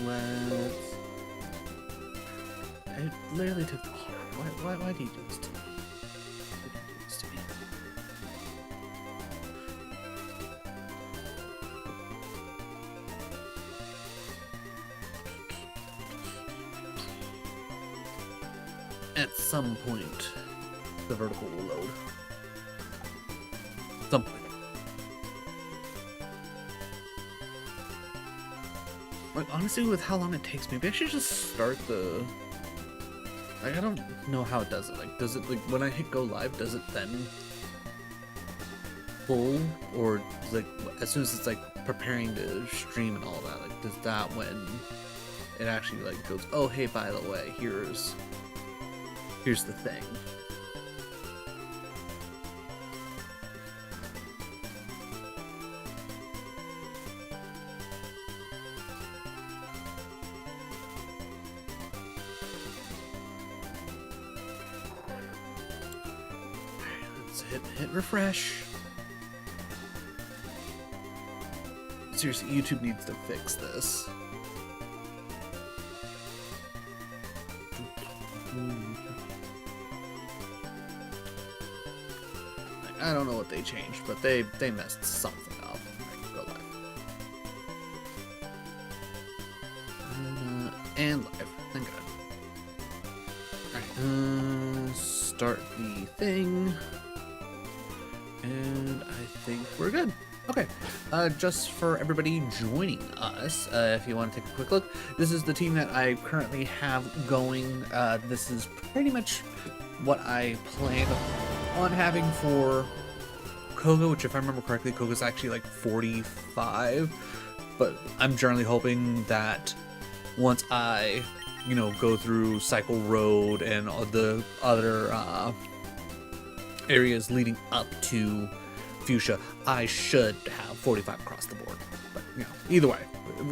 Let's... I literally took the key. Why do you do this to me? Why do you do this to me? At some point, the vertical will load. Some point. Like, honestly, with how long it takes, maybe I should just start the... Like, I don't know how it does it. Like, does it, like, when I hit go live, does it then pull? Or, like, as soon as it's, like, preparing to stream and all that, like, does that when it actually, like, goes, oh, hey, by the way, here's the thing. Hit refresh. Seriously, YouTube needs to fix this. I don't know what they changed, but they messed something up. Go live. And live. Thank God. Alright, start the thing. And I think we're good. Okay, just for everybody joining us, if you want to take a quick look, this is the team that I currently have going. This is pretty much what I plan on having for Koga, which if I remember correctly, Koga's actually like 45, but I'm generally hoping that once I, you know, go through Cycle Road and all the other areas leading up to Fuchsia, I should have 45 across the board. But, you know, either way,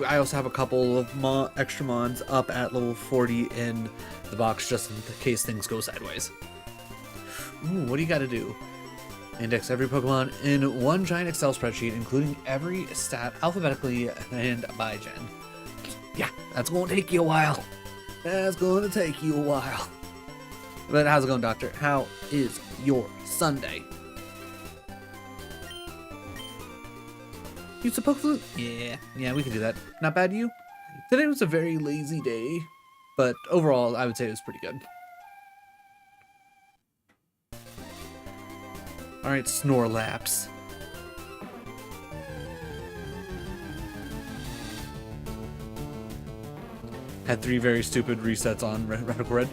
I also have a couple of extra mons up at level 40 in the box just in case things go sideways. Ooh, what do you got to do? Index every Pokemon in one giant Excel spreadsheet, including every stat alphabetically and by gen. Yeah, that's going to take you a while. That's going to take you a while. But how's it going, Doctor? How is your Sunday? You supposed to? Yeah, we can do that. Not bad, you? Today was a very lazy day, but overall, I would say it was pretty good. Alright, Snorlax. Had 3 very stupid resets on Radical Red.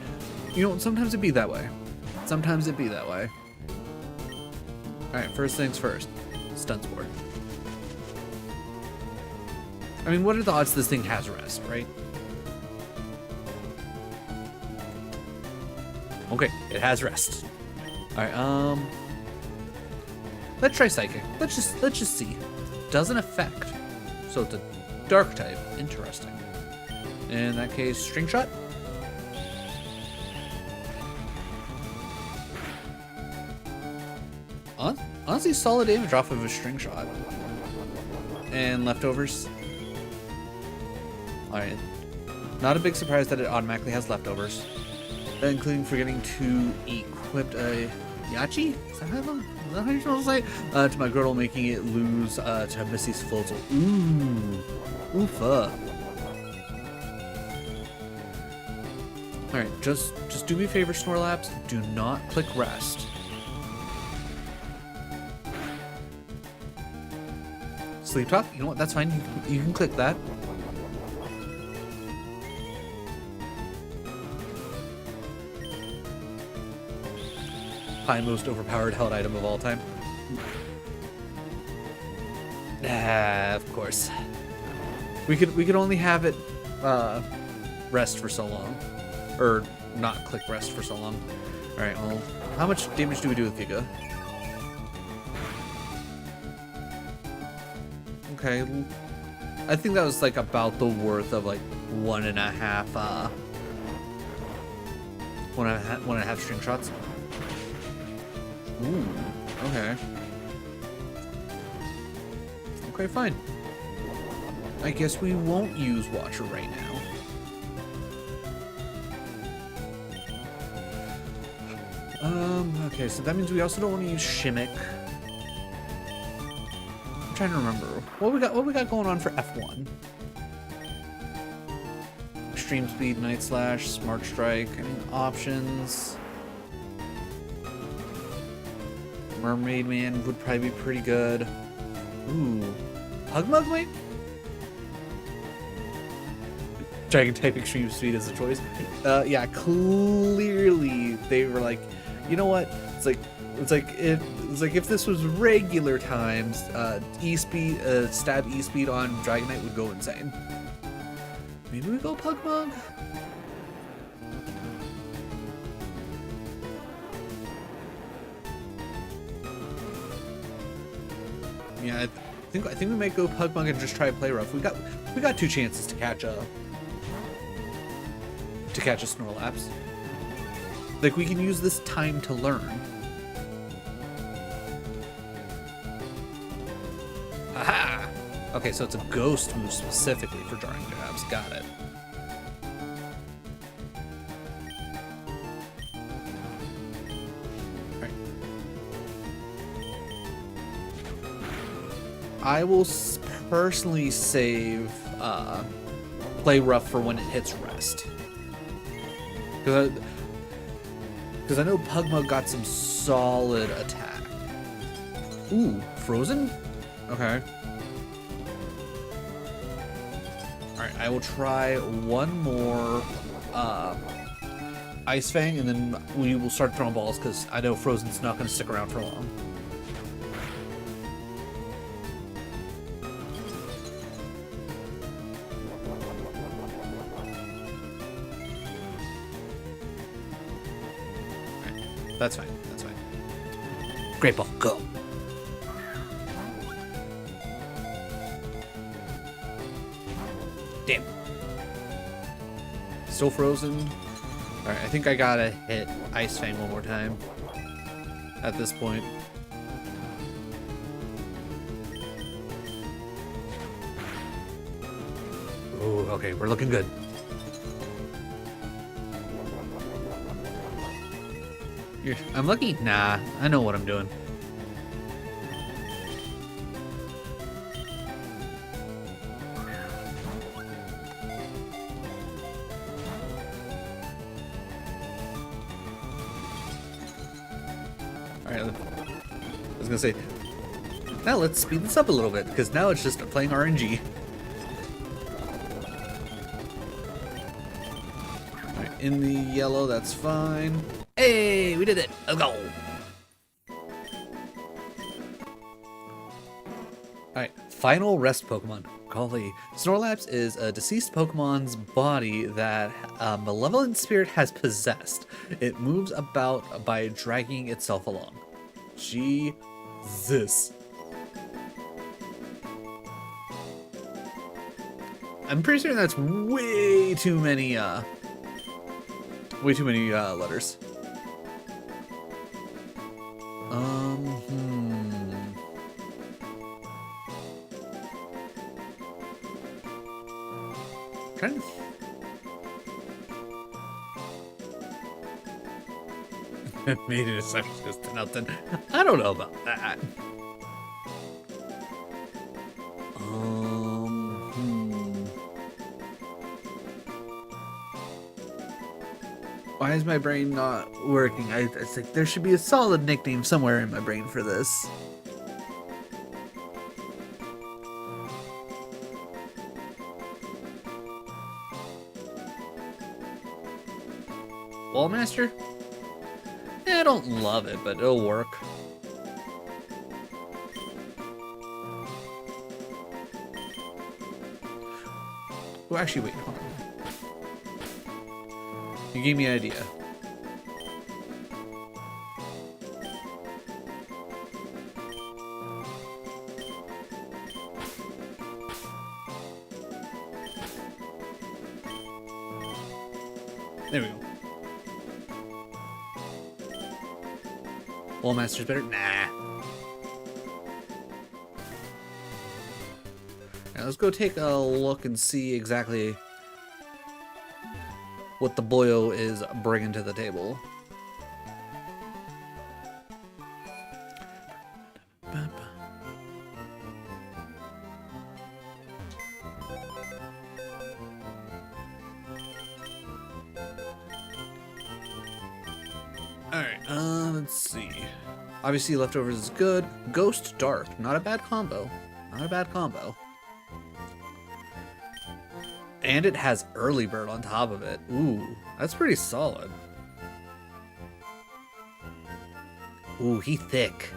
You know, sometimes it'd be that way. Sometimes it'd be that way. Alright, first things first. Stun Spore. I mean, what are the odds this thing has rest, right? Okay, it has rest. Alright, let's try Psychic. Let's just see. Doesn't affect. So it's a Dark type. Interesting. In that case, String Shot. Honestly, solid damage off of a String Shot. And leftovers. Alright. Not a big surprise that it automatically has leftovers. Including forgetting to equip a Yachi? Is that how you're supposed to say? To my girdle, making it lose to Missy's Floatzel. Ooh. Oofa. Alright, just do me a favor, Snorlax. Do not click rest. Sleep Talk? You know what? That's fine. You can click that. Probably most overpowered held item of all time. Of course. We could only have it rest for so long. Or not click rest for so long. Alright, well, how much damage do we do with Giga? Okay, I think that was like about the worth of like one and a half string shots. Ooh, okay. Okay, fine. I guess we won't use Watcher right now. Okay, so that means we also don't want to use Shimmick. I'm trying to remember what we got going on for F1. Extreme Speed, Night Slash, Smart Strike, I mean, options. Mermaid Man would probably be pretty good. Ooh, Pugmug might. Dragon type Extreme Speed is a choice. Yeah, clearly they were like, you know what? It's like if this was regular times, E-Speed, stab E-Speed on Dragonite would go insane. Maybe we go Pugmug? Yeah, I think we might go Pugmug and just try to play rough. We got 2 chances to catch a Snorlax. Like, we can use this time to learn. Aha! Okay, so it's a ghost move specifically for jarring jabs. Got it. Alright. I will personally save play rough for when it hits rest. Because I know Pugmug got some solid attack. Ooh, Frozen? Okay. Alright, I will try one more Ice Fang, and then we will start throwing balls, because I know Frozen's not going to stick around for long. That's fine. That's fine. Great ball. Go. Damn. Still frozen. Alright, I think I gotta hit Ice Fang one more time. At this point. Oh, okay. We're looking good. I'm lucky? Nah, I know what I'm doing. Alright, I was gonna say, now let's speed this up a little bit, because now it's just playing RNG. Alright, in the yellow, that's fine. Hey, we did it. Let's go. Alright, final rest Pokemon. Golly. Snorlax is a deceased Pokemon's body that a malevolent spirit has possessed. It moves about by dragging itself along. Jesus. I'm pretty sure that's way too many letters. Trying to... Made it a just to nothing. I don't know about that. Why is my brain not working? It's like there should be a solid nickname somewhere in my brain for this. Wallmaster? I don't love it, but it'll work. Oh, actually, wait, hold on. You gave me an idea. There we go. Wallmaster's better? Nah. Now let's go take a look and see exactly what the boyo is bringing to the table. Alright, let's see. Obviously, leftovers is good. Ghost Dark, not a bad combo. Not a bad combo. And it has Early Bird on top of it. Ooh, that's pretty solid. Ooh, he thick.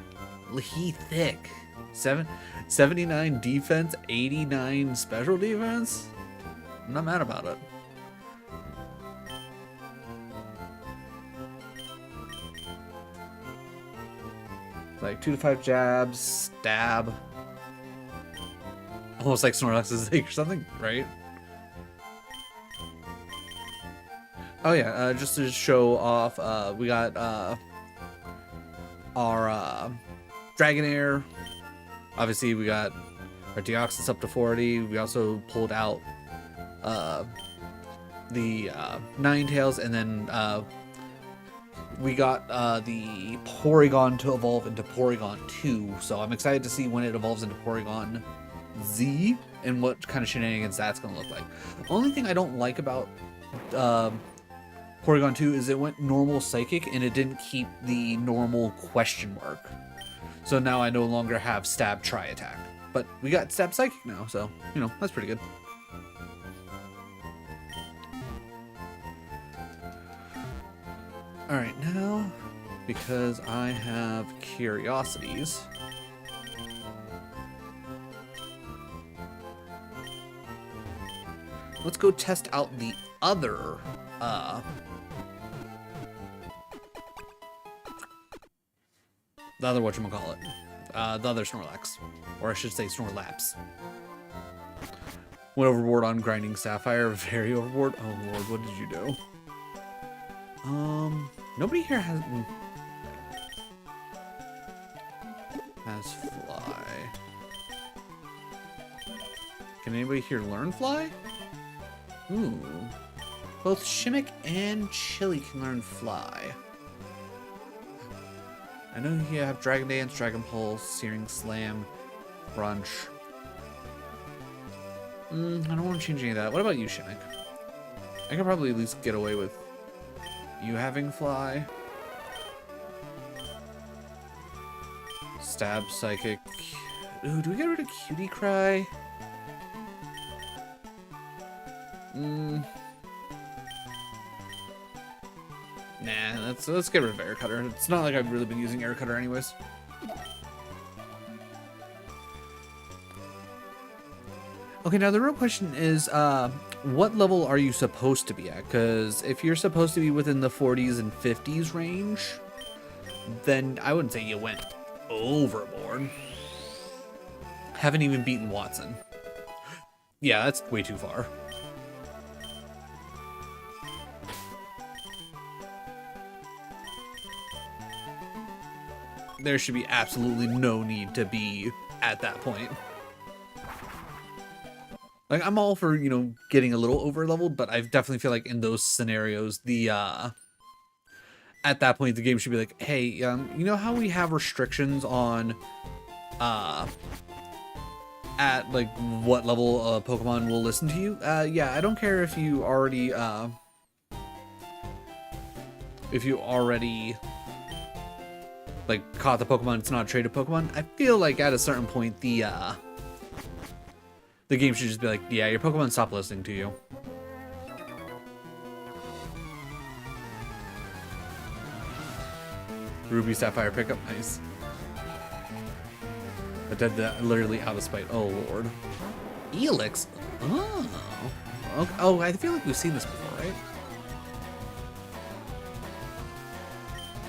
He thick. 79 defense, 89 special defense. I'm not mad about it. Like 2 to 5 jabs, stab. Almost like Snorlax's or something, right? Oh yeah, just to show off, we got our Dragonair. Obviously, we got our Deoxys up to 40. We also pulled out the Ninetales, and then we got the Porygon to evolve into Porygon 2. So I'm excited to see when it evolves into Porygon Z and what kind of shenanigans that's going to look like. The only thing I don't like about Porygon 2 is it went normal Psychic and it didn't keep the normal question mark. So now I no longer have Stab Tri-Attack. But we got Stab Psychic now, so, you know, that's pretty good. Alright, now, because I have curiosities, let's go test out the other, whatchamacallit, the other Snorlax, or I should say Snorlaps. Went overboard on grinding Sapphire, very overboard. Oh lord, what did you do? Nobody here has Fly. Can anybody here learn Fly? Ooh. Both Shimmick and Chili can learn Fly. I know you have Dragon Dance, Dragon Pulse, Searing Slam, Brunch. I don't want to change any of that. What about you, Shimmick? I could probably at least get away with you having Fly. Stab Psychic. Ooh, do we get rid of Cutie Cry? Nah, let's get rid of Air Cutter. It's not like I've really been using Air Cutter anyways. Okay, now the real question is, what level are you supposed to be at? Because if you're supposed to be within the 40s and 50s range, then I wouldn't say you went overboard. Haven't even beaten Watson. Yeah, that's way too far. There should be absolutely no need to be at that point. Like, I'm all for, you know, getting a little over leveled, but I definitely feel like in those scenarios, the, at that point, the game should be like, hey, you know how we have restrictions on, at, like, what level a Pokemon will listen to you? Yeah, I don't care if you already, like, caught the Pokemon, it's not a traded Pokemon. I feel like at a certain point, the game should just be like, yeah, your Pokemon stop listening to you. Ruby Sapphire pickup, nice. But did that literally out of spite. Oh lord. Elix. Oh. Okay. Oh, I feel like we've seen this before, right?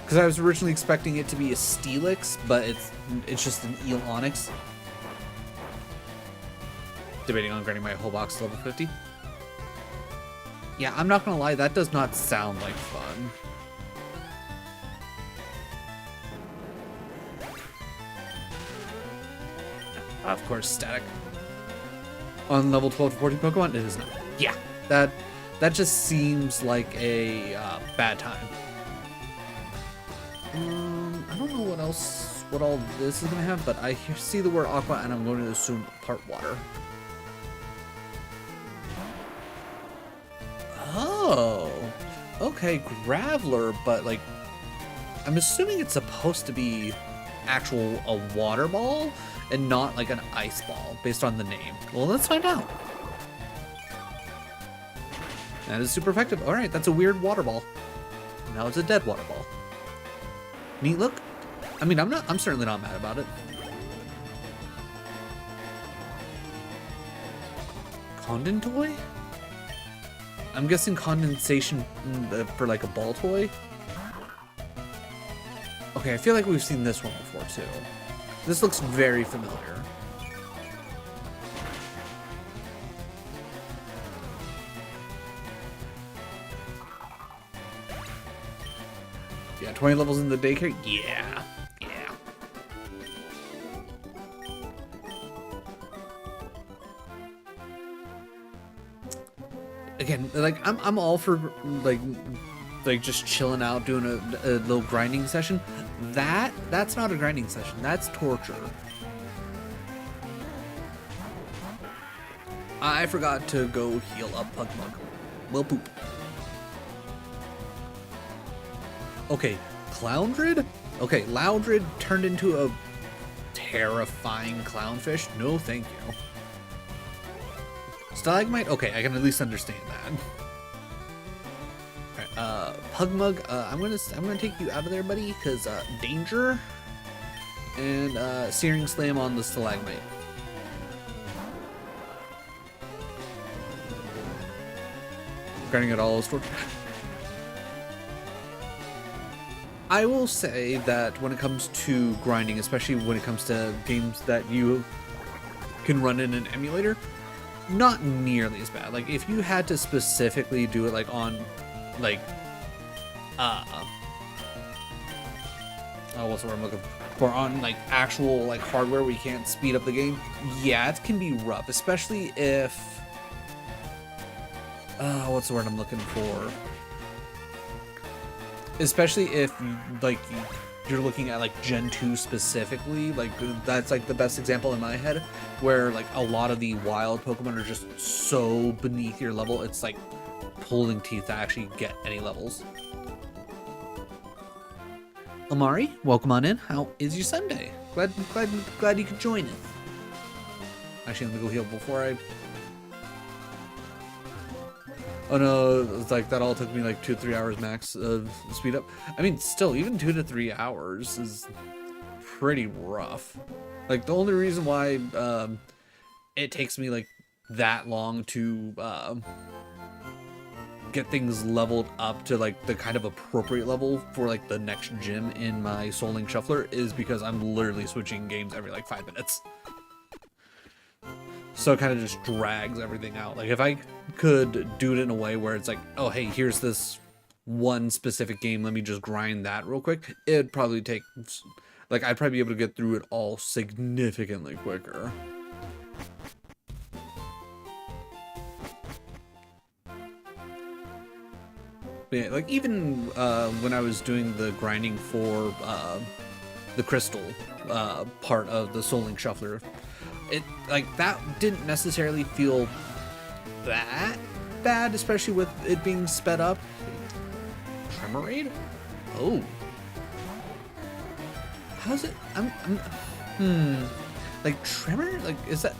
Because I was originally expecting it to be a Steelix, but it's just an Eel Onyx. Debating on grinding my whole box to level 50. Yeah, I'm not gonna lie, that does not sound like fun. Of course, static. On level 12 to 14 Pokemon, it is not. Yeah, that just seems like a bad time. I don't know what all this is gonna have, but I see the word aqua, and I'm going to assume part water. Oh, okay, Graveler, but like, I'm assuming it's supposed to be a water ball and not like an ice ball based on the name. Well, let's find out. That is super effective. All right, that's a weird water ball. Now it's a dead water ball. Neat look. I mean, I'm certainly not mad about it. Condentoy? I'm guessing condensation for like a ball toy. Okay, I feel like we've seen this one before too. This looks very familiar. Yeah, 20 levels in the daycare? Yeah. Yeah. Again, like I'm all for like just chilling out doing a little grinding session. That's not a grinding session. That's torture. I forgot to go heal up Pugmug. Well, poop. Okay, Cloundred? Okay, Loudred turned into a terrifying clownfish? No, thank you. Stalagmite? Okay, I can at least understand that. Alright, Pugmug, I'm gonna take you out of there, buddy, because danger. And Searing Slam on the Stalagmite. Grinding it all stored. I will say that when it comes to grinding, especially when it comes to games that you can run in an emulator, not nearly as bad. Like if you had to specifically do it like on like what's the word I'm looking for, on like actual like hardware where you can't speed up the game, yeah, it can be rough, especially if what's the word I'm looking for? Especially if like you're looking at like Gen 2 specifically, like that's like the best example in my head, where like a lot of the wild Pokemon are just so beneath your level, it's like pulling teeth to actually get any levels. Amari, welcome on in. How is your Sunday? Glad you could join us. Actually, let me go heal before I... Oh no, it's like that all took me like 2 to 3 hours max of speed up. I mean, still, even 2 to 3 hours is pretty rough. Like the only reason why it takes me like that long to get things leveled up to like the kind of appropriate level for like the next gym in my Soul Link Shuffler is because I'm literally switching games every like 5 minutes. So it kind of just drags everything out. Like if I could do it in a way where it's like, oh hey, here's this one specific game, let me just grind that real quick, it'd probably take, like I'd probably be able to get through it all significantly quicker. But yeah, like even when I was doing the grinding for the crystal part of the Soul Link Shuffler, it like that didn't necessarily feel that bad, especially with it being sped up. Tremorade? Oh, how's it? Like Tremor? Like is that?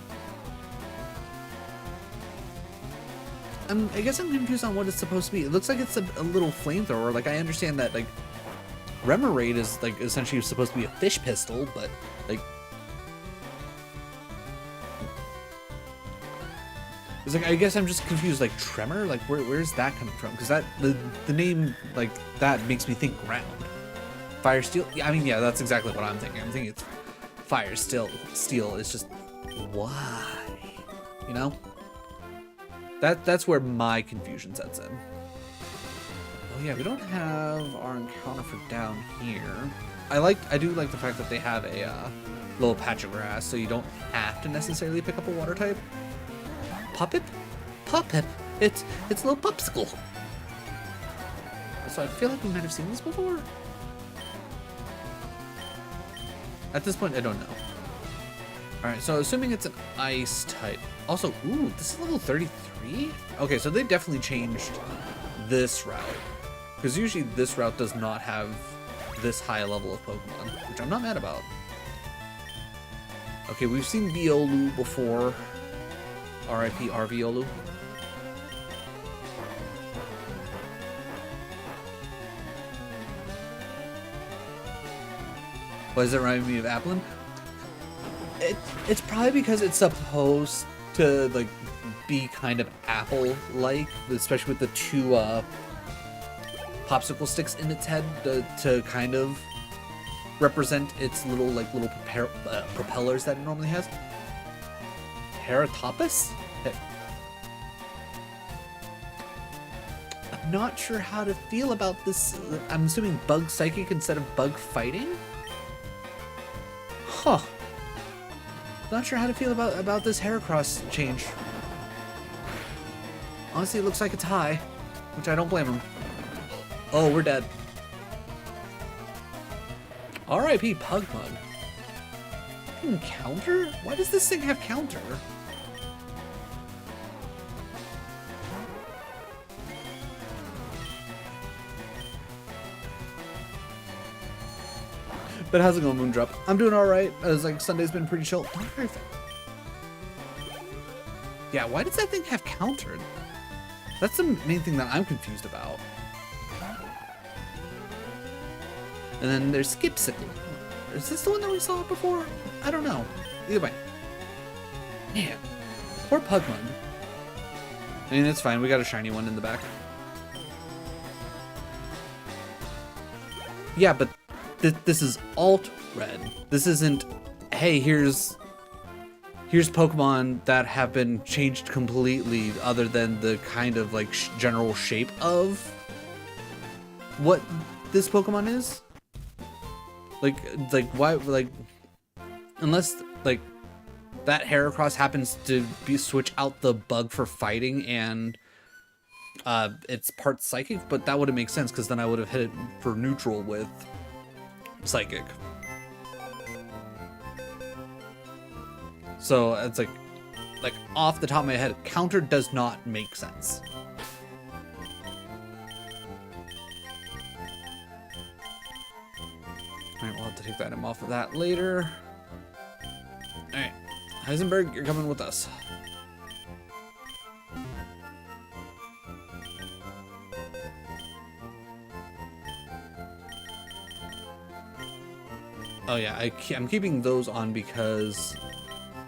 I guess I'm confused on what it's supposed to be. It looks like it's a little flamethrower. Like I understand that like Remoraid is like essentially supposed to be a fish pistol, but like it's like I guess I'm just confused. Like Tremor, like where's that coming from? Because that the name like that makes me think ground. Fire Steel. Yeah, I mean yeah, that's exactly what I'm thinking. I'm thinking it's Fire Steel. It's just why, you know? That's where my confusion sets in. Oh yeah, we don't have our encounter for down here. I do like the fact that they have a little patch of grass, so you don't have to necessarily pick up a water type. Puppet? Puppet? It's a little popsicle. So I feel like we might have seen this before. At this point, I don't know. Alright, so assuming it's an ice type. Also, ooh, this is level 33? Okay, so they definitely changed this route. Because usually this route does not have this high a level of Pokemon, which I'm not mad about. Okay, we've seen Violu before. R.I.P. Arviolu. Why does it remind me of Applin? It's probably because it's supposed to like be kind of apple-like, especially with the two popsicle sticks in its head to kind of represent its little propellers that it normally has. Teratopus? I'm not sure how to feel about this. I'm assuming bug psychic instead of bug fighting? Huh. Not sure how to feel about this Heracross change. Honestly, it looks like it's high, which I don't blame him. Oh, we're dead. R.I.P. Pugmug. Counter? Why does this thing have counter? But how's it going, Moondrop? I'm doing alright. I was like, Sunday's been pretty chill. Yeah, why does that thing have countered? That's the main thing that I'm confused about. And then there's Skipsicle. Is this the one that we saw before? I don't know. Either way. Man, poor Pugmug. I mean, it's fine. We got a shiny one in the back. Yeah, but this is AlteRed. This isn't, hey, here's Pokemon that have been changed completely other than the kind of like general shape of what this Pokemon is. Like why, like, unless like that Heracross happens to switch out the bug for fighting and it's part psychic, but that wouldn't make sense because then I would have hit it for neutral with psychic. So it's like off the top of my head, counter does not make sense. Alright, we'll have to take that item off of that later. Alright, Heisenberg, you're coming with us. Oh yeah, I'm keeping those on because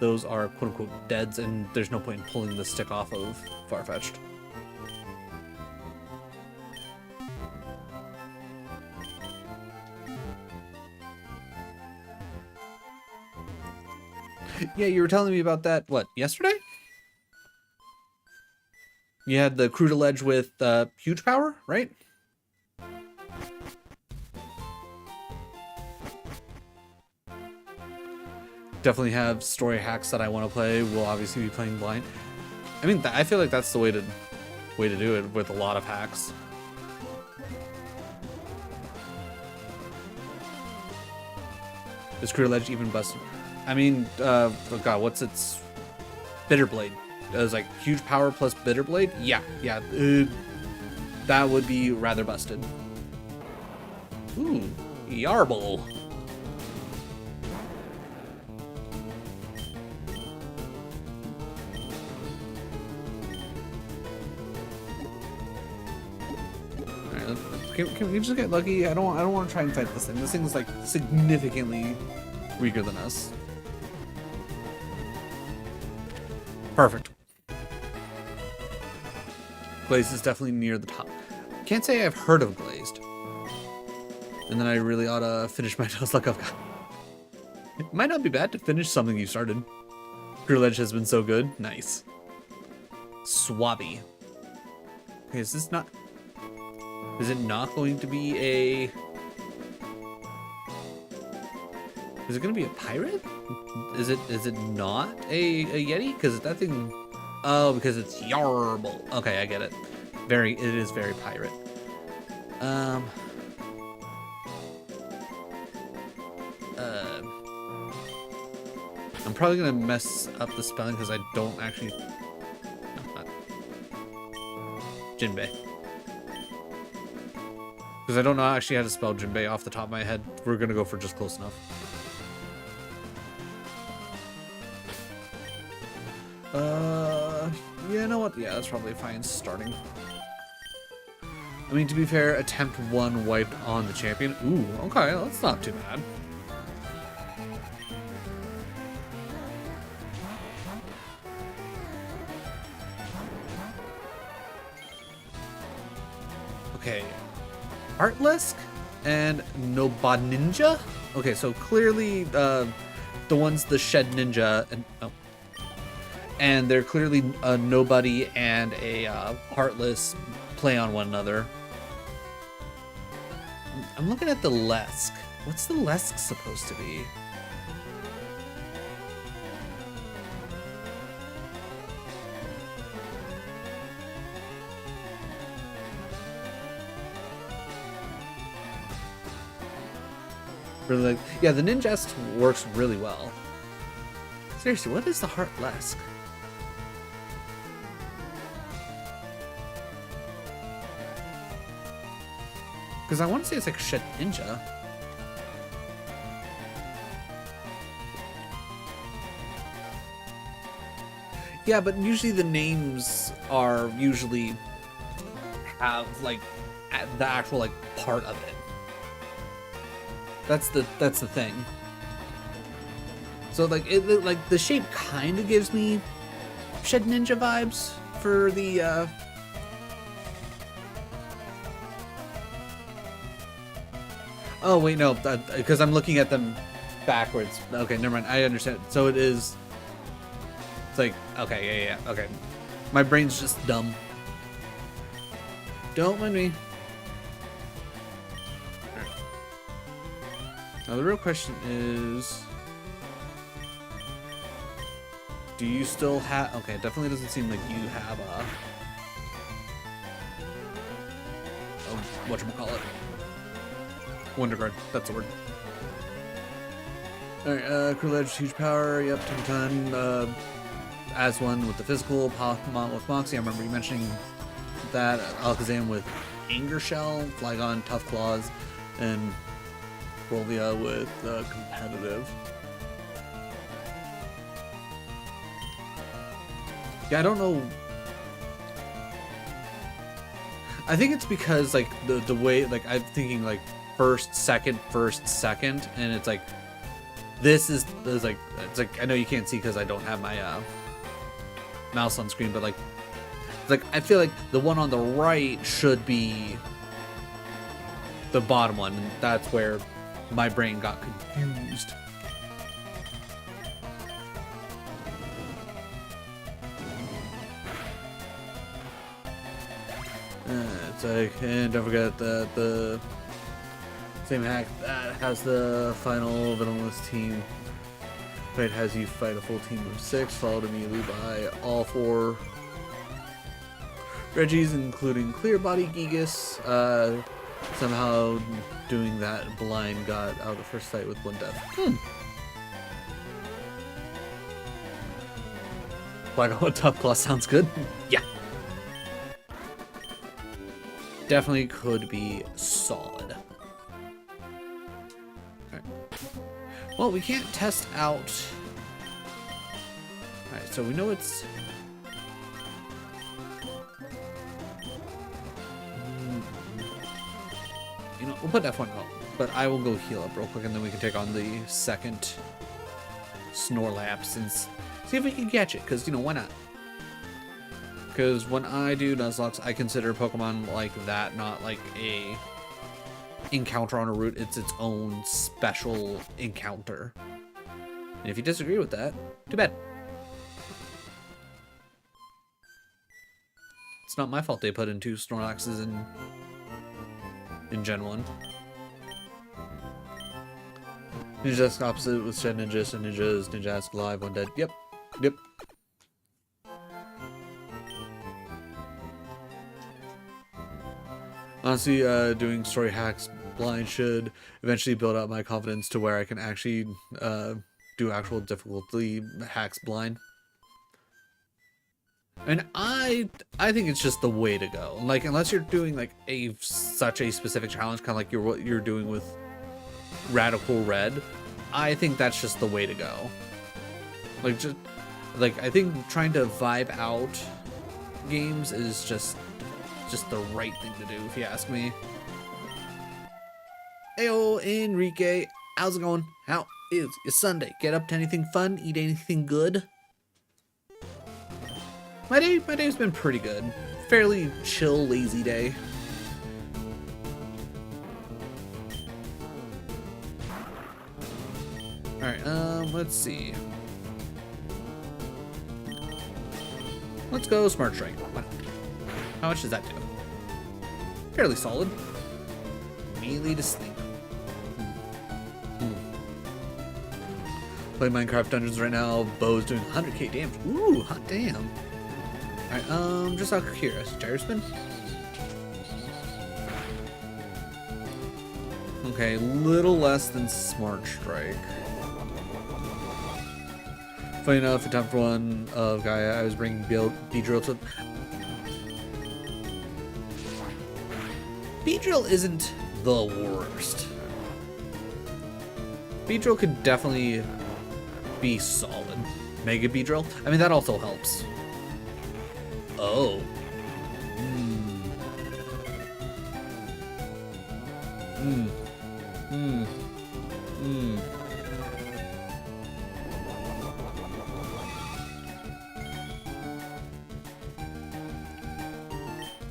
those are quote-unquote deads and there's no point in pulling the stick off of Farfetch'd. Yeah, you were telling me about that, what, yesterday? You had the Crudeledge with huge power, right? Definitely have story hacks that I want to play. We'll obviously be playing blind. I mean, I feel like that's the way to do it with a lot of hacks. Is Crudeledge even busted? I mean, oh god, what's its Bitterblade? It was like huge power plus Bitterblade? Yeah, that would be rather busted. Ooh, Yarble. Can we just get lucky? I don't want to try and fight this thing. This thing's like significantly weaker than us. Perfect. Glazed is definitely near the top. Can't say I've heard of Glazed. And then I really ought to finish my Nuzlocke. It might not be bad to finish something you started. Crudeledge has been so good. Nice. Swabby. Okay, is this not... Is it not going to be a... Is it going to be a pirate? Is it not a Yeti? Because that thing Oh, because it's Yarble. Okay, I get it. It is very pirate. I'm probably gonna mess up the spelling because I don't actually. No, not Jinbei. Because I don't know actually how to spell Jinbei off the top of my head. We're gonna go for just close enough. Yeah, you know what? Yeah, that's probably fine starting. I mean, to be fair, attempt 1 wiped on the champion. Ooh, okay, that's not too bad. Okay, Artlisk and Noba-Ninja? Okay, so clearly the Shed Ninja, and they're clearly a Nobody and a Heartless play on one another. I'm looking at the Lesk. What's the Lesk supposed to be? Really, yeah, the Ninjask works really well. Seriously, what is the Heartlesk? Because I want to say it's like Shed Ninja. Yeah, but usually the names are usually have like the actual like part of it. That's the thing. So like like the shape kind of gives me Shed Ninja vibes for the Oh wait, no, because I'm looking at them backwards. Okay, never mind. I understand. So it is. It's like okay, yeah, okay. My brain's just dumb. Don't mind me. Right. Now the real question is, do you still have? Okay, it definitely doesn't seem like you have a. Whatchamacallit? Wonder Guard, that's the word. Alright, Crew Ledge, huge power, yep, 10 as one with the physical, Pokemon with Moxie, I remember you mentioning that, Alakazam with Anger Shell, Flygon, Tough Claws, and Rolvia with competitive. Yeah, I don't know. I think it's because, like, the way, like, I'm thinking, like, first, second, and it's like it's like I know you can't see because I don't have my mouse on screen, but like it's like I feel like the one on the right should be the bottom one, and that's where my brain got confused. It's like, and don't forget that the same hack that has the final villainous team fight has you fight a full team of 6, followed immediately by all 4 Reggies, including Clear Body Gigas. Somehow doing that blind got out of the first fight with 1 death. Why not? What Tough Claw sounds good? Yeah. Definitely could be solid. Well, we can't test out. Alright, so we know it's. You know, we'll put F1 out, but I will go heal up real quick and then we can take on the second Snorlax and see if we can catch it, because, you know, why not? Because when I do Nuzlocks, I consider Pokemon like that, not like a encounter on a route. It's its own special encounter. And if you disagree with that, too bad. It's not my fault they put in 2 Snorlaxes in Gen 1. Ninjask opposite with Shed Ninja, so Ninjas, Ninjask alive, 1 dead. Yep. Honestly, doing story hacks blind should eventually build up my confidence to where I can actually do actual difficulty hacks blind. And I think it's just the way to go. Like, unless you're doing like such a specific challenge, kind of like what you're doing with Radical Red, I think that's just the way to go. Like I think trying to vibe out games is just the right thing to do, if you ask me. Heyo, Enrique, how's it going? How is it's Sunday? Get up to anything fun? Eat anything good? My day's been pretty good. Fairly chill, lazy day. Alright, let's see. Let's go Smart Strike. How much does that do? Fairly solid. Melee to sleep. Playing Minecraft Dungeons right now. Bo's doing 100k damage. Ooh, hot damn. Alright, just out of curiosity, gyro spin? Okay, little less than Smart Strike. Funny enough, a time for one of guy I was bringing B-Drill to. B-Drill isn't the worst. B-Drill could definitely be solid. Mega B-Drill? I mean, that also helps. Oh.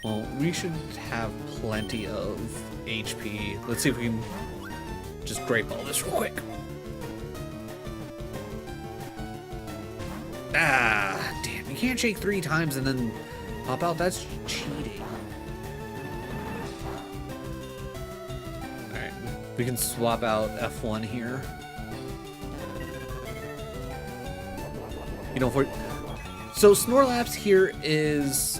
Well, we should have plenty of HP. Let's see if we can just grape all this real quick. Ah, damn. You can't shake 3 times and then pop out. That's cheating. Alright, we can swap out F1 here. You know, so Snorlax here is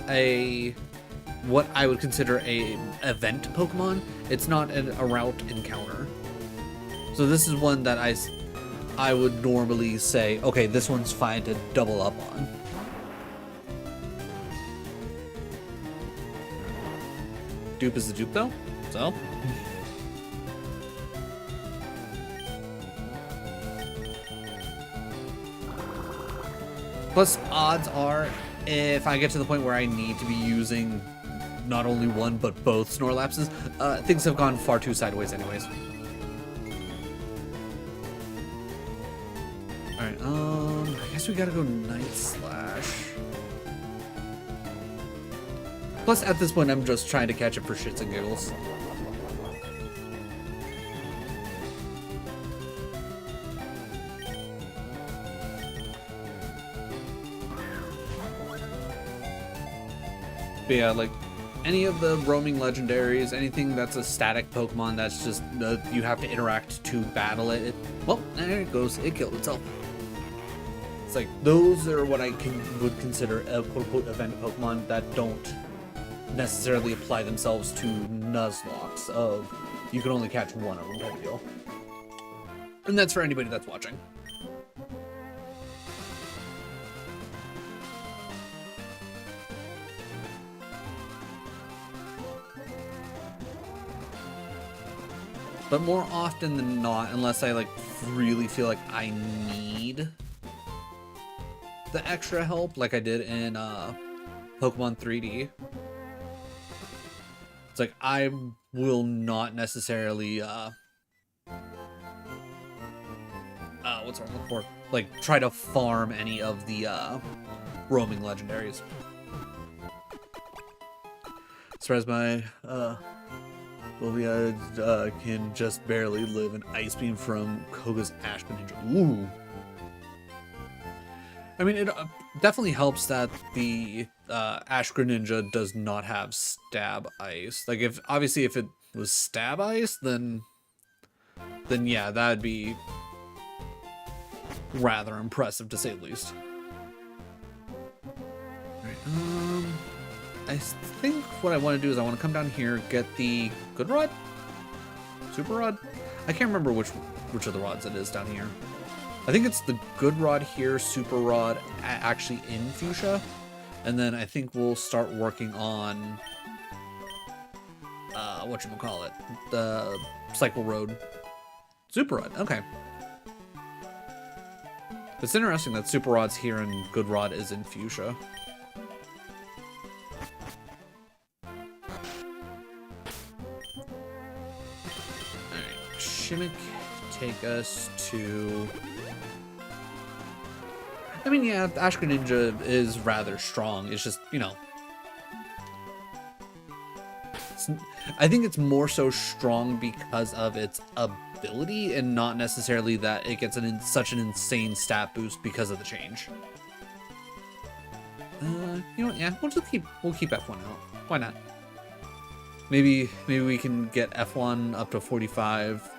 what I would consider a event Pokemon. It's not a route encounter. So this is one that I would normally say, okay, this one's fine to double up on. Dupe is the dupe though, so. Plus, odds are, if I get to the point where I need to be using not only one but both Snorlaxes, things have gone far too sideways anyways. Alright, I guess we gotta go Night Slash. Plus, at this point, I'm just trying to catch it for shits and giggles. But yeah, like, any of the roaming legendaries, anything that's a static Pokemon that's just, you have to interact to battle it. Well, there it goes. It killed itself. It's like, those are what I would consider a quote-unquote event Pokemon that don't necessarily apply themselves to Nuzlocks of you can only catch one of them type deal. And that's for anybody that's watching. But more often than not, unless I like really feel like I need the extra help, like I did in Pokemon 3D, it's like I will not necessarily what's the word I'm looking for? Like try to farm any of the roaming legendaries. As far as my Bolivia can just barely live an Ice Beam from Koga's Ash Ninja. Ooh. I mean, it definitely helps that the Ash Greninja does not have Stab Ice. Like, obviously if it was Stab Ice, then yeah, that'd be rather impressive to say the least. Alright, I think what I want to do is I want to come down here, get the good rod? Super rod? I can't remember which of the rods it is down here. I think it's the good rod here, super rod actually in fuchsia. And then I think we'll start working on whatchamacallit, the cycle road. Super rod, okay. It's interesting that super rod's here and good rod is in fuchsia. Alright, Shimmick, take us to... I mean, yeah, Ash Greninja is rather strong. It's just, you know... I think it's more so strong because of its ability and not necessarily that it gets such an insane stat boost because of the change. You know what? Yeah, we'll keep F1 out. Why not? Maybe we can get F1 up to 45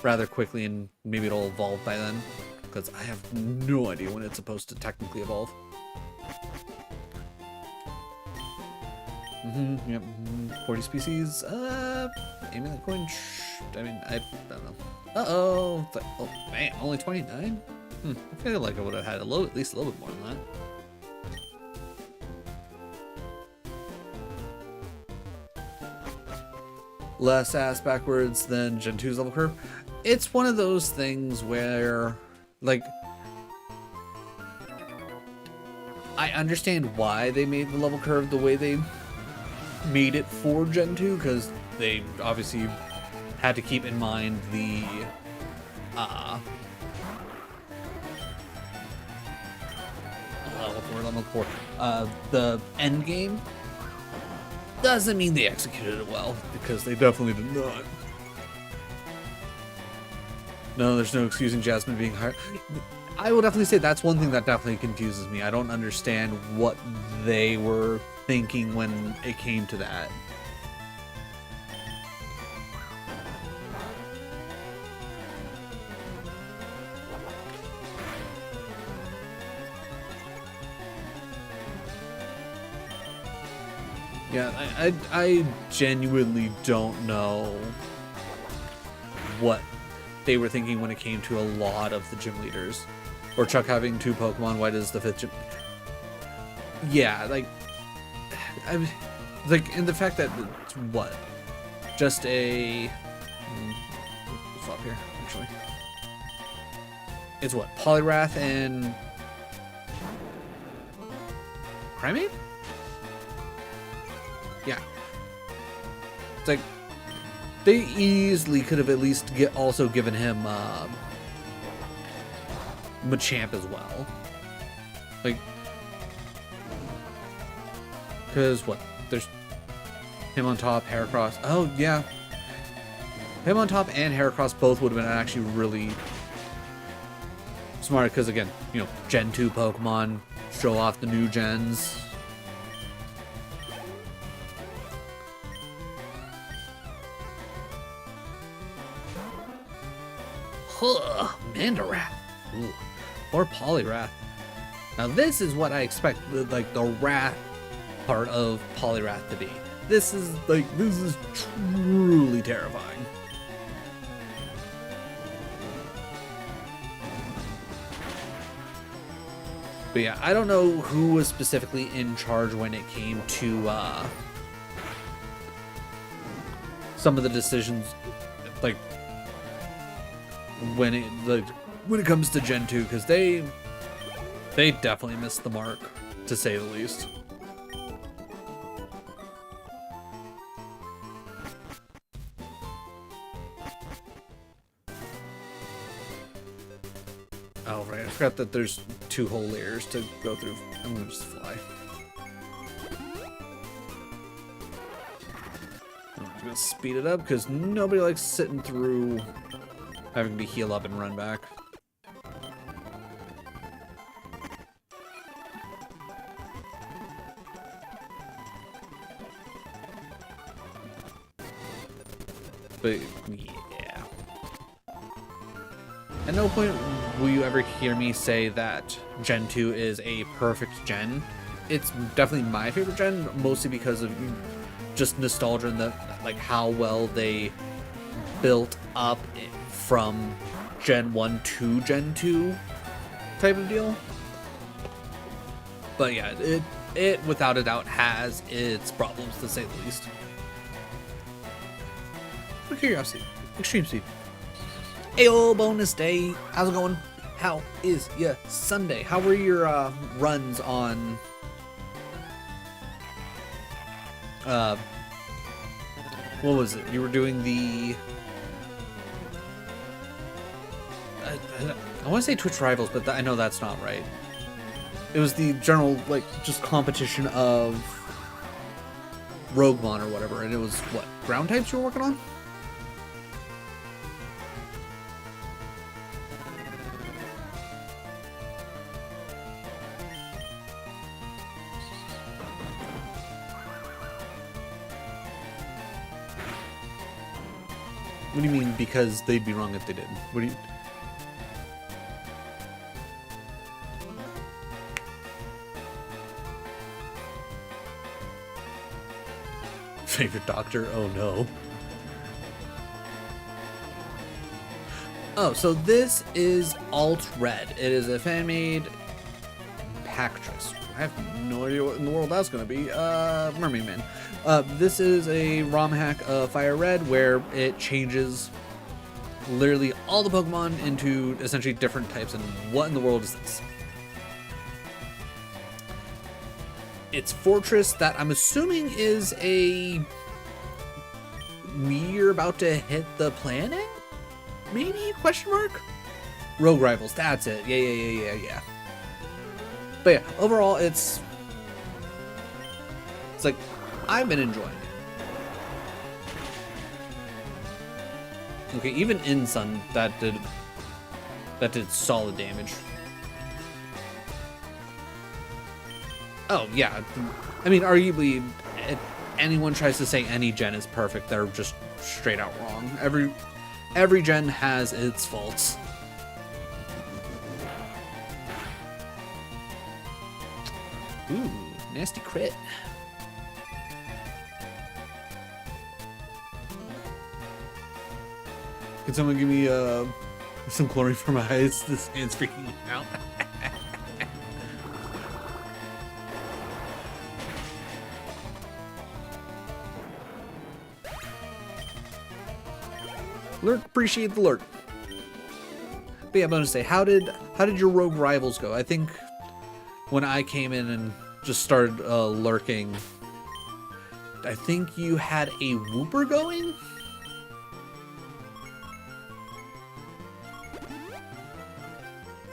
rather quickly, and maybe it'll evolve by then. Because I have no idea when it's supposed to technically evolve. Yep. 40 species. Aiming the coin. I mean, I don't know. Uh-oh. Oh, man, only 29? I feel like I would have had at least a little bit more than that. Less ass backwards than Gen 2's level curve. It's one of those things where, like, I understand why they made the level curve the way they made it for Gen 2, because they obviously had to keep in mind the what's the word I'm looking for? The end game. Doesn't mean they executed it well, because they definitely did not. No, there's no excusing Jasmine being higher. I will definitely say that's one thing that definitely confuses me. I don't understand what they were thinking when it came to that. Yeah, I genuinely don't know what they were thinking when it came to a lot of the gym leaders. Or Chuck having 2 Pokemon, why does the 5th gym... Yeah, like... in the fact that it's what? Just a... We'll swap here, actually. It's what? Poliwrath and... Primeape? Yeah. It's like... They easily could have at least also given him Machamp as well. Like, because what? There's him on top, Heracross. Oh yeah, him on top and Heracross both would have been actually really smart. Because again, you know, Gen 2 Pokemon show off the new gens. Huh, Mandorath. Ooh. Or Poliwrath. Now this is what I expect like the Wrath part of Poliwrath to be. This is truly terrifying. But yeah, I don't know who was specifically in charge when it came to some of the decisions, like when it comes to Gen 2, because they definitely missed the mark, to say the least. Oh right, I forgot that there's 2 whole layers to go through. I'm gonna just fly. I'm gonna speed it up because nobody likes sitting through having to heal up and run back. But yeah. At no point will you ever hear me say that Gen 2 is a perfect gen, it's definitely my favorite gen, mostly because of just nostalgia and the like how well they built up from Gen 1 to Gen 2 type of deal. But yeah, it without a doubt has its problems, to say the least. For curiosity, Extreme Speed. Ayo, bonus day. How's it going? How is your Sunday? How were your runs on what was it? You were doing the I want to say Twitch Rivals, but I know that's not right. It was the general, like, just competition of Roguemon or whatever, and it was, what, ground types you were working on? What do you mean, because they'd be wrong if they did? What do you... Favorite doctor? Oh no. Oh, so this is AlteRed. It is a fan-made Pactress. I have no idea what in the world that's going to be. Mermaid Man. This is a ROM hack of Fire Red where it changes literally all the Pokemon into essentially different types. And what in the world is this? It's Fortress that I'm assuming is a meteor about to hit the planet? Maybe? Question mark? Rogue Rivals, that's it. Yeah. But yeah, overall it's like I've been enjoying it. Okay, even in Sun that did solid damage. Oh, yeah. I mean, arguably, if anyone tries to say any gen is perfect, they're just straight out wrong. Every gen has its faults. Ooh, nasty crit. Can someone give me some chlorine for my eyes? This hand's freaking me out. Lurk, appreciate the lurk. But yeah, bonus day. How did your Rogue Rivals go? I think when I came in and just started lurking, I think you had a Whooper going.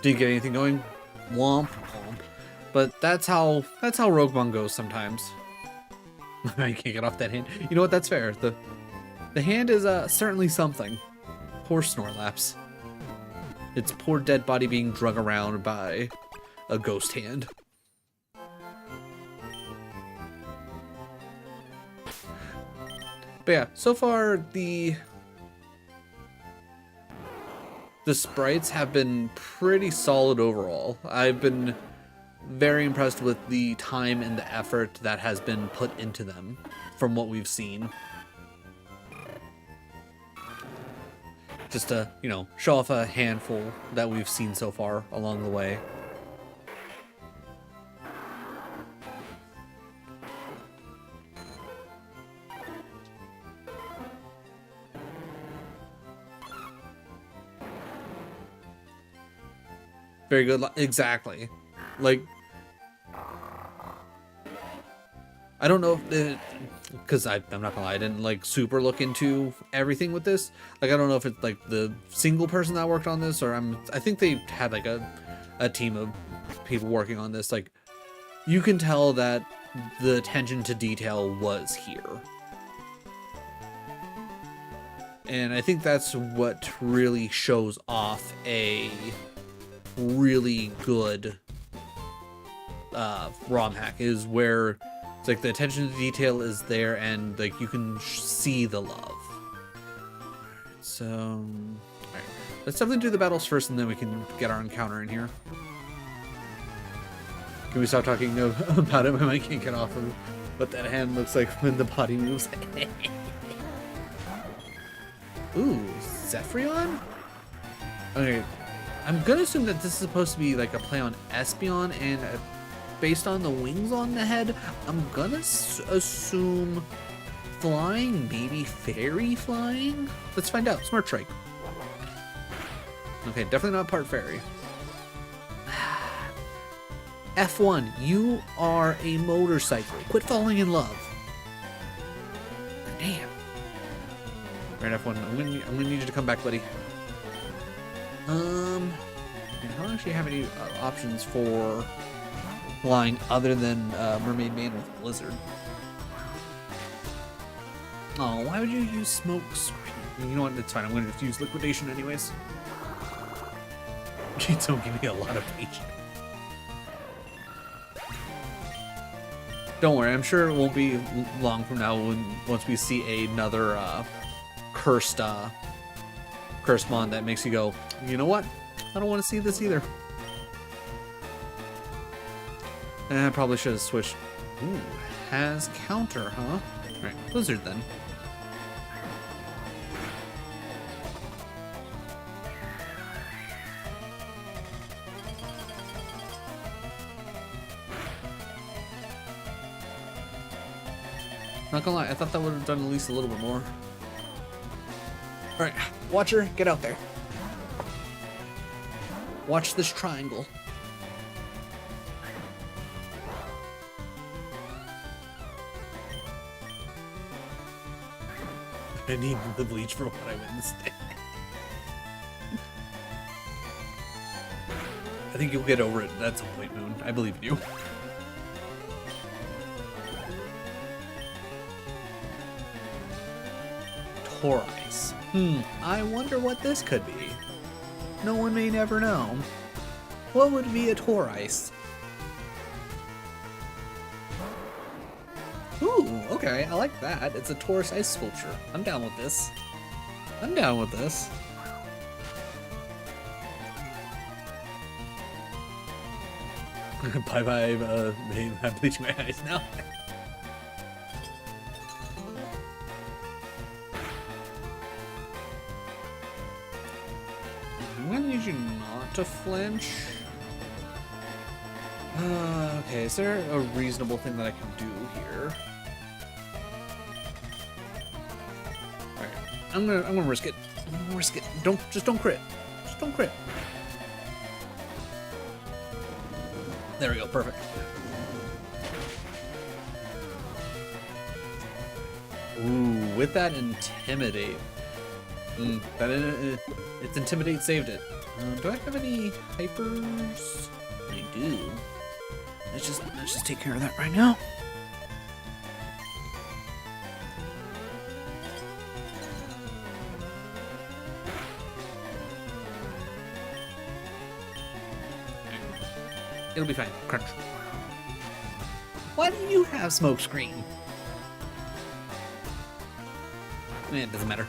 Didn't get anything going. Womp womp. But that's how Roguemon goes sometimes. I can't get off that hand. You know what? That's fair. The hand is certainly something. Poor Snorlax. Its poor dead body being drug around by a ghost hand. But yeah, so far the sprites have been pretty solid overall. I've been very impressed with the time and the effort that has been put into them from what we've seen. Just to, you know, show off a handful that we've seen so far along the way. Very good. Exactly. Like, I don't know if because I'm not gonna lie, I didn't like super look into everything with this. Like, I don't know if it's like the single person that worked on this, or I think they had like a team of people working on this. Like, you can tell that the attention to detail was here. And I think that's what really shows off a really good ROM hack, is where it's like the attention to detail is there and like you can see the love. So, alright, let's definitely do the battles first and then we can get our encounter in here. Can we stop talking about it? My mic can't get off of what that hand looks like when the body moves. Ooh, Zephyrion? Okay, I'm gonna assume that this is supposed to be like a play on Espeon, and based on the wings on the head, I'm gonna assume flying, maybe fairy flying? Let's find out. Smart Strike. Okay, definitely not part fairy. F1, you are a motorcycle. Quit falling in love. Damn. Alright, F1, I'm gonna need you to come back, buddy. I don't actually have any options for flying other than Mermaid Man with Blizzard. Oh, why would you use Smoke Screen? You know what? It's fine. I'm gonna just use Liquidation anyways. It's gonna give me a lot of patience. Don't worry, I'm sure it won't be long from now once we see another cursed mon that makes you go, you know what? I don't want to see this either. And I probably should have switched. Ooh, has counter, huh? Alright, Blizzard then. Not gonna lie, I thought that would have done at least a little bit more. Alright, Watcher, get out there. Watch this triangle. I need the bleach for what I witnessed. I think you'll get over it at some point, Moon. I believe in you. Ice. I wonder what this could be. No one may never know. What would be a Ice? Ooh, okay, I like that. It's a Taurus ice sculpture. I'm down with this. I'm down with this. Bye-bye, I'm bleaching my eyes now. I'm gonna need you not to flinch. Okay, is there a reasonable thing that I can do here? Alright, I'm gonna risk it. I'm gonna risk it. Don't crit. Just don't crit. There we go, perfect. Ooh, with that Intimidate. It's Intimidate saved it. Do I have any hypers? I do. Let's just take care of that right now. It'll be fine. Crunch. Why do you have Smoke Screen? It doesn't matter.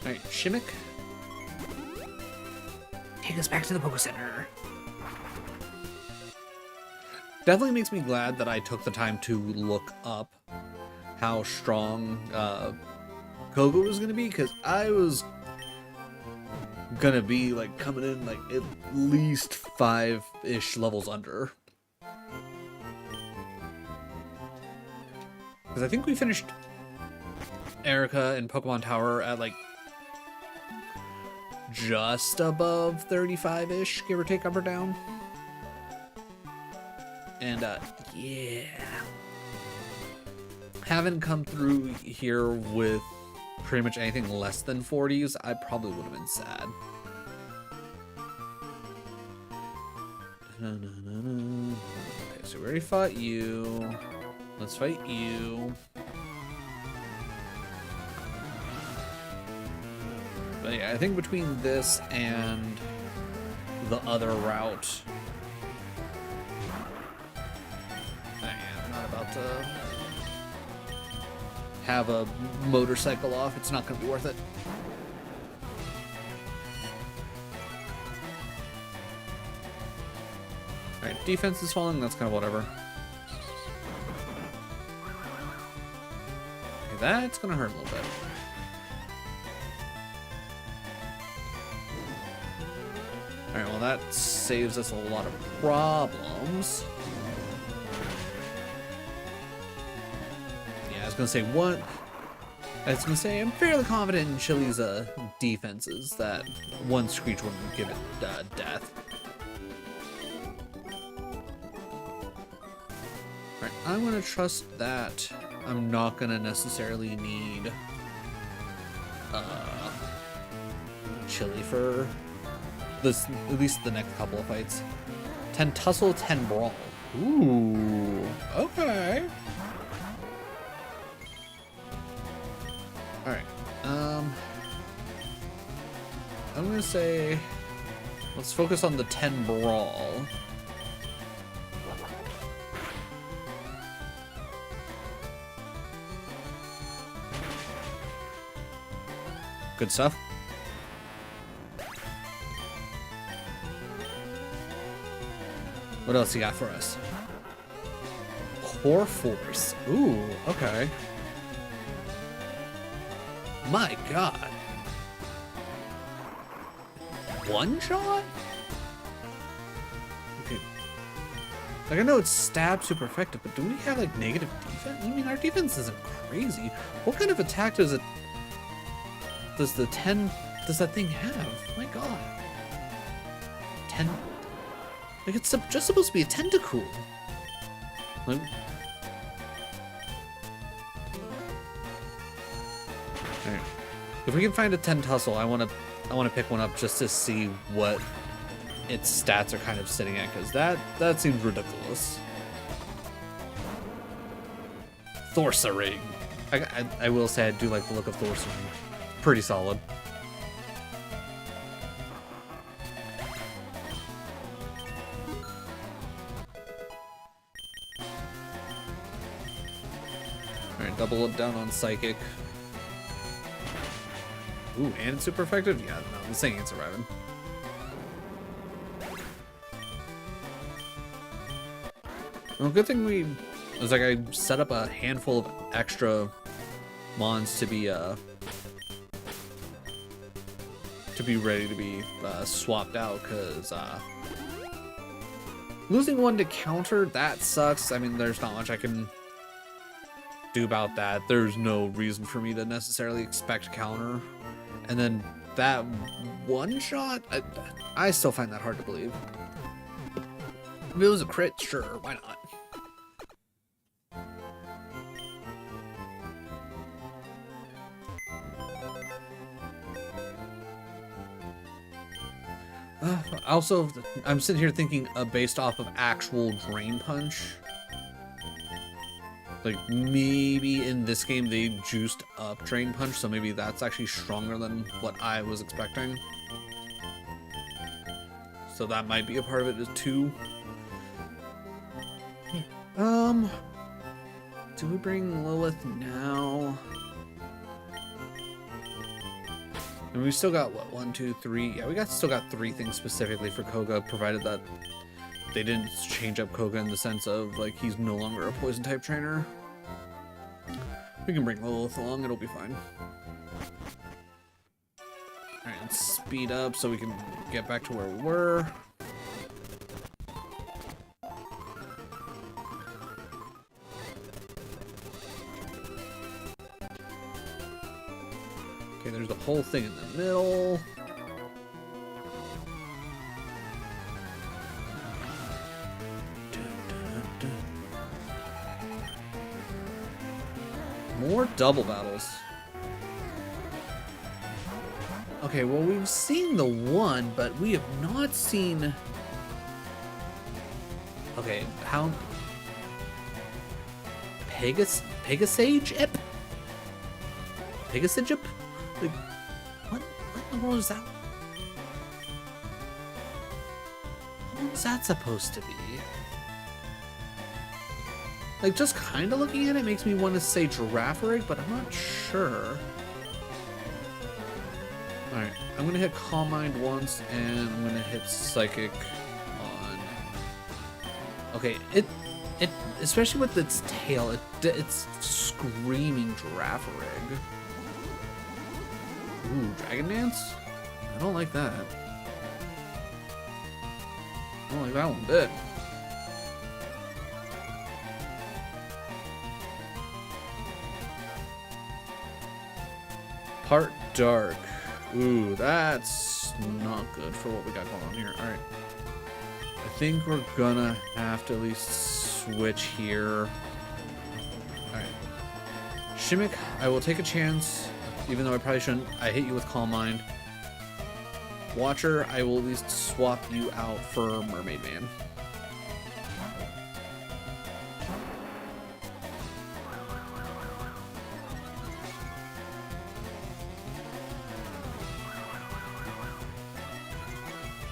Alright, Shimmick. Take us back to the PokeCenter. Definitely makes me glad that I took the time to look up how strong Koga was gonna be, because I was gonna be like coming in like at least 5-ish levels under. Because I think we finished Erica and Pokemon Tower at like just above 35-ish, give or take, up or down. And yeah, haven't come through here with pretty much anything less than 40s, I probably would have been sad. Okay, so we already fought you. Let's fight you. But yeah, I think between this and the other route. I'm not about to have a motorcycle off. It's not going to be worth it. Alright, defense is falling. That's kind of whatever. Okay, that's going to hurt a little bit. Alright, well that saves us a lot of problems. Yeah, I was gonna say I'm fairly confident in Chili's defenses that one Screech wouldn't give it death. Alright, I'm gonna trust that I'm not gonna necessarily need Chili for this, at least the next couple of fights. 10 tussle, 10 brawl. Ooh, okay. Alright, I'm gonna say, let's focus on the 10 brawl. Good stuff. What else you got for us? Core Force. Ooh, okay. My god. One shot? Okay. Like, I know it's stab super effective, but do we have like negative defense? I mean, our defense isn't crazy. What kind of attack does that thing have? My god. 10. Like, it's just supposed to be a tentacle. Like, alright. If we can find a 10 tussle, I wanna pick one up just to see what its stats are kind of sitting at, because that seems ridiculous. Thorsaring. I will say I do like the look of Thorsaring. Pretty solid. Alright, double it down on Psychic. Ooh, and it's super effective? Yeah, no, this thing ain't surviving. Well, good thing it was like I set up a handful of extra mons to be ready to be swapped out, because losing one to counter, that sucks. I mean, there's not much I can do about that. There's no reason for me to necessarily expect counter. And then that one shot, I still find that hard to believe. If it was a crit, sure, why not? Also, I'm sitting here thinking based off of actual Drain Punch. Like, maybe in this game they juiced up Drain Punch, so maybe that's actually stronger than what I was expecting. So that might be a part of it too. Do we bring Lilith now? And we still got, what, 1, 2, 3? Yeah, we still got 3 things specifically for Koga, provided that they didn't change up Koga in the sense of, like, he's no longer a poison-type trainer. We can bring Lilith along, it'll be fine. Alright, let's speed up so we can get back to where we were. Okay, there's the whole thing in the middle. More double battles. Okay, well, we've seen the one, but we have not seen... Okay, how... Pegasage? Pegasage? Like, what in the world is that? What's that supposed to be? Like, just kind of looking at it makes me want to say Girafarig, but I'm not sure. Alright, I'm gonna hit Calm Mind once, and I'm gonna hit Psychic on... Okay, it especially with its tail, it's screaming Girafarig. Ooh, Dragon Dance? I don't like that. I don't like that one bit. Part Dark. Ooh, that's not good for what we got going on here. Alright. I think we're gonna have to at least switch here. Alright. Shimmick, I will take a chance, even though I probably shouldn't. I hit you with Calm Mind. Watcher, I will at least swap you out for Mermaid Man.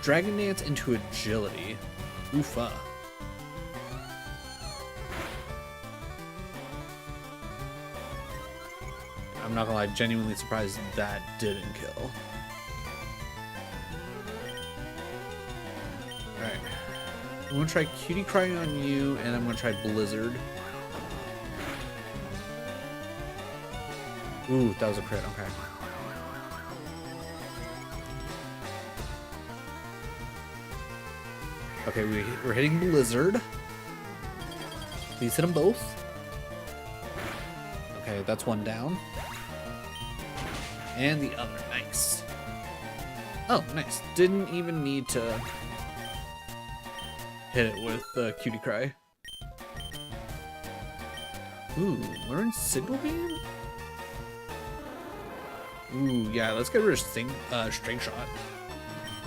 Dragon Dance into Agility. Oofa. I'm not gonna lie, genuinely surprised that didn't kill. Alright. I'm gonna try Cutie Cry on you, and I'm gonna try Blizzard. Ooh, that was a crit, okay. Okay, we're hitting Blizzard. Please hit them both. Okay, that's one down. And the other, nice. Oh, nice. Didn't even need to hit it with Cutie Cry. Ooh, learn Signal Beam? Ooh, yeah, let's get rid of String Shot.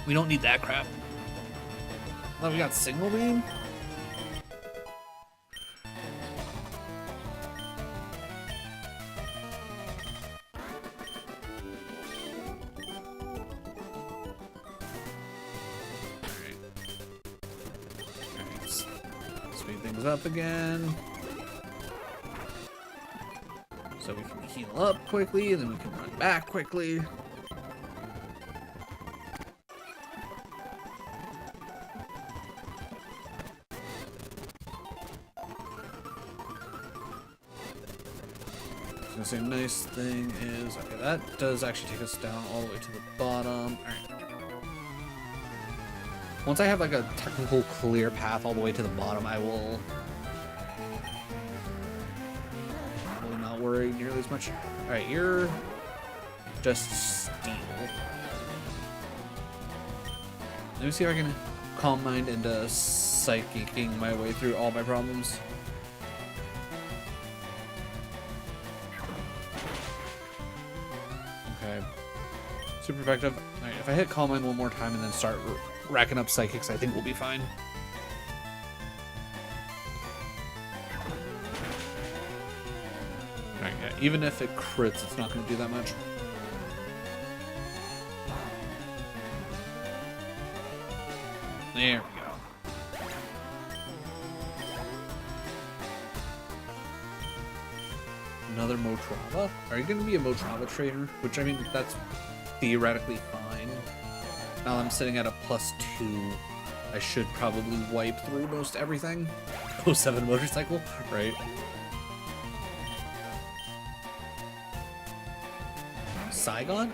We don't need that crap. Oh, we got Signal Beam? Alright. Speed things up again. So we can heal up quickly, and then we can run back quickly. The nice thing is, okay, that does actually take us down all the way to the bottom. Alright. Once I have like a technical clear path all the way to the bottom, I will probably not worry nearly as much. Alright, you're just Steel. Let me see if I can Calm Mind into psychicking my way through all my problems. Super effective. Alright, if I hit Calm Mind one more time and then start racking up Psychics, I think we'll be fine. Alright, yeah, even if it crits, it's not going to do that much. There we go. Another Motrava? Are you going to be a Motrava trainer? Which, I mean, that's theoretically fine. Now I'm sitting at a +2. I should probably wipe through most everything. 07 motorcycle, right? Saigon?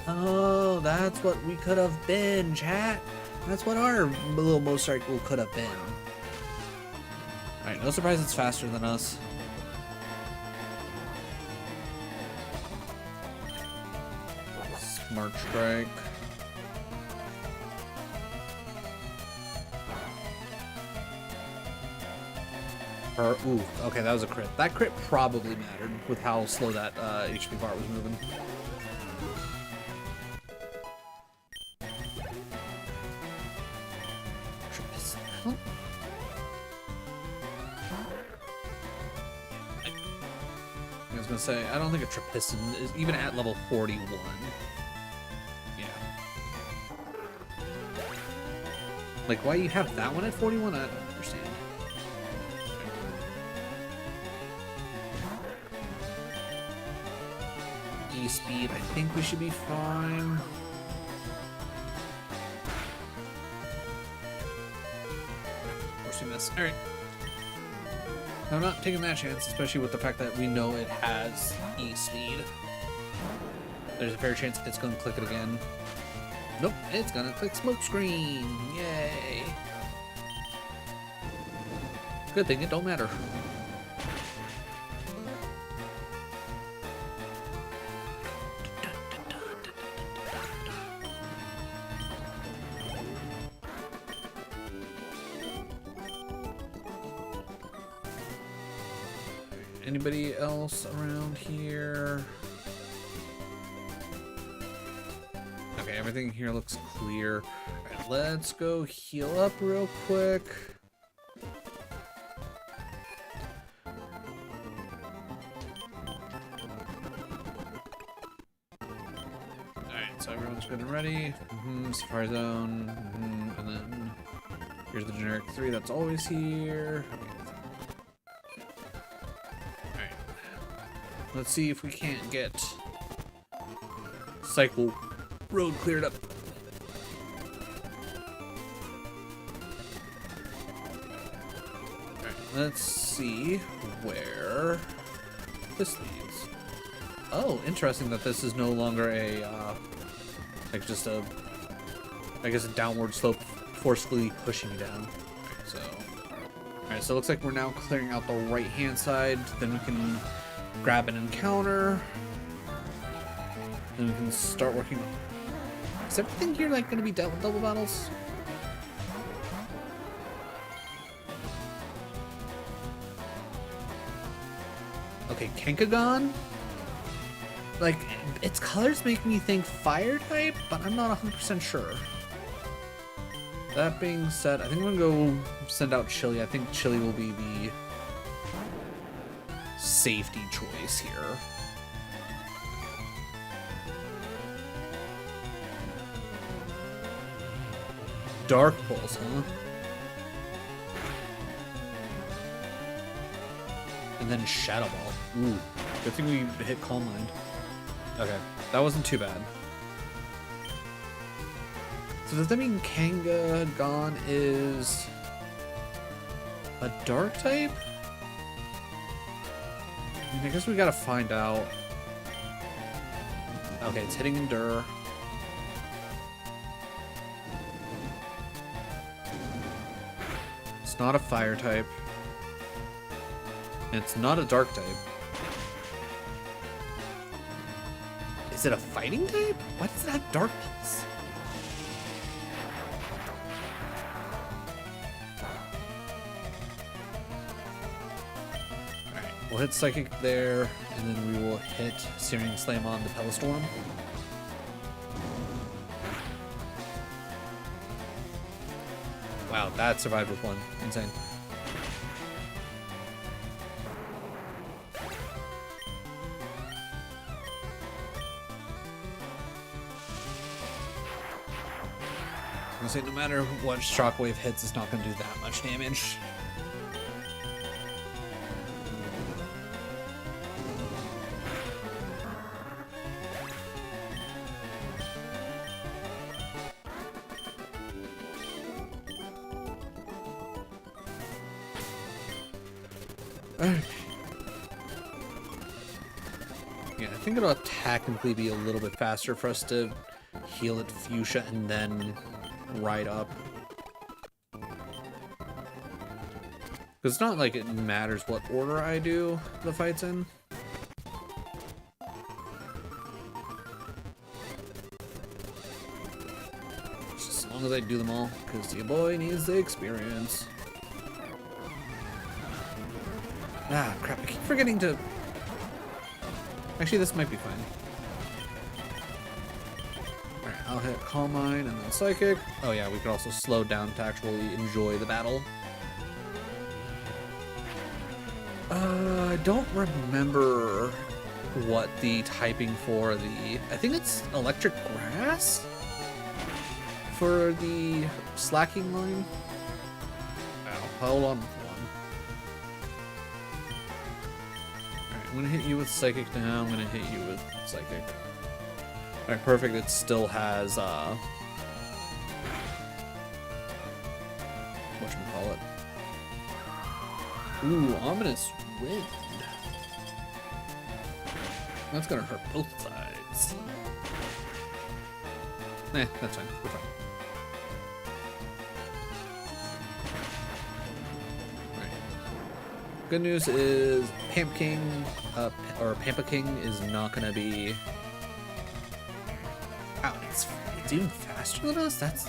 Oh, that's what we could have been, chat. That's what our little motorcycle could have been. Alright, no surprise it's faster than us. Smart Strike. Ooh, okay, that was a crit. That crit probably mattered with how slow that HP bar was moving. I was gonna say, I don't think a Trapiston is even at level 41. Yeah. Like, why you have that one at 41? I don't understand. E-speed, I think we should be fine. Of course we miss. Alright. I'm not taking that chance, especially with the fact that we know it has E-speed. There's a fair chance it's going to click it again. Nope, it's going to click smoke screen. Yay. Good thing it don't matter. Anybody else around here? Okay, everything here looks clear. Alright, let's go heal up real quick. Alright, so everyone's good and ready. Safari zone. And then here's the generic 3 that's always here. Okay. Let's see if we can't get Cycle Road cleared up. Alright, let's see where this leads. Oh, interesting that this is no longer a, like just a, I guess a downward slope forcefully pushing you down. Alright, so it looks like we're now clearing out the right-hand side. Then we can grab an encounter. Then we can start working on... Is everything here like going to be dealt with double battles? Okay, Kenkagon? Like, its colors make me think fire type, but I'm not 100% sure. That being said, I think I'm going to go send out Chili. I think Chili will be the safety choice here. Dark Pulse, huh? And then Shadow Ball. Ooh, good thing we hit Calm Mind. Okay, that wasn't too bad. So does that mean Kangagon is a dark type? I guess we gotta find out. Okay, it's hitting Endure. It's not a fire type. And it's not a dark type. Is it a fighting type? Why does it have dark pulse? We'll hit Psychic there, and then we will hit Searing Slam on the Pellistorm. Wow, that survived with one. Insane. I'm gonna say no matter what Shockwave hits, it's not gonna do that much damage. Yeah, I think it'll technically be a little bit faster for us to heal at Fuchsia and then ride up. Because it's not like it matters what order I do the fights in. Just as long as I do them all, because your boy needs the experience. Ah, crap, I keep forgetting to... Actually, this might be fine. Alright, I'll hit Calm Mind and then Psychic. Oh yeah, we could also slow down to actually enjoy the battle. I don't remember what the typing for the... I think it's Electric Grass? for the slacking line. Ow, hold on. Alright, I'm gonna hit you with Psychic now. I'm gonna hit you with Psychic. Alright, perfect. It still has, whatchamacallit. Ooh, Ominous Wind. That's gonna hurt both sides. That's fine. We're fine. Alright. Good news is Pampa King is not gonna be. Wow, it's even faster than us? That's.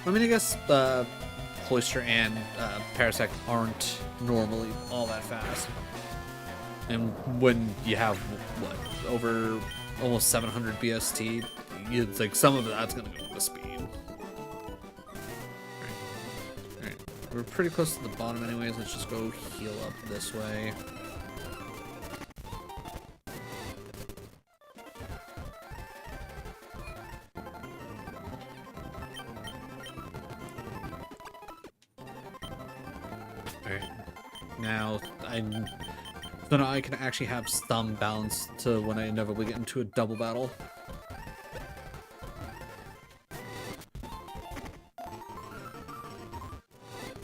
I mean, I guess Cloyster and Parasect aren't normally all that fast. And when you have, what, over almost 700 BST, it's like some of that's going to go to speed. Alright. We're pretty close to the bottom anyways. Let's just go heal up this way. Now so now I can actually have some balance to when I inevitably get into a double battle.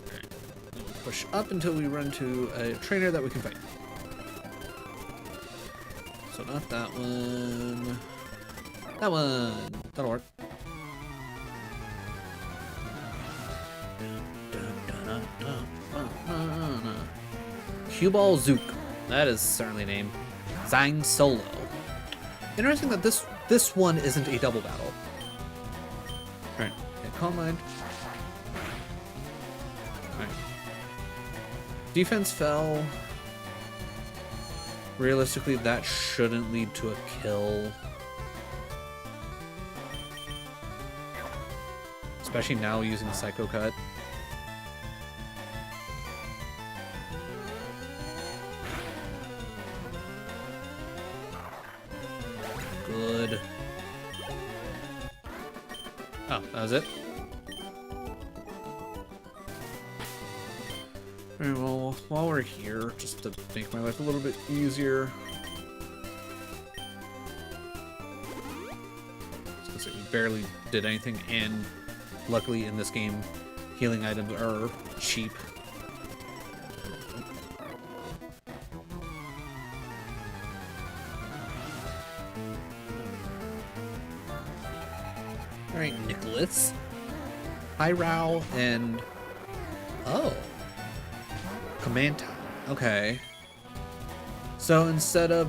Alright. Push up until we run to a trainer that we can fight. So not that one. That one. That'll work. Cue Ball Zook. That is certainly a name. Zang Solo. Interesting that this one isn't a double battle. Alright. Okay, Calm Mind. Alright. Defense fell. Realistically, that shouldn't lead to a kill. Especially now using Psycho Cut. Good. Oh, that was it? Alright, well, while we're here, just to make my life a little bit easier. Since we barely did anything, and luckily in this game, healing items are cheap. Alright, Nicholas, Hyrow, and... oh. Command time. Okay. So instead of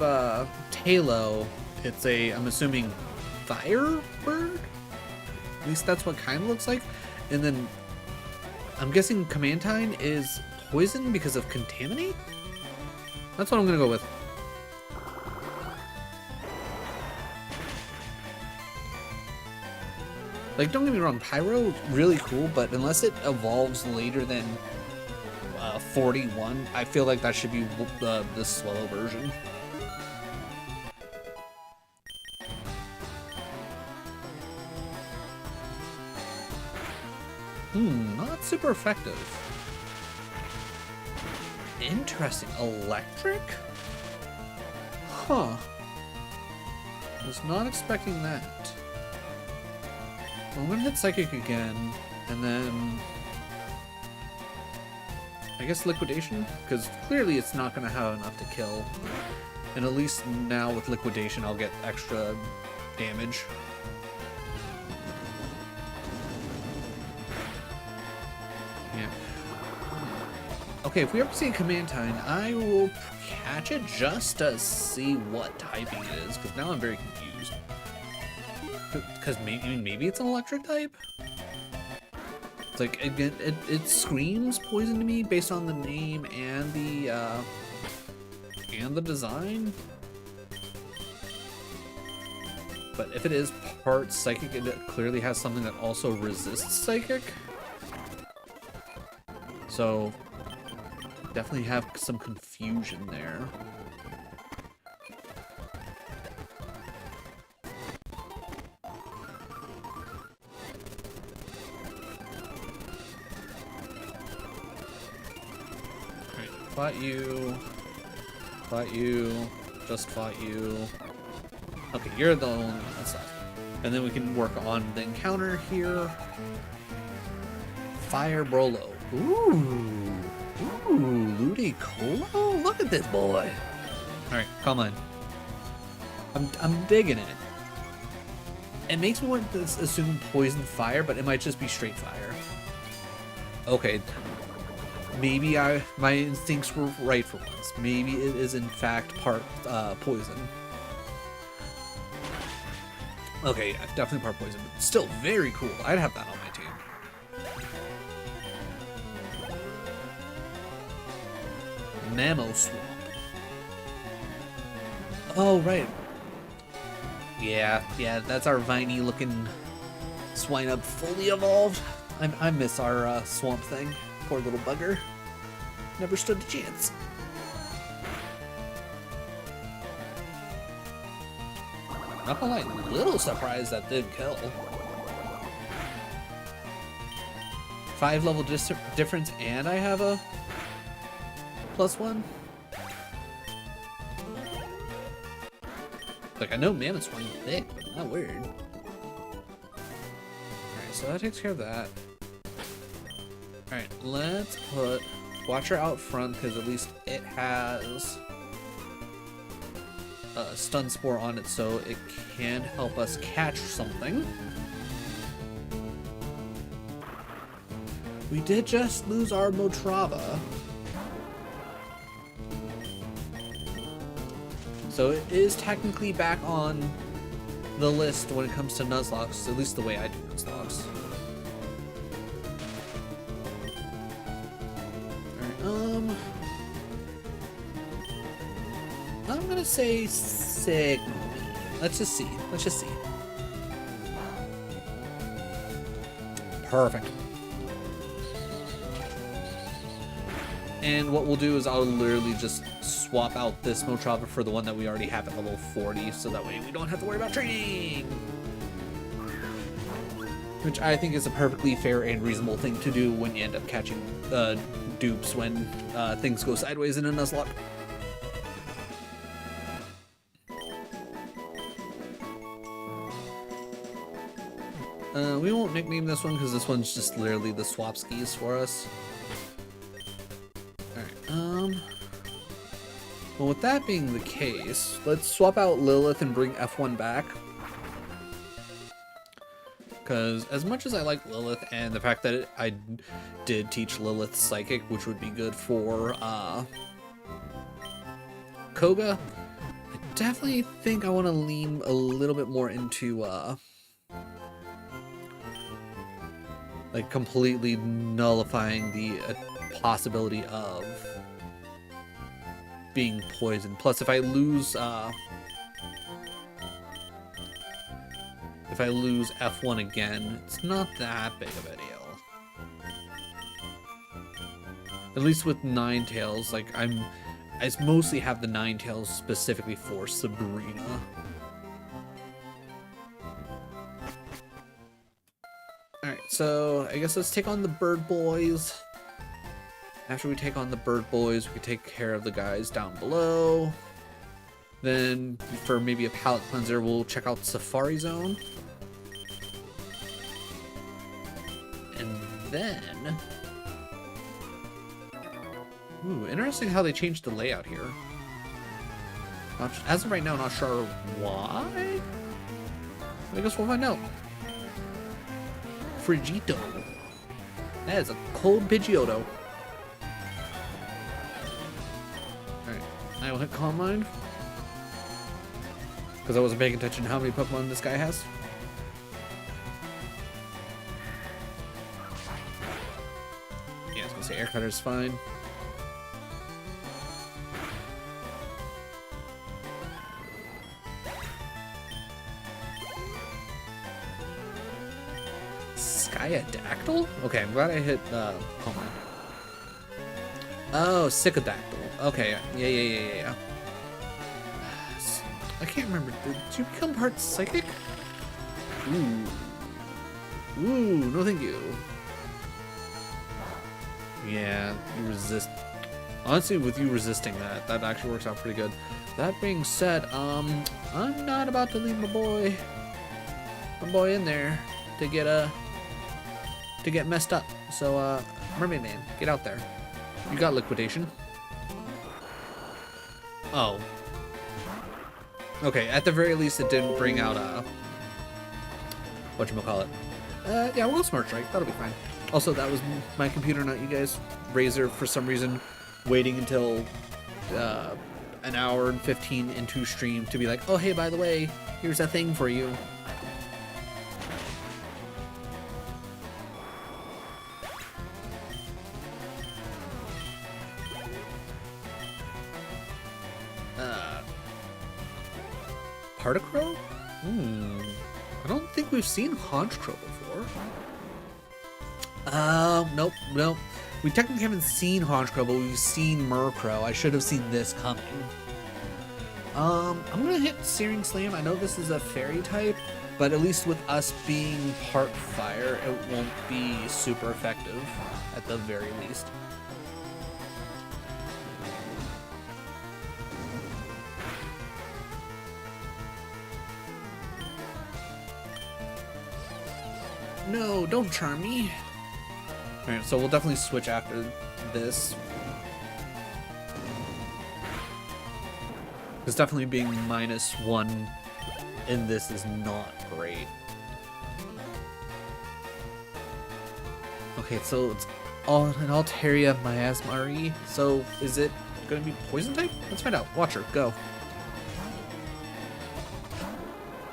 Talo, it's a, I'm assuming, Firebird? At least that's what kind of looks like. And then I'm guessing Commandine is poison because of Contaminate? That's what I'm gonna go with. Like, don't get me wrong, Pyro, really cool, but unless it evolves later than 41, I feel like that should be the slow version. Not super effective. Interesting. Electric? Huh. Was not expecting that. Well, I'm gonna hit Psychic again, and then I guess Liquidation, because clearly it's not gonna have enough to kill. And at least now with Liquidation, I'll get extra damage. Yeah. Okay, if we ever see a Commandine, I will catch it just to see what typing it is, because now I'm very confused. Because maybe it's an electric type? It's like, again, it screams poison to me based on the name and the design. But if it is part psychic, it clearly has something that also resists psychic. So definitely have some confusion there. Fought you. Fought you. Just fought you. Okay, you're the only one that's left. And then we can work on the encounter here. Fire Brolo. Ooh. Ooh, Ludicolo? Look at this boy. Alright, come on. I'm digging it. It makes me want to assume poison fire, but it might just be straight fire. Okay. Maybe my instincts were right for once. Maybe it is in fact part poison. Okay, yeah, definitely part poison, but still very cool. I'd have that on my team. Mammo Swamp. Oh, right. Yeah, that's our viney looking Swinub fully evolved. I miss our swamp thing. Poor little bugger. Never stood a chance. Not gonna lie, a little surprised that did kill. 5 level difference and I have a +1. Like, I know Mammoth's one thick, but not weird. Alright, so that takes care of that. Alright, let's put Watcher out front, because at least it has a Stun Spore on it, so it can help us catch something. We did just lose our Motrava. So it is technically back on the list when it comes to Nuzlocks, at least the way I do Nuzlocks. Alright, I'm gonna say Sig. Let's just see. Perfect. And what we'll do is I'll literally just swap out this Motrava for the one that we already have at level 40, so that way we don't have to worry about training! Which I think is a perfectly fair and reasonable thing to do when you end up catching dupes when things go sideways in a Nuzlocke. We won't nickname this one because this one's just literally the swap skis for us. Alright, well, with that being the case, let's swap out Lilith and bring F1 back. Because as much as I like Lilith and the fact that I did teach Lilith Psychic, which would be good for Koga, I definitely think I want to lean a little bit more into like completely nullifying the possibility of being poisoned. Plus, if I lose F1 again, it's not that big of a deal. At least with Ninetales, like I mostly have the Ninetales specifically for Sabrina. Alright, so I guess let's take on the Bird Boys. After we take on the Bird Boys, we can take care of the guys down below. Then, for maybe a palate cleanser, we'll check out Safari Zone. And then... Ooh, interesting how they changed the layout here. As of right now, not sure why. I guess we'll find out. Frigito. That is a cold Pidgeotto. Alright, I will hit Calm Mind. Because I wasn't paying attention to how many Pokemon this guy has. Yeah, I was gonna say Air Cutter's fine. Skyadactyl? Okay, I'm glad I hit Calm Mind. Oh, Sickadactyl. Okay, yeah. I can't remember. Did you become part psychic? Ooh. Ooh, no thank you. Yeah, you resist. Honestly, with you resisting that actually works out pretty good. That being said, I'm not about to leave my boy in there to get messed up. So, Mermaid Man, get out there. You got liquidation. Oh. Okay, at the very least, it didn't bring out whatchamacallit. Yeah, we'll Smart Strike. That'll be fine. Also, that was my computer, not you guys. Razor, for some reason, waiting until an hour and 15 into stream to be like, oh, hey, by the way, here's a thing for you. Particrow? I don't think we've seen Honchcrow before. Nope. We technically haven't seen Honchcrow, but we've seen Murkrow. I should have seen this coming. I'm gonna hit Searing Slam. I know this is a fairy type, but at least with us being part fire, it won't be super effective at the very least. No, don't charm me. Alright, so we'll definitely switch after this. Because definitely being -1 in this is not great. Okay, so it's an Altaria Miasmari. So is it going to be poison type? Let's find out. Watcher, go.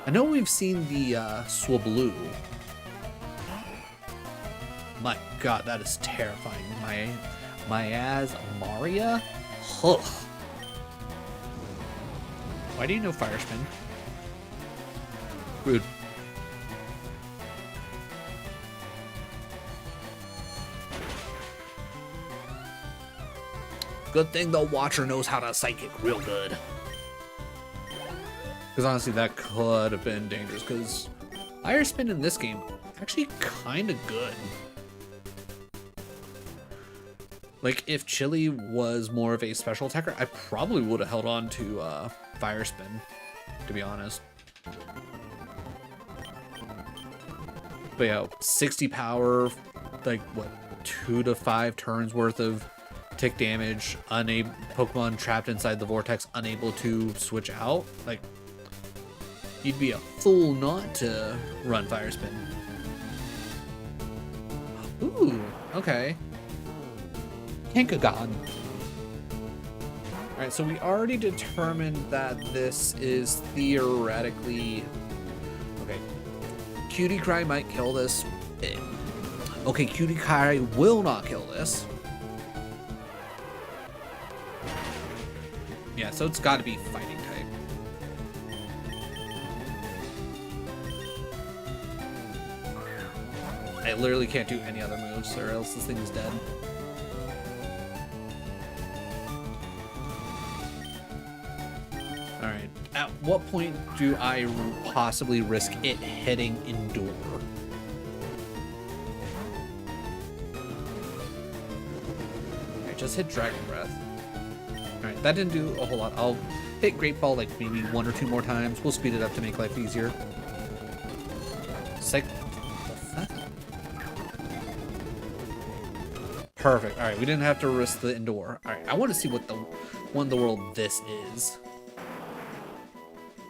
I know we've seen the Swablu. My god, that is terrifying. Miasmaria? Huh. Why do you know Fire Spin? Rude. Good thing the Watcher knows how to Psychic real good. Because honestly, that could have been dangerous, because Fire Spin in this game, actually kind of good. Like, if Chili was more of a special attacker, I probably would have held on to Fire Spin, to be honest. But yeah, 60 power, like, what, 2 to 5 turns worth of tick damage, Pokemon trapped inside the vortex, unable to switch out. Like, you'd be a fool not to run Fire Spin. Ooh, okay. Koga. Alright, so we already determined that this is theoretically... Okay. Cutie Cry might kill this. Okay, Cutie Cry will not kill this. Yeah, so it's gotta be fighting type. I literally can't do any other moves or else this thing is dead. Alright, at what point do I possibly risk it hitting Endure? Alright, just hit Dragon Breath. Alright, that didn't do a whole lot. I'll hit Great Ball like maybe 1 or 2 more times. We'll speed it up to make life easier. Perfect. Alright, we didn't have to risk the Endure. Alright, I want to see what the one in the world this is.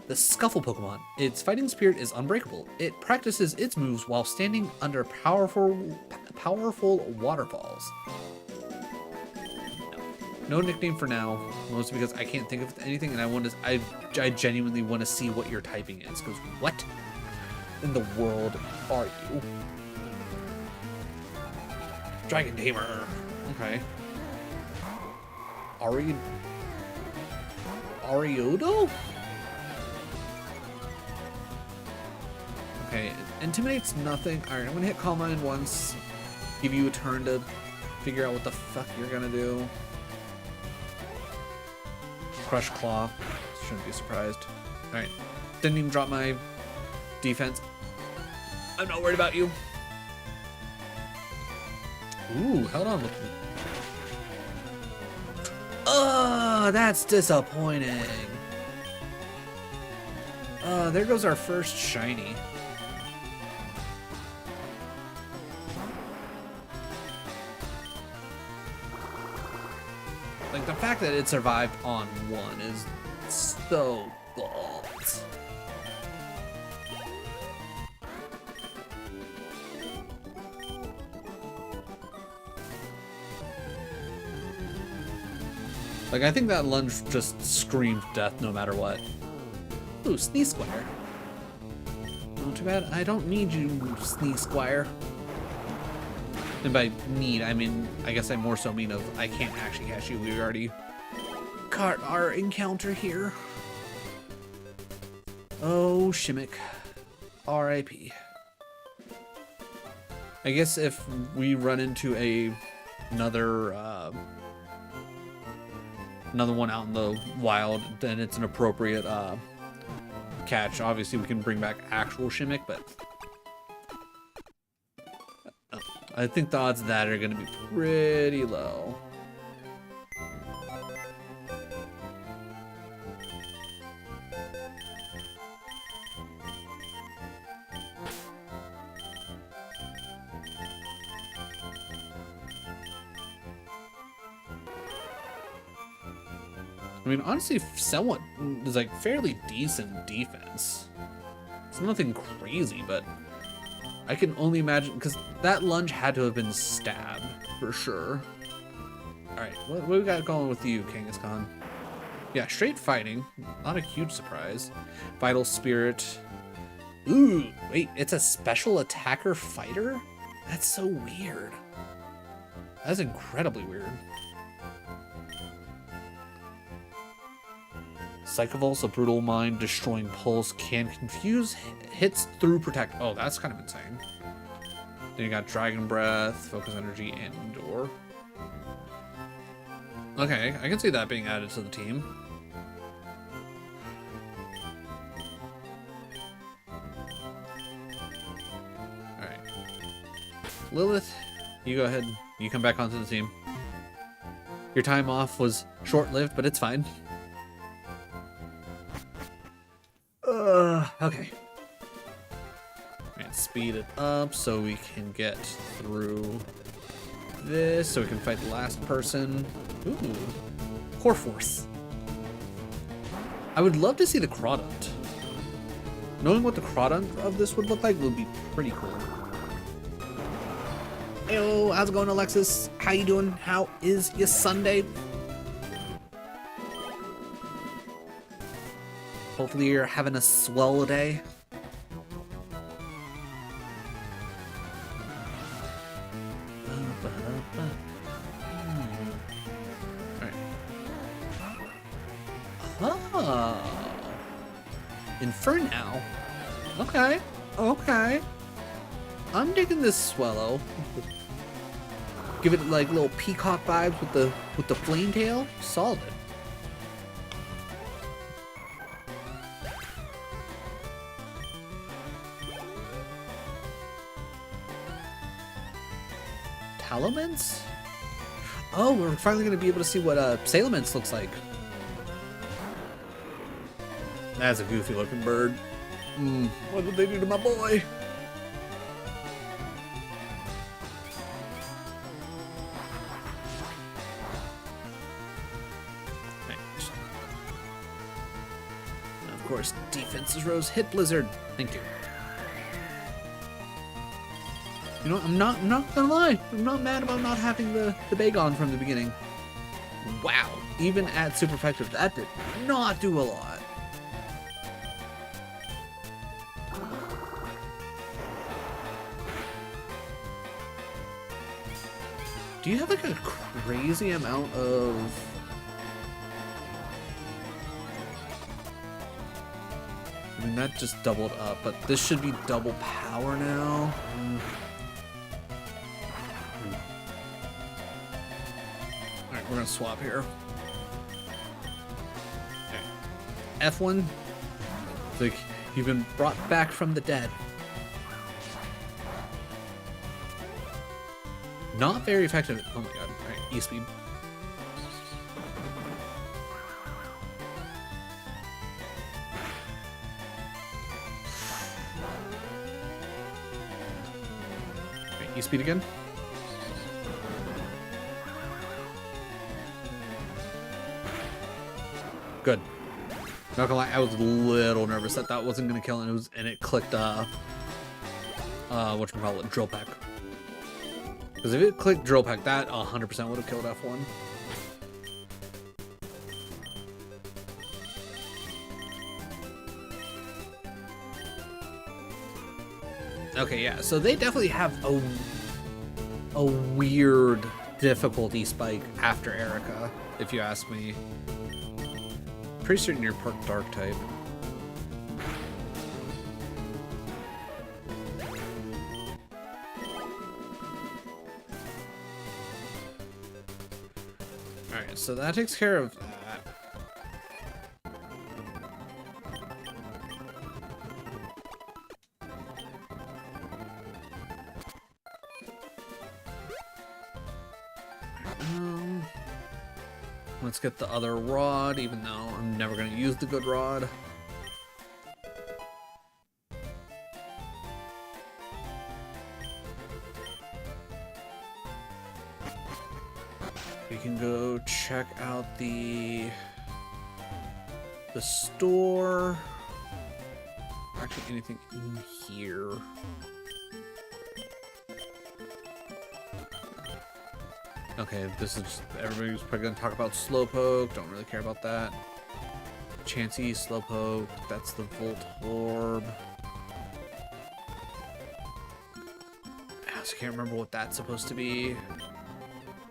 The Scuffle Pokemon. Its fighting spirit is unbreakable. It practices its moves while standing under powerful waterfalls. No nickname for now, mostly because I can't think of anything, and I genuinely want to see what your typing is. Because what in the world are you? Dragon Tamer. Okay. Ariodo? Okay, Intimidate's nothing. Alright, I'm gonna hit Calm Mind once. Give you a turn to figure out what the fuck you're gonna do. Crush Claw. Shouldn't be surprised. Alright. Didn't even drop my defense. I'm not worried about you. Ooh, held on with me. Oh, that's disappointing. There goes our first shiny. Like, the fact that it survived on one is so balls. Like, I think that lunge just screamed death no matter what. Ooh, Sneeze Squire. Not too bad. I don't need you, Sneeze Squire. And by need, I mean, I guess I more so mean of I can't actually catch you. We already caught our encounter here. Oh, Shimmick. R.I.P. I guess if we run into another one out in the wild, then it's an appropriate catch. Obviously, we can bring back actual Shimmick, but I think the odds of that are going to be pretty low. I mean, honestly, somewhat is like fairly decent defense. It's nothing crazy, but I can only imagine, because that lunge had to have been stabbed for sure. All right, what we got going with you, Kangaskhan? Yeah, straight fighting, not a huge surprise. Vital Spirit. Ooh, wait, it's a special attacker fighter? That's so weird. That's incredibly weird. Psychovulse, a brutal mind, destroying pulse, can confuse hits through protect. Oh, that's kind of insane. Then you got Dragon Breath, Focus Energy, and Endure. Okay, I can see that being added to the team. Alright. Lilith, you go ahead. You come back onto the team. Your time off was short-lived, but it's fine. Okay. And speed it up so we can get through this, so we can fight the last person. Ooh, Core Force. I would love to see the Crawdont. Knowing what the Crawdont of this would look like would be pretty cool. Heyo, how's it going, Alexis? How you doing? How is your Sunday? Hopefully you're having a swell day. Alright. Oh. Inferno. Okay. Okay. I'm digging this Swallow. Give it like little peacock vibes with the flame tail. Solid. Salamence? Oh, we're finally going to be able to see what Salamence looks like. That's a goofy looking bird. What did they do to my boy? Thanks. And of course, defenses rose. Hit Blizzard. Thank you. You know, I'm not gonna lie. I'm not mad about not having the Bagon from the beginning. Wow, even at super effective, that did not do a lot. Do you have like a crazy amount of... I mean, that just doubled up, but this should be double power now. Alright, we're gonna swap here. Okay. F1. It's like you've been brought back from the dead. Not very effective. Oh my god. Alright, E-speed. E-speed again. Good. Not gonna lie, I was a little nervous that that wasn't gonna kill, and it clicked whatchamacallit, drill pack. Because if it clicked drill pack, that 100% would have killed F1. Okay, yeah, so they definitely have a weird difficulty spike after Erica, if you ask me. Pretty certain you're part dark type. Alright, so that takes care of that. Let's get the other rod, even though I'm never going to use the good rod. We can go check out the store. Actually, anything in here? Okay, this is just, everybody's probably gonna talk about Slowpoke. Don't really care about that. Chansey, Slowpoke. That's the Volt Orb. I also can't remember what that's supposed to be.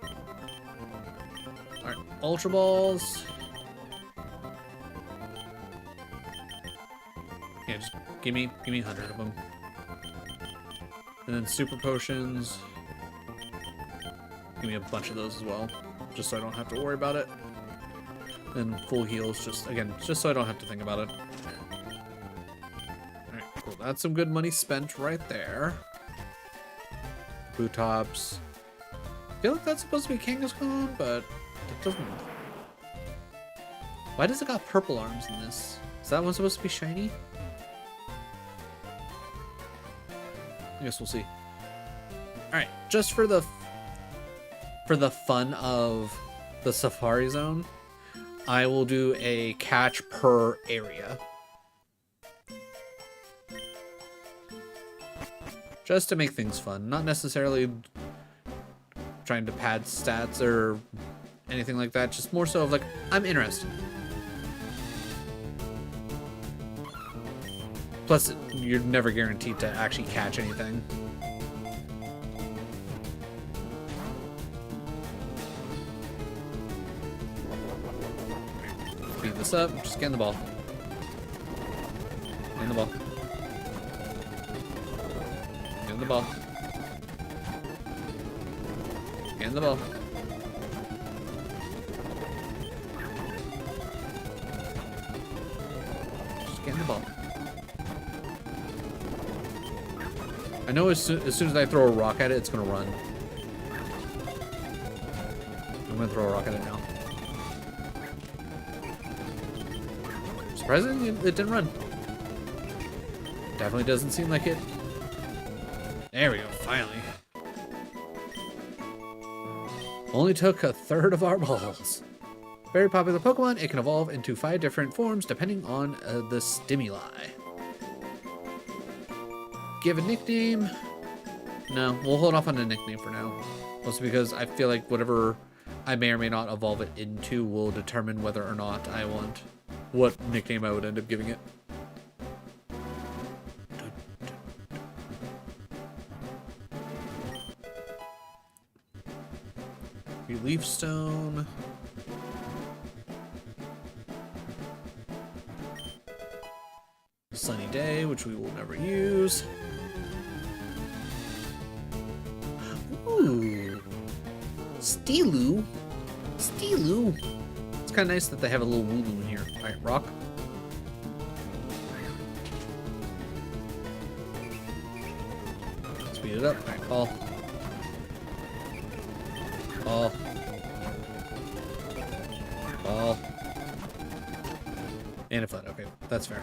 All right, Ultra Balls. Yeah, just give me 100 of them. And then Super Potions. Give me a bunch of those as well, just so I don't have to worry about it. And full heals, just so I don't have to think about it. Alright, cool. That's some good money spent right there. Boot tops. I feel like that's supposed to be Kangaskhan, but it doesn't. Why does it got purple arms in this? Is that one supposed to be shiny? I guess we'll see. Alright, just for the fun of the Safari Zone, I will do a catch per area. Just to make things fun, not necessarily trying to pad stats or anything like that, just more so of like, I'm interested. Plus, you're never guaranteed to actually catch anything. Speed this up, just get in the ball. Get in the ball. Get in the ball. Get in the ball. Just get in the ball. I know as soon as I throw a rock at it, it's gonna run. I'm gonna throw a rock at it now. Surprisingly, it didn't run. Definitely doesn't seem like it. There we go, finally. Only took a third of our balls. Very popular Pokemon, it can evolve into 5 different forms depending on the stimuli. Give a nickname? No, we'll hold off on a nickname for now. Mostly because I feel like whatever I may or may not evolve it into will determine whether or not I want what nickname I would end up giving it. Relief Stone. Sunny Day, which we will never use. Ooh. Steeloo. Steeloo. It's kind of nice that they have a little Wooloo in here. Alright, rock. Speed it up. Alright, ball. Ball. Ball. And a flat. Okay, that's fair.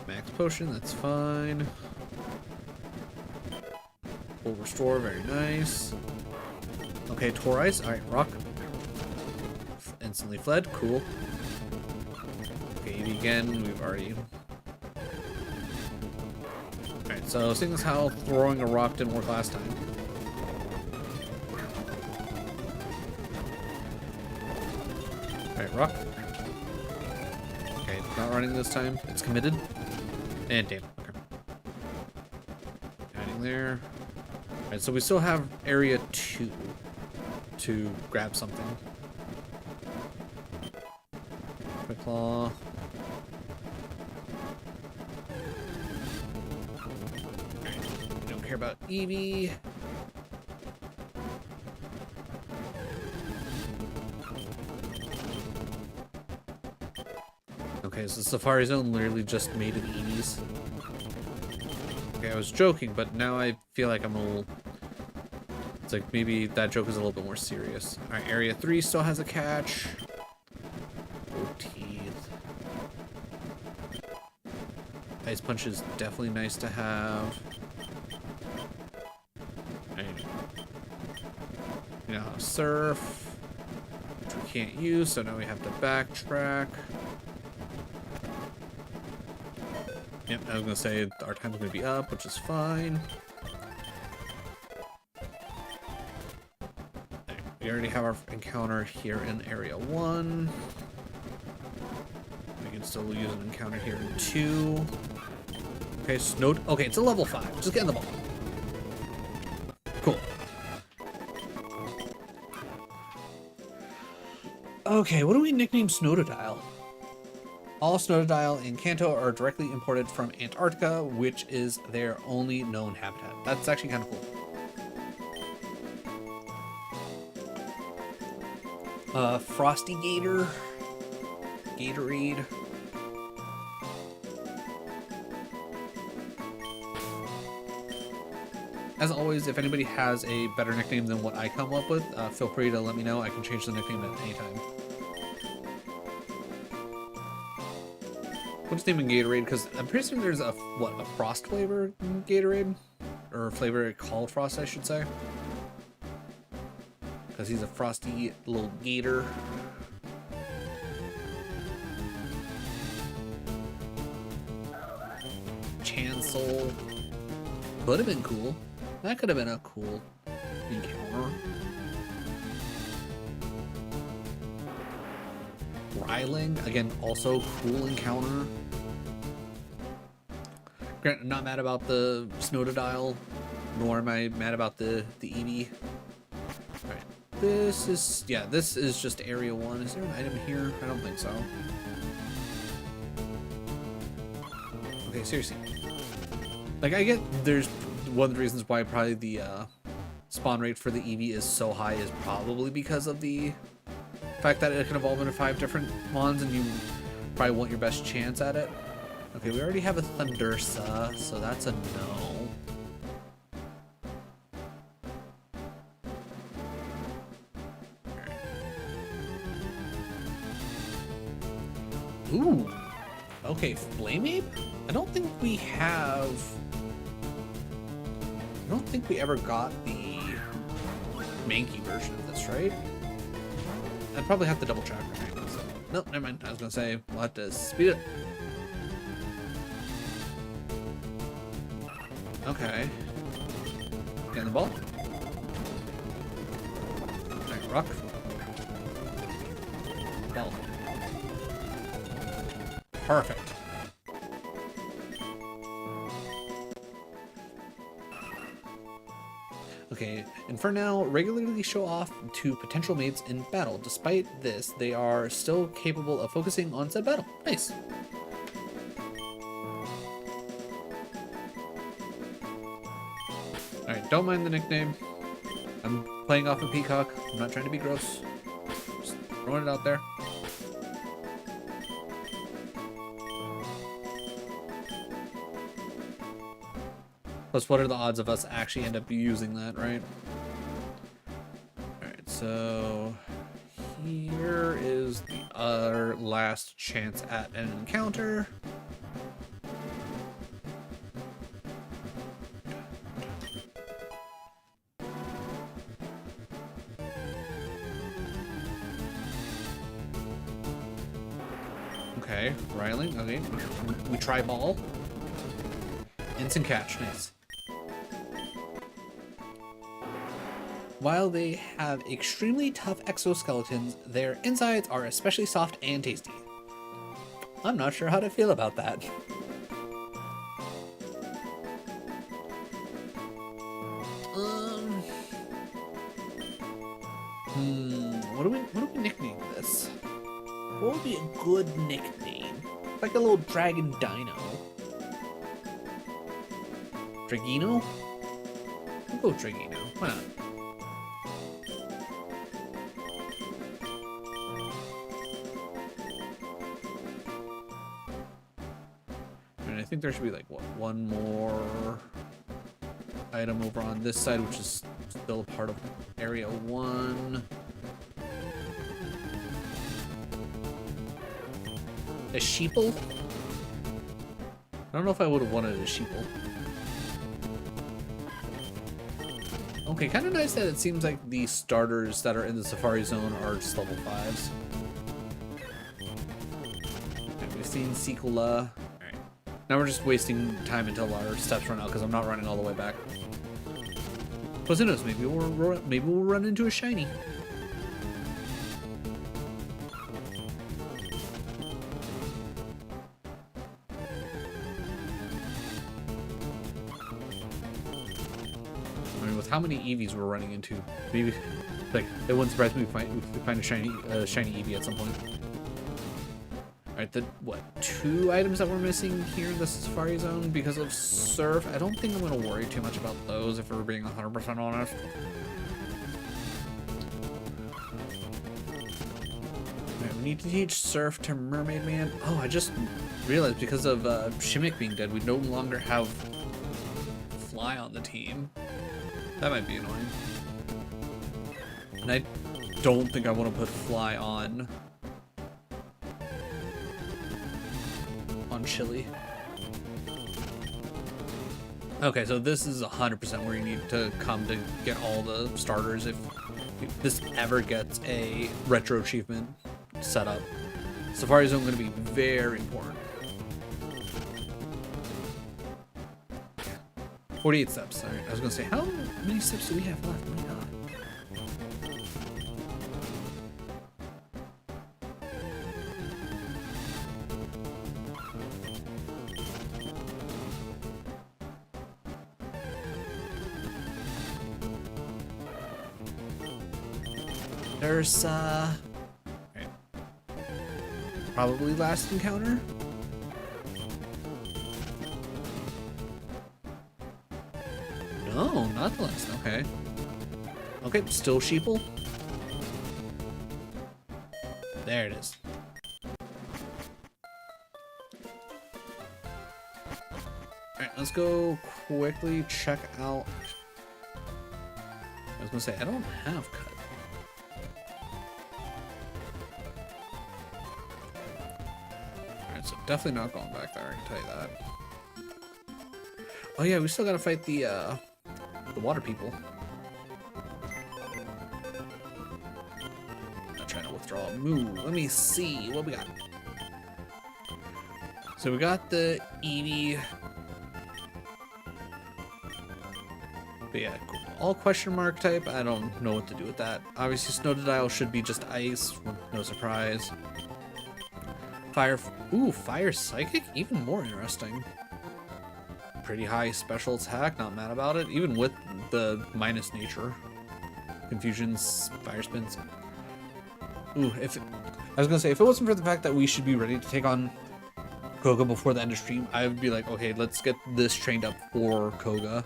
Max potion, that's fine. Full restore, very nice. Okay, Tor Ice. Alright, rock. Instantly fled, cool. Okay, Eevee again, we've already... Alright, so seeing as how throwing a rock didn't work last time. Alright, rock. Okay, not running this time. It's committed. And damn. Okay. Adding there. Alright, so we still have area 2 to grab something. Quick Claw. Don't care about Eevee. Okay, so Safari Zone literally just made of Eevees. Okay, I was joking, but now I feel like I'm a little... It's like maybe that joke is a little bit more serious. Alright, Area 3 still has a catch. Oh, teeth. Ice Punch is definitely nice to have. Right. You know, Surf, which we can't use, so now we have to backtrack. Yep, I was gonna say our time's gonna be up, which is fine. We already have our encounter here in Area 1. We can still use an encounter here in 2. Okay, Snow... Okay, it's a level 5. Just get in the ball. Cool. Okay, what do we nickname Snowdodile? All Snowdodile in Kanto are directly imported from Antarctica, which is their only known habitat. That's actually kind of cool. Frosty Gator, Gatorade. As always, if anybody has a better nickname than what I come up with, feel free to let me know. I can change the nickname at any time. What's naming Gatorade? Because I'm pretty sure there's a frost flavor in Gatorade, or a flavor called Frost, I should say. Because he's a frosty little gator. Chancel. Could have been cool. That could have been a cool encounter. Ryling, again, also cool encounter. Granted, I'm not mad about the Snowdodile, nor am I mad about the Eevee. Alright. This is, yeah, this is just Area 1. Is there an item here? I don't think so. Okay, seriously. Like, I get there's one of the reasons why probably the spawn rate for the Eevee is so high is probably because of the fact that it can evolve into 5 different mons and you probably want your best chance at it. Okay, we already have a Thundersa, so that's a no. Ooh, okay, Flame Ape? I don't think we ever got the Mankey version of this, right? I'd probably have to double check. Right? So, nope, never mind. I was gonna say, we'll have to speed it. Okay. Get the ball. Alright, rock. Ball. Perfect. Okay, and for now, regularly show off to potential mates in battle. Despite this, they are still capable of focusing on said battle. Nice. Alright, don't mind the nickname. I'm playing off a peacock. I'm not trying to be gross. Just throwing it out there. Plus, what are the odds of us actually end up using that, right? Alright, so here is our last chance at an encounter. Okay, Riling. Okay, we try ball. Instant catch, nice. While they have extremely tough exoskeletons, their insides are especially soft and tasty. I'm not sure how to feel about that. What do we nickname this? What would be a good nickname? Like a little dragon dino. Dragino? We'll go Dragino. Why not? And I think there should be like, what, one more item over on this side, which is still a part of Area 1. A sheeple? I don't know if I would have wanted a sheeple. Okay, kind of nice that it seems like the starters that are in the Safari Zone are just level 5s. Okay, we've seen Sequoia. Alright. Now we're just wasting time until our steps run out because I'm not running all the way back. Plus who knows, maybe we'll run into a shiny. How many Eevees we're running into? Maybe, like, it wouldn't surprise me if we find a shiny Eevee at some point. All right, the what 2 items that we're missing here in the Safari Zone because of Surf. I don't think I'm gonna worry too much about those if we're being 100% honest. Right, we need to teach Surf to Mermaid Man. Oh, I just realized because of Shimmick being dead, we no longer have Fly on the team. That might be annoying. And I don't think I want to put Fly on Chili. Okay, so this is 100% where you need to come to get all the starters if this ever gets a retro achievement set up. Safari Zone going to be very important. 48 steps. All right, I was going to say, how many steps do we have left? Oh my God. There's, right. Probably last encounter. No, not the last. Okay. Okay, still Sheeple. There it is. Alright, let's go quickly check out. I was gonna say, I don't have cut. Alright, so definitely not going back there, I can tell you that. Oh yeah, we still gotta fight the water people. I'm trying to withdraw a move. Let me see what we got. So we got the Eevee. But yeah, all question mark type. I don't know what to do with that. Obviously, Snowdile should be just ice. No surprise. Fire. Ooh, Fire Psychic? Even more interesting. Pretty high special attack, not mad about it, even with the minus nature. Confusions, Fire Spins. Ooh, I was gonna say, if it wasn't for the fact that we should be ready to take on Koga before the end of stream, I would be like, okay, let's get this trained up for Koga.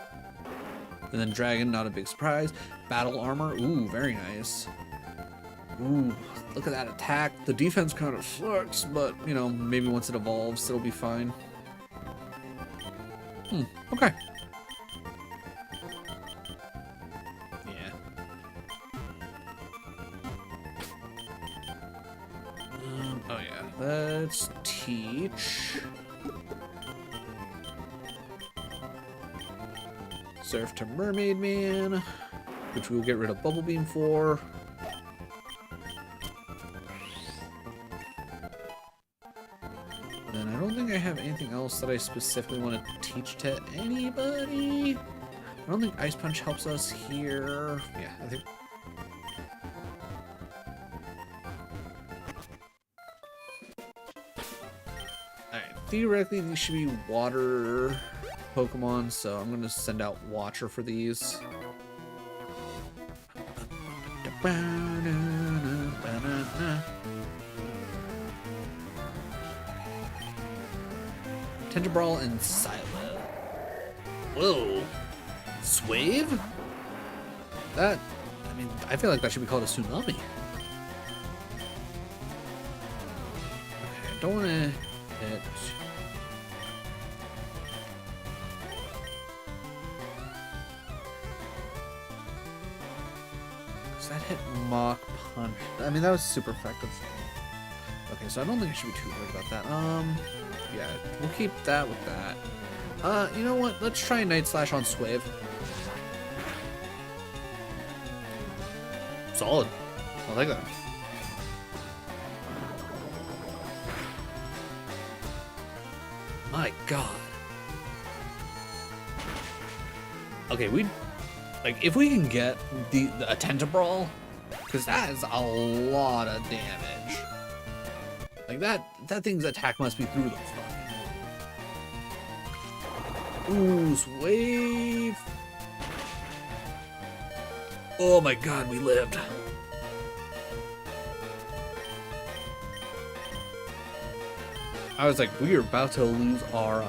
And then Dragon, not a big surprise. Battle Armor, ooh, very nice. Ooh, look at that attack. The defense kind of sucks, but, you know, maybe once it evolves, it'll be fine. Okay. Yeah. Oh yeah, let's teach Surf to Mermaid Man, which we'll get rid of Bubble Beam for. else that I specifically want to teach to anybody. I don't think Ice Punch helps us here. Yeah, I think. Alright, theoretically these should be water Pokemon, so I'm gonna send out Watcher for these. Tenterbrawl and Silo. Whoa. Swave? That, I mean, I feel like that should be called a tsunami. Okay, I don't want to hit. Does that hit Mach Punch? I mean, that was super effective. Okay, so I don't think I should be too worried about that. Yeah, we'll keep that with that. You know what? Let's try Night Slash on Swave. Solid. I like that. My God. Okay, if we can get a Tenterbrawl, because that is a lot of damage. Like that thing's attack must be through the fucking. Ooh, Swave. Oh my God, we lived. I was like, we are about to lose our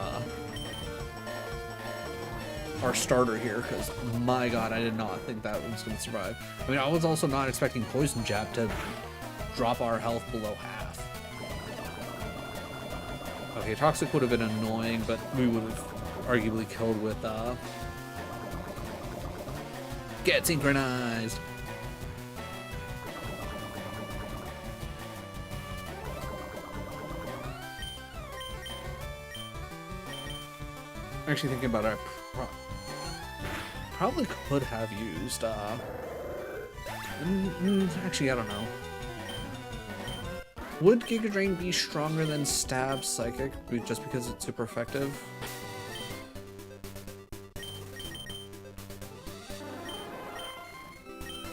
starter here, because my God, I did not think that was going to survive. I mean, I was also not expecting Poison Jab to drop our health below half. Okay, Toxic would have been annoying, but we would have arguably killed with Get Synchronized. I'm actually thinking about it. Probably could have used actually, I don't know. Would Giga Drain be stronger than Stab Psychic just because it's super effective?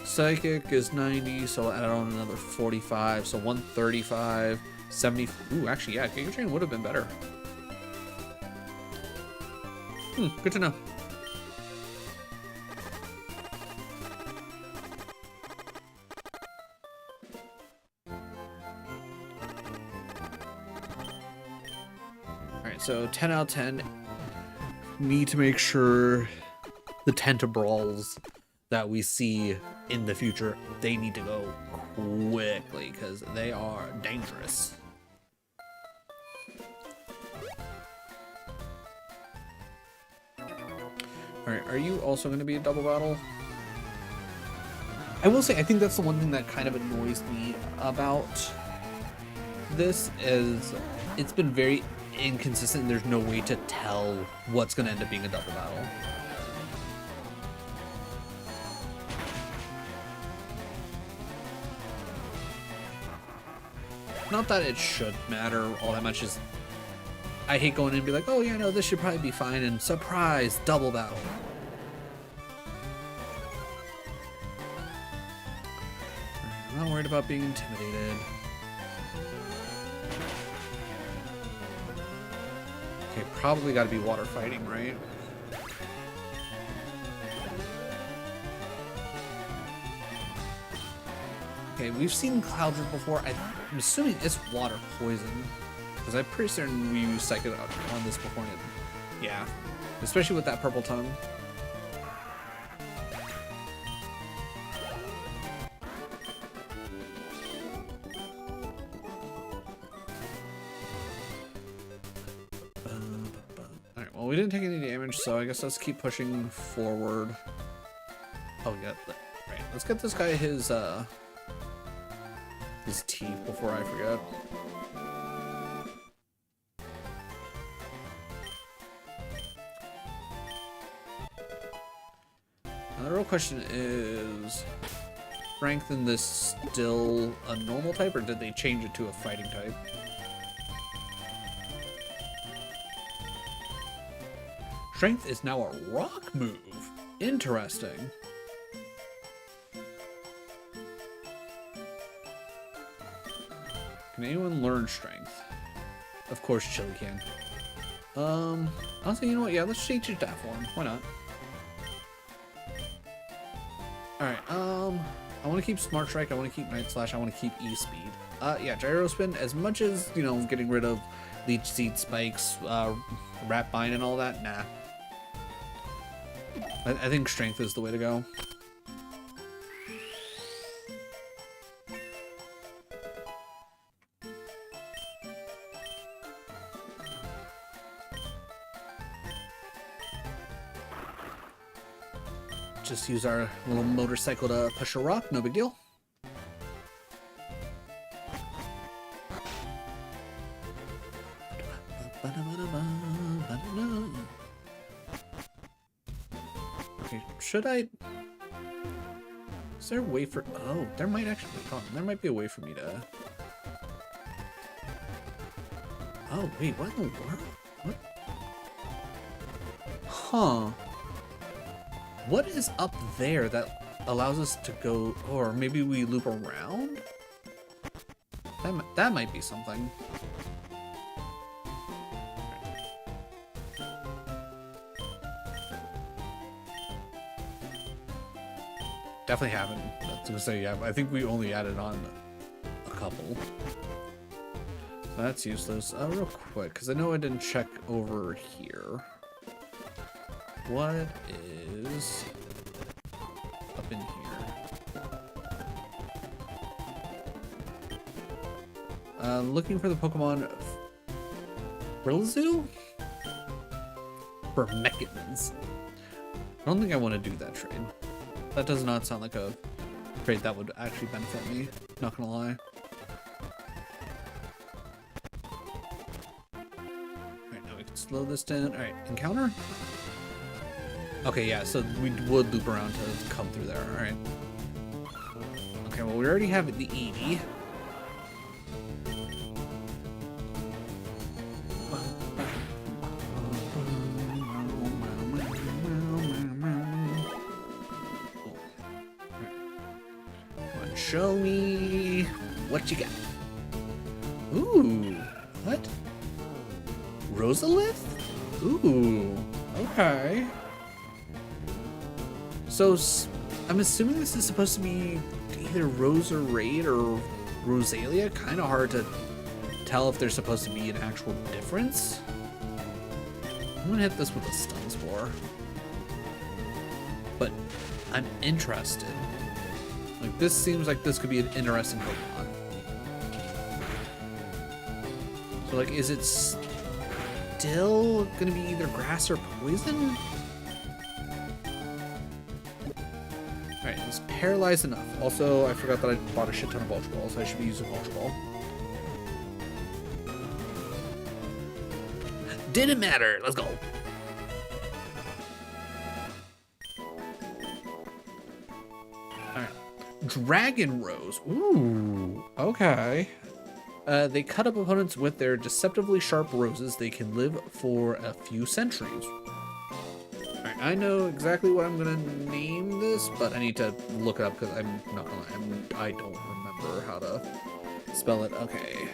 Psychic is 90, so I'll add on another 45, so 135, 70. Ooh, actually, yeah, Giga Drain would have been better. Good to know. Alright, so 10 out of 10. Need to make sure the Tenterbrawls that we see in the future, they need to go quickly, because they are dangerous. Alright, are you also going to be a double battle? I will say, I think that's the one thing that kind of annoys me about this, is it's been very inconsistent and there's no way to tell what's going to end up being a double battle. Not that it should matter all that much, is I hate going in and be like, oh yeah, no, this should probably be fine, and surprise, double battle. I'm not worried about being intimidated. Okay, probably gotta be water fighting, right? Okay, we've seen Cloudrip before. I'm assuming it's water poison, because I'm pretty certain we used Psychic on this before. Yeah, especially with that purple tongue. Alright, well, we didn't take any damage, so I guess let's keep pushing forward. Oh, yeah, right. Let's get this guy his teeth before I forget. Now the real question is, strengthen this still a normal type, or did they change it to a fighting type? Strength is now a rock move. Interesting. Can anyone learn strength? Of course Chili can. Honestly, you know what? Yeah, let's change it to that form. Why not? Alright, I want to keep Smart Strike, I want to keep Night Slash, I want to keep E-Speed. Yeah, Gyro Spin, as much as, you know, getting rid of Leech Seed Spikes, Rat Bind and all that, nah. I think Strength is the way to go. Just use our little motorcycle to push a rock, no big deal. Okay, should I... Is there a way for... Oh, there might actually be a problem. There might be a way for me to... Oh, wait, what in the world? What? Huh. What is up there that allows us to go, or maybe we loop around? That might be something. Definitely haven't. I was gonna say, yeah, I think we only added on a couple. So that's useless. Real quick, because I know I didn't check over here. What is up in here? Looking for the Pokemon Frizzle? For Mechans. I don't think I want to do that trade. That does not sound like a trade that would actually benefit me, not gonna lie. Alright, now we can slow this down. Alright, encounter? Okay, yeah, so we would loop around to come through there, alright. Okay, well, we already have the Eevee. Come on, show me what you got. Ooh, what? Rosalith? Ooh, okay. So, I'm assuming this is supposed to be either Roserade or Rosalia. Kind of hard to tell if there's supposed to be an actual difference. I'm gonna hit this with a Stun Spore. But I'm interested. Like, this seems like this could be an interesting Pokemon. So, like, is it still gonna be either grass or poison? Alright, it's paralyzed enough. Also, I forgot that I bought a shit ton of Ultra Balls, so I should be using Ultra Ball. Didn't matter! Let's go! Alright. Dragon Rose. Ooh, okay. They cut up opponents with their deceptively sharp roses. They can live for a few centuries. I know exactly what I'm gonna name this, but I need to look it up because I'm not gonna. I don't remember how to spell it. Okay.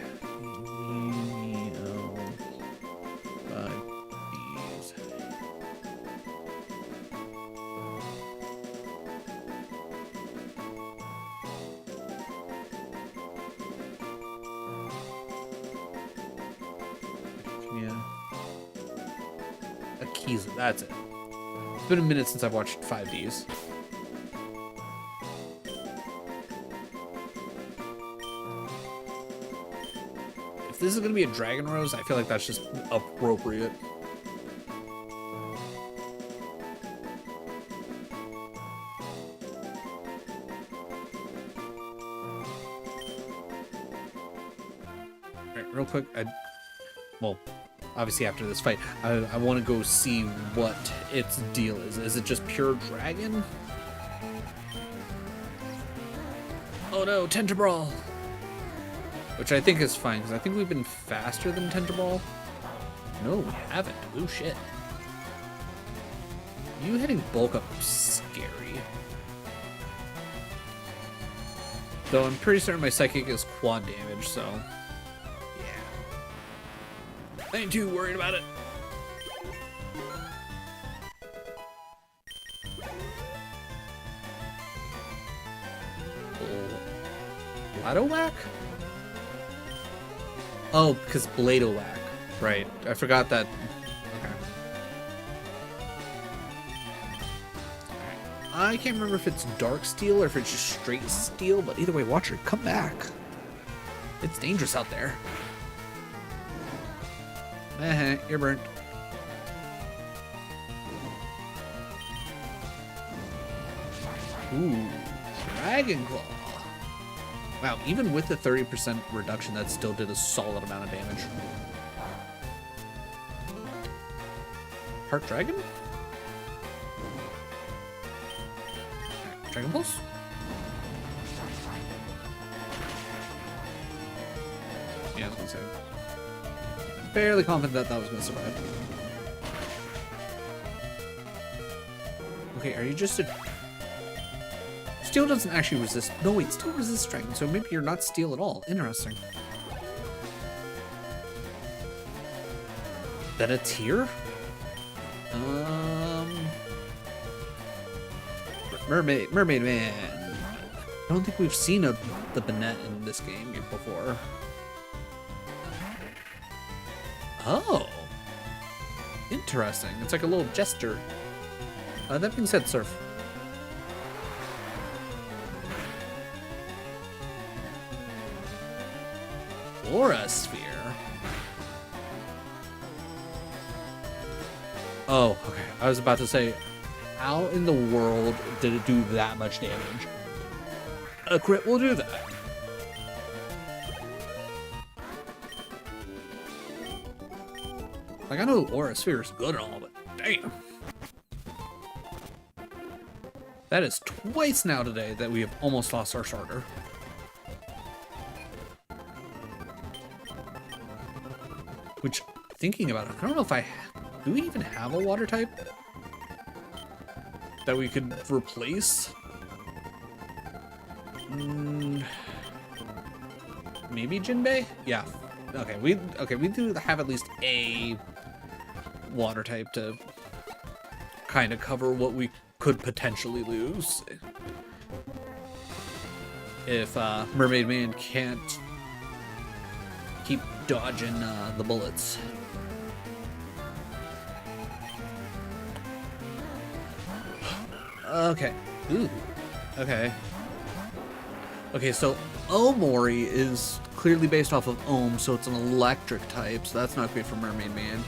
Yeah. Akiza, that's it. It's been a minute since I've watched 5Ds. If this is gonna be a Dragon Rose, I feel like that's just appropriate. Alright, real quick, well, obviously after this fight, I want to go see what its deal is. Is it just pure dragon? Oh no, Tenterbrawl! Which I think is fine, because I think we've been faster than Tenterbrawl. No, we haven't. Oh shit. You hitting bulk up is scary. Though I'm pretty certain my psychic is quad damage, so yeah. I ain't too worried about it. Blado Whack? Oh, because Blado Whack. Right. I forgot that. Okay. I can't remember if it's Dark Steel or if it's just straight Steel, but either way, watch her come back. It's dangerous out there. You're burnt. Ooh, Dragon Claw. Wow, even with the 30% reduction, that still did a solid amount of damage. Heart Dragon? Dragon Pulse? Yeah, I was gonna say. Fairly confident that that was gonna survive. Okay, are you just a... Steel doesn't actually resist. No, wait, Steel resists Dragon, so maybe you're not Steel at all. Interesting. That a tier? Mermaid Man. I don't think we've seen the Banette in this game before. Oh. Interesting. It's like a little jester. That being said, Surf. Aura Sphere. Oh, okay. I was about to say, how in the world did it do that much damage? A crit will do that. Like, I know Aura Sphere is good and all, but damn. That is twice now today that we have almost lost our starter. Which, thinking about it, I don't know if do we even have a water type that we could replace? Maybe Jinbei? Yeah. Okay, we do have at least a water type to kind of cover what we could potentially lose if Mermaid Man can't keep dodging the bullets. Okay. Ooh. Okay. Okay, so Omori is clearly based off of Ohm, so it's an electric type, so that's not great for Mermaid Man.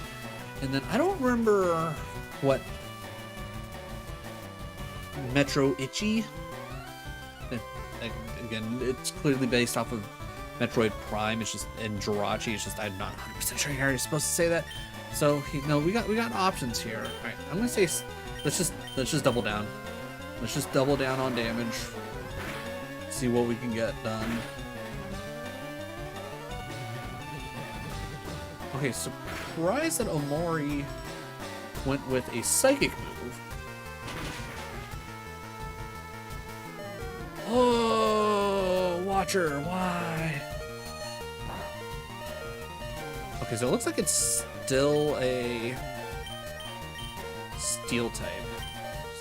And then I don't remember what Metro Ichi. Again, it's clearly based off of Metroid Prime. It's just and Jirachi. It's just I'm not 100% sure how you're supposed to say that. So no, we got options here. All right, I'm gonna say let's just double down. Let's just double down on damage. See what we can get done. Okay, surprised that Omori went with a psychic move. Oh, Watcher, why? Okay, so it looks like it's still a steel type.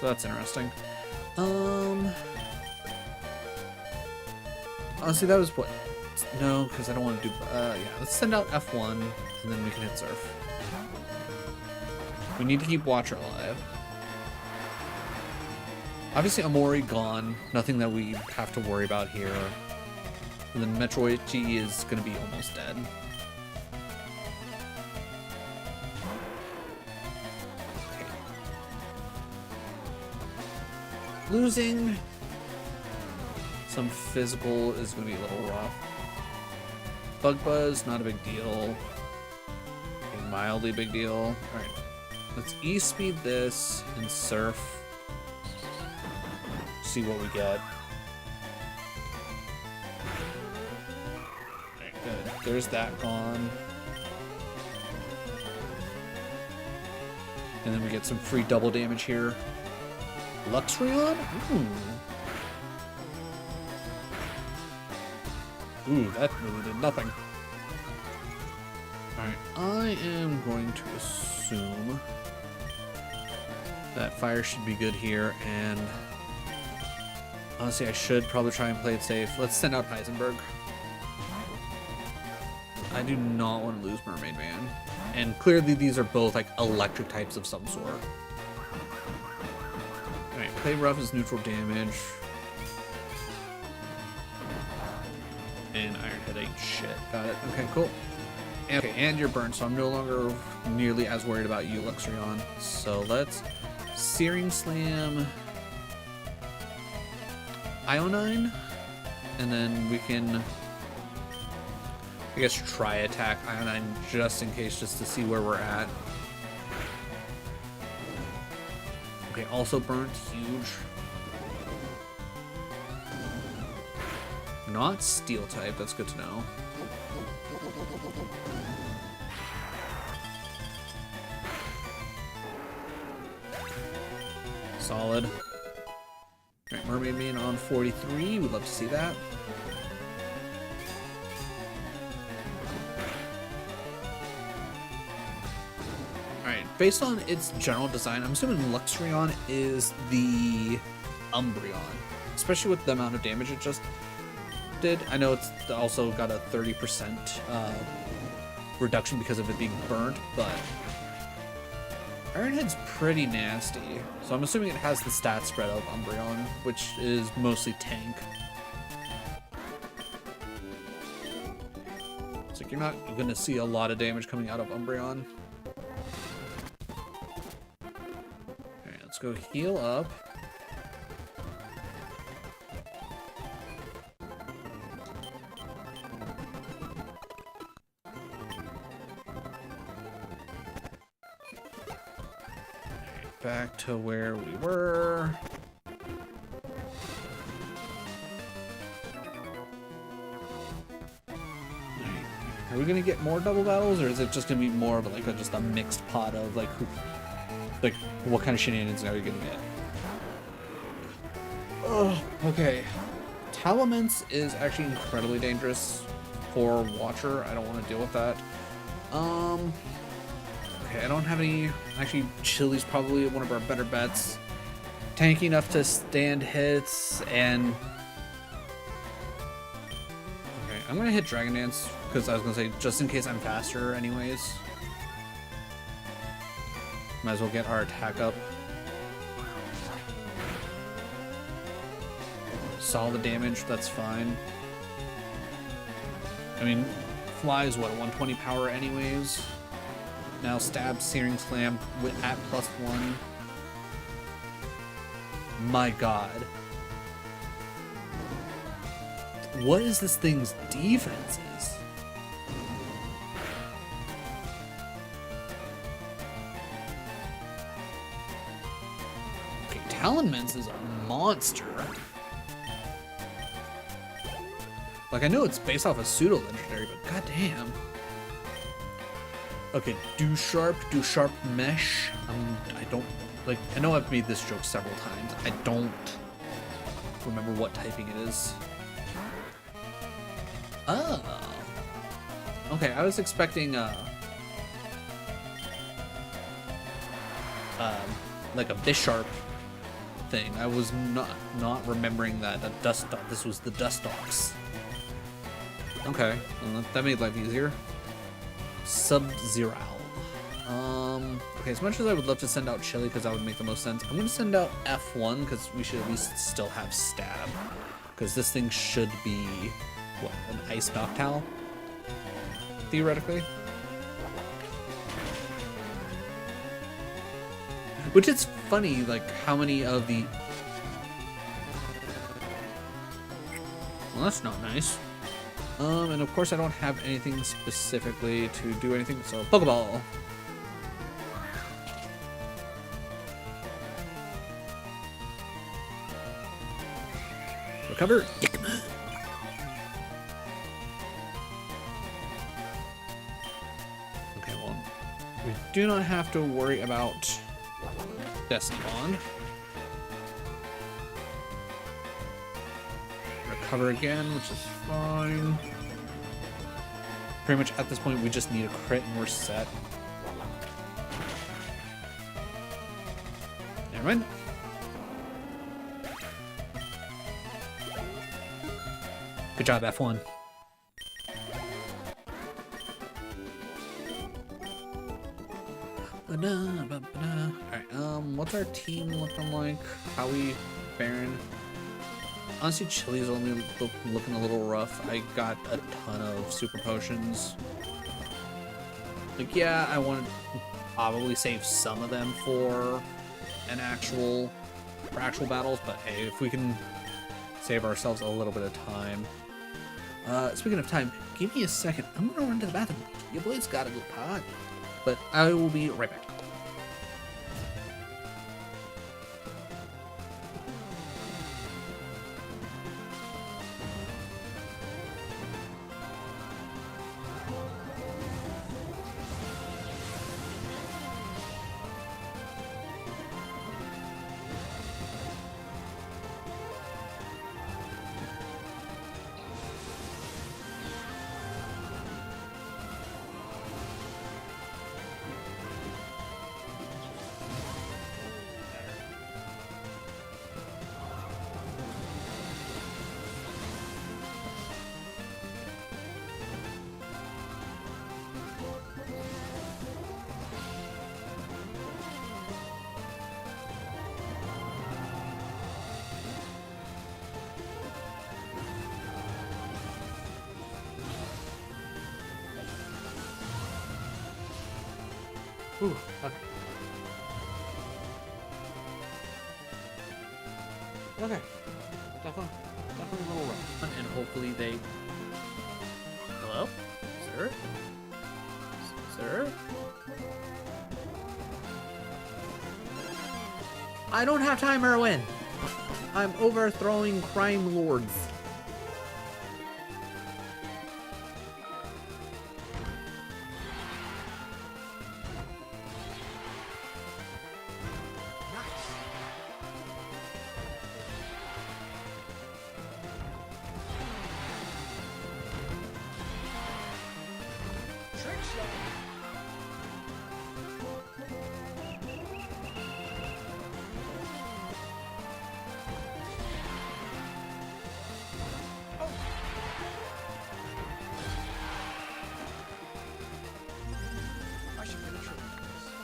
So that's interesting. Honestly, that was what? No, because I don't want to do... yeah, let's send out F1, and then we can hit Surf. We need to keep Watcher alive. Obviously, Omori gone. Nothing that we have to worry about here. And then Metroid G is going to be almost dead. Okay. Losing some physical is going to be a little rough. Bug Buzz, not a big deal. A mildly big deal. Alright. Let's E-speed this and Surf. See what we get. Alright, good. There's that gone. And then we get some free double damage here. Luxurion? Ooh, that really did nothing. Alright, I am going to assume that fire should be good here, and honestly, I should probably try and play it safe. Let's send out Heisenberg. I do not want to lose Mermaid Man. And clearly these are both like electric types of some sort. Alright, play rough is neutral damage. And Ironhead ain't shit. Got it. Okay, cool. Okay, and you're burned, so I'm no longer nearly as worried about you, Luxurion. So let's Searing Slam Ionine, and then we can, I guess, try attack Ionine just in case, just to see where we're at. Okay, also burnt, huge. Not steel type, that's good to know. Solid. Alright, Mermaid Man on 43, we'd love to see that. Alright, based on its general design, I'm assuming Luxurion is the Umbreon. Especially with the amount of damage it just did. I know it's also got a 30% reduction because of it being burnt, but Ironhead's pretty nasty. So I'm assuming it has the stat spread of Umbreon, which is mostly tank. It's like you're not going to see a lot of damage coming out of Umbreon. Alright, let's go heal up. Back to where we were. Are we gonna get more double battles, or is it just gonna be more of like just a mixed pot of like what kind of shenanigans are you gonna get? Oh, okay. Talamence is actually incredibly dangerous for Watcher. I don't want to deal with that. Okay, I don't have any. Actually, Chili's probably one of our better bets. Tanky enough to stand hits, and okay, I'm gonna hit Dragon Dance because I was gonna say just in case I'm faster, anyways. Might as well get our attack up. Solid damage, that's fine. I mean, Fly is what, 120 power, anyways. Now stab, Searing Slam at +1. My god. What is this thing's defenses? Okay, Talonmence is a monster. Like, I know it's based off a pseudo-legendary, but goddamn. Okay, do sharp mesh. I don't, like, I know I've made this joke several times. I don't remember what typing it is. Oh. Okay, I was expecting, like a Bisharp thing. I was not remembering that this was the Dustox. Okay, well, that made life easier. Sub-Zero. Okay, as much as I would love to send out Chili because that would make the most sense, I'm going to send out F1 because we should at least still have Stab. Because this thing should be, what, an Ice Noctowl? Theoretically. Which is funny, like, how many of the... Well, that's not nice. And of course I don't have anything specifically to do anything, so Pokeball. Recover. Okay, well, we do not have to worry about Destiny Bond. Recover again, which is fine. Pretty much at this point, we just need a crit and we're set. Never mind. Good job, F1. Alright, what's our team looking like? How we faring? Honestly, Chili's only looking a little rough. I got a ton of super potions. Like, yeah, I want to probably save some of them for actual battles, but hey, if we can save ourselves a little bit of time. Speaking of time, give me a second. I'm gonna run to the bathroom. Your boy's gotta go potty. But I will be right back. Ooh, okay. Okay. Definitely a little rough. And hopefully they... Hello? Sir? Sir? I don't have time, Erwin! I'm overthrowing crime lords.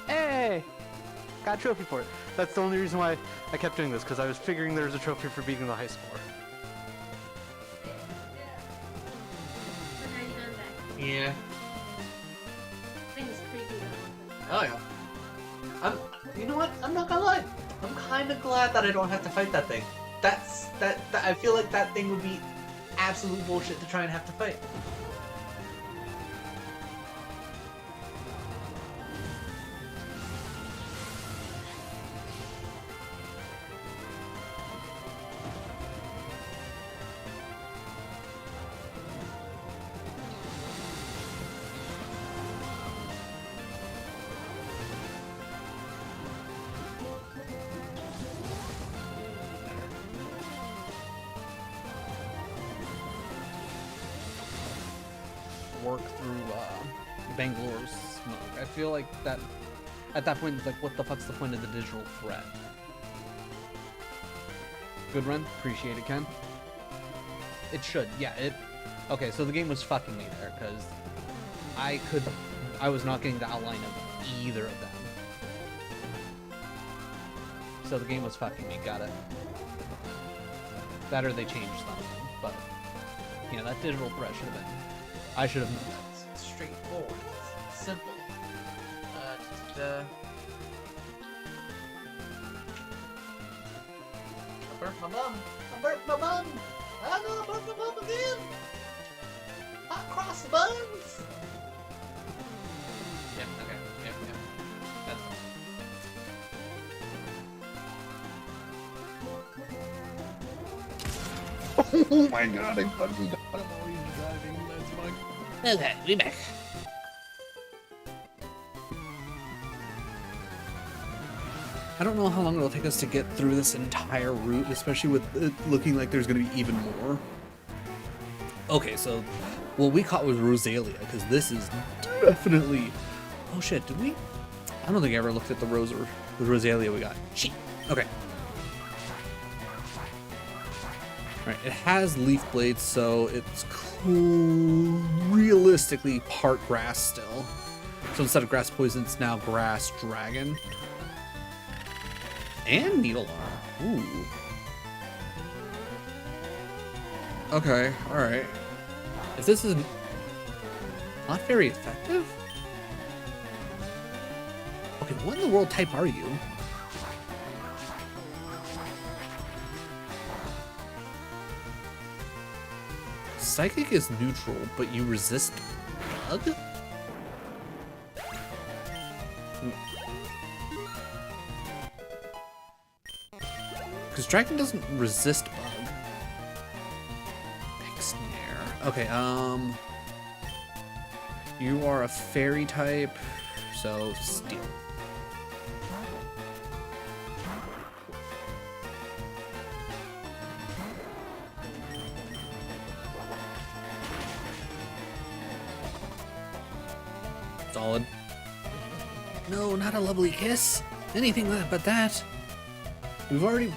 Hey! Got a trophy for it. That's the only reason why I kept doing this, because I was figuring there was a trophy for beating the high score. Yeah. Things creepy though. Oh yeah. You know what? I'm not gonna lie. I'm kind of glad that I don't have to fight that thing. That I feel like that thing would be absolute bullshit to try and have to fight. Work through Bangalore's smoke. I feel like that at that point it's like, what the fuck's the point of the digital threat? Good run, appreciate it, Ken. It should, yeah. Okay, so the game was fucking me there because I was not getting the outline of either of them. So the game was fucking me. Got it. That or they changed something, but yeah, that digital threat should have been. I should have known that. It's straightforward. It's simple. I burnt my bum. I burnt my bum. I know I burnt my bum again. Hot cross buns. Yeah. Okay. Yeah. That's fine. Oh my god, I fucking got him while he's driving. That's fine. Okay, we back. I don't know how long it'll take us to get through this entire route, especially with it looking like there's going to be even more. Okay, so what we caught was Rosalia, because this is definitely... Oh shit, did we? I don't think I ever looked at the Rosalia we got. Shit. Okay. Alright, it has leaf blades, so it's realistically part grass still. So instead of grass poison, it's now grass dragon. And needle arm. Ooh. Okay, alright. If this is not very effective? Okay, what in the world type are you? Psychic is neutral, but you resist bug? Because dragon doesn't resist bug. Big snare. Okay, you are a fairy type, so steel. Solid. No, not a lovely kiss. Anything but that. Oh.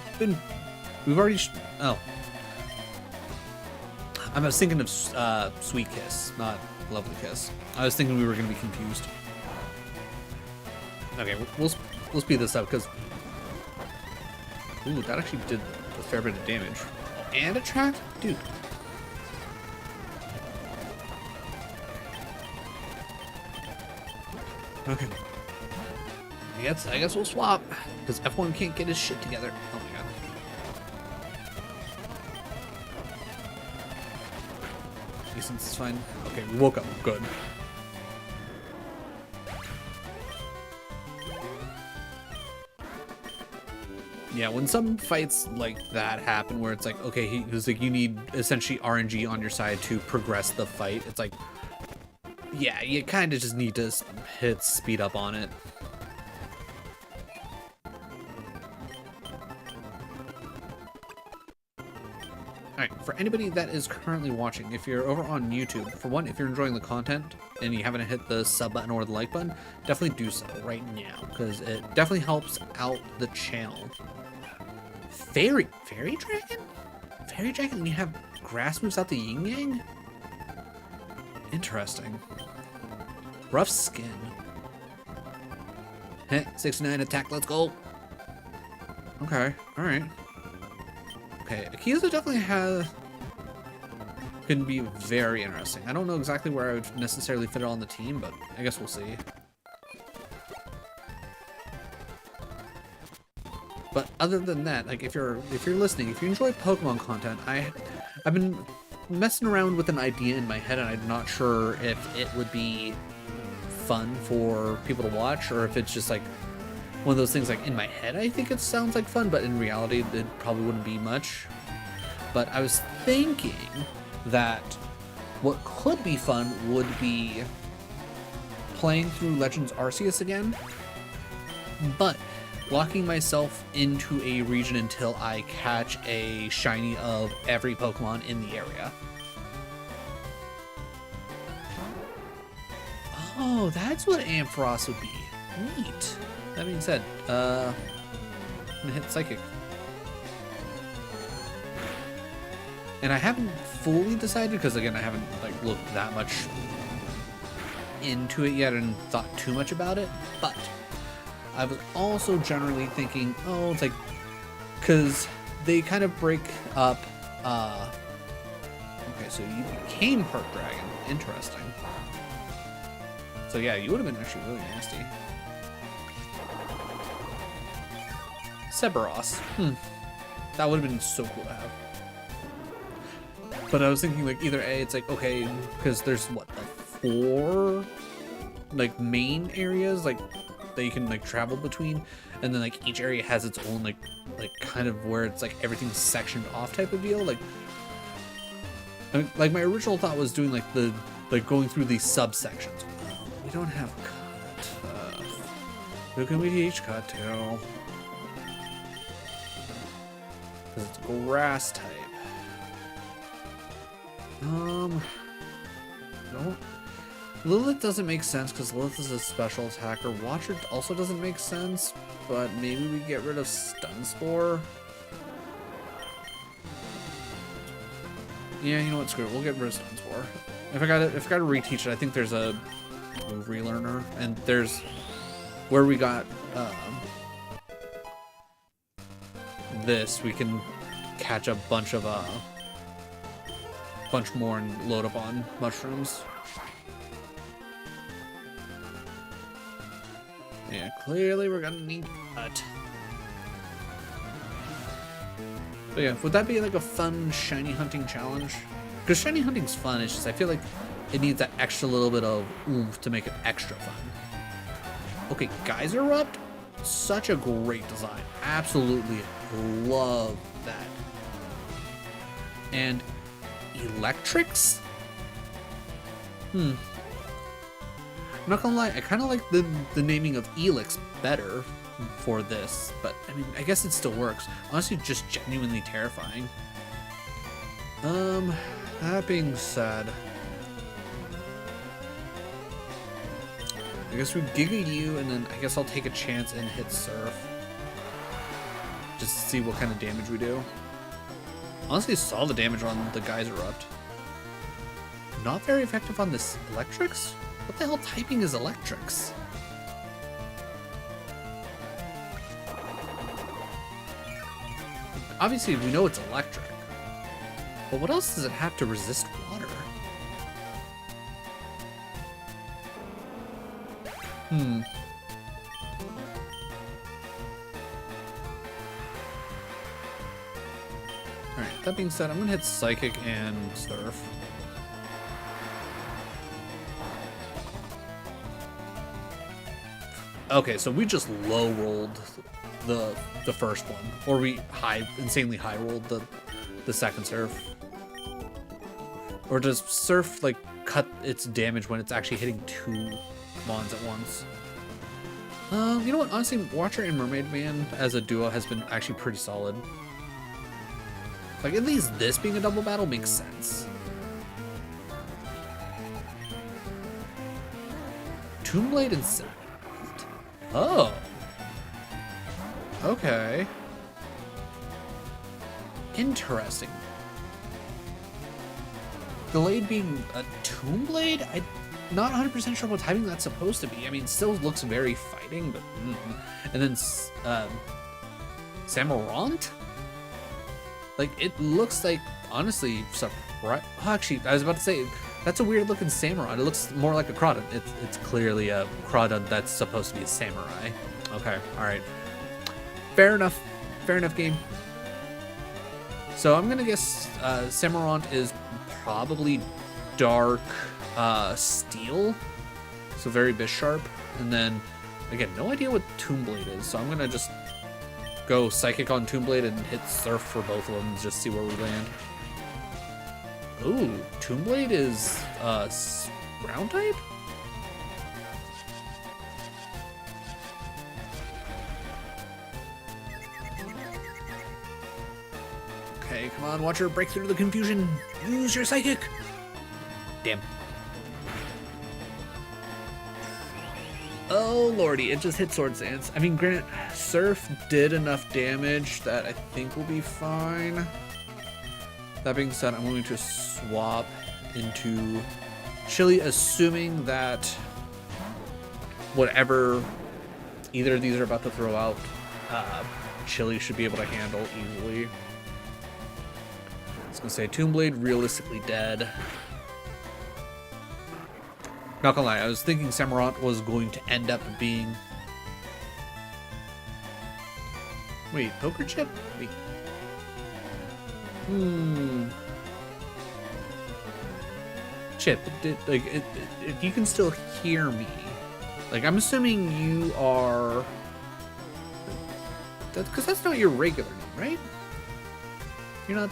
I was thinking of sweet kiss, not lovely kiss. I was thinking we were going to be confused. Okay, we'll speed this up because... Ooh, that actually did a fair bit of damage. And attract? Dude. Okay. I guess we'll swap, because F1 can't get his shit together. Oh my god. Since it's fine. Okay, we woke up. Good. Yeah, when some fights like that happen, where it's like, okay, he's like, you need essentially RNG on your side to progress the fight. It's like, yeah, you kind of just need to hit speed up on it. Alright, for anybody that is currently watching, if you're over on YouTube, for one, if you're enjoying the content and you haven't hit the sub button or the like button, definitely do so right now, because it definitely helps out the channel. Fairy Dragon? Fairy Dragon, and you have grass moves out the yin yang? Interesting. Rough skin. Heh, 69 attack, let's go. Okay, alright. Okay, Akiza definitely can be very interesting. I don't know exactly where I would necessarily fit it on the team, but I guess we'll see. But other than that, like if you're listening, if you enjoy Pokemon content, I've been messing around with an idea in my head, and I'm not sure if it would be fun for people to watch, or if it's just like one of those things like in my head I think it sounds like fun, but in reality it probably wouldn't be much. But I was thinking that what could be fun would be playing through Legends Arceus again, but locking myself into a region until I catch a shiny of every Pokemon in the area. Oh, that's what Ampharos would be. Neat. That being said, I'm gonna hit Psychic. And I haven't fully decided, because again, I haven't like looked that much into it yet and thought too much about it, but I was also generally thinking, oh, it's like, because they kind of break up, okay, so you became Part Dragon. Interesting. So yeah, you would have been actually really nasty. Cerberus. That would have been so cool to have. But I was thinking like either A, it's like, okay, because there's what, the 4 like main areas like that you can like travel between, and then like each area has its own like kind of where it's like everything's sectioned off type of deal. Like, I mean, like my original thought was doing like the going through these subsections. We don't have cut. Who can we teach cut to? Because it's grass type. No. Lilith doesn't make sense because Lilith is a special attacker. Watcher also doesn't make sense, but maybe we get rid of Stun Spore. Yeah, you know what? Screw it. We'll get rid of Stun Spore. If I gotta reteach it, I think there's a move relearner, and there's where we got this. We can catch a bunch more and load up on mushrooms. Yeah, clearly we're gonna need cut. But yeah, would that be like a fun shiny hunting challenge? Because shiny hunting's fun, it's just I feel like it needs that extra little bit of oomph to make it extra fun. Okay, Geyser Erupt, such a great design. Absolutely love that. And Electrics? I'm not gonna lie, I kind of like the naming of Elix better for this, but I mean, I guess it still works. Honestly, just genuinely terrifying. That being said, I guess we Giga you, and then I guess I'll take a chance and hit Surf. Just to see what kind of damage we do. Honestly, saw the damage on the Geyser Erupt. Not very effective on this Electrics? What the hell typing is Electrics? Obviously, we know it's electric. But what else does it have to resist water? Alright, that being said, I'm gonna hit Psychic and Surf. Okay, so we just low rolled the first one, or we insanely high rolled the second Surf. Or does Surf like cut its damage when it's actually hitting two mons at once? You know what? Honestly, Watcher and Mermaid Man as a duo has been actually pretty solid. Like, at least this being a double battle makes sense. Toonblade and Sabotage. Oh. Okay. Interesting. Delayed being a Toonblade? I'm not 100% sure what timing that's supposed to be. I mean, it still looks very fighting, but... And then, Samurant? Like, it looks like, honestly, actually, I was about to say, that's a weird looking Samurant. It looks more like a Crawdon. It's clearly a Crawdon that's supposed to be a samurai. Okay, alright. Fair enough. Fair enough, game. So I'm gonna guess Samurant is probably dark steel. So very Bisharp. And then, again, no idea what Toonblade is. So I'm gonna just go Psychic on Toonblade and hit Surf for both of them and just see where we land. Ooh, Toonblade is ground type? Okay, come on, Watcher, break through the confusion. Use your Psychic. Damn. Oh lordy, it just hit Sword Stance. I mean, granted, Surf did enough damage that I think we'll be fine. That being said, I'm going to swap into Chili, assuming that whatever either of these are about to throw out, Chili should be able to handle easily. I was gonna say Toonblade realistically dead. Not gonna lie, I was thinking Samurant was going to end up being... Wait, Poker Chip? Wait. Chip, if you can still hear me, like, I'm assuming you are... Because that's not your regular name, right? You're not,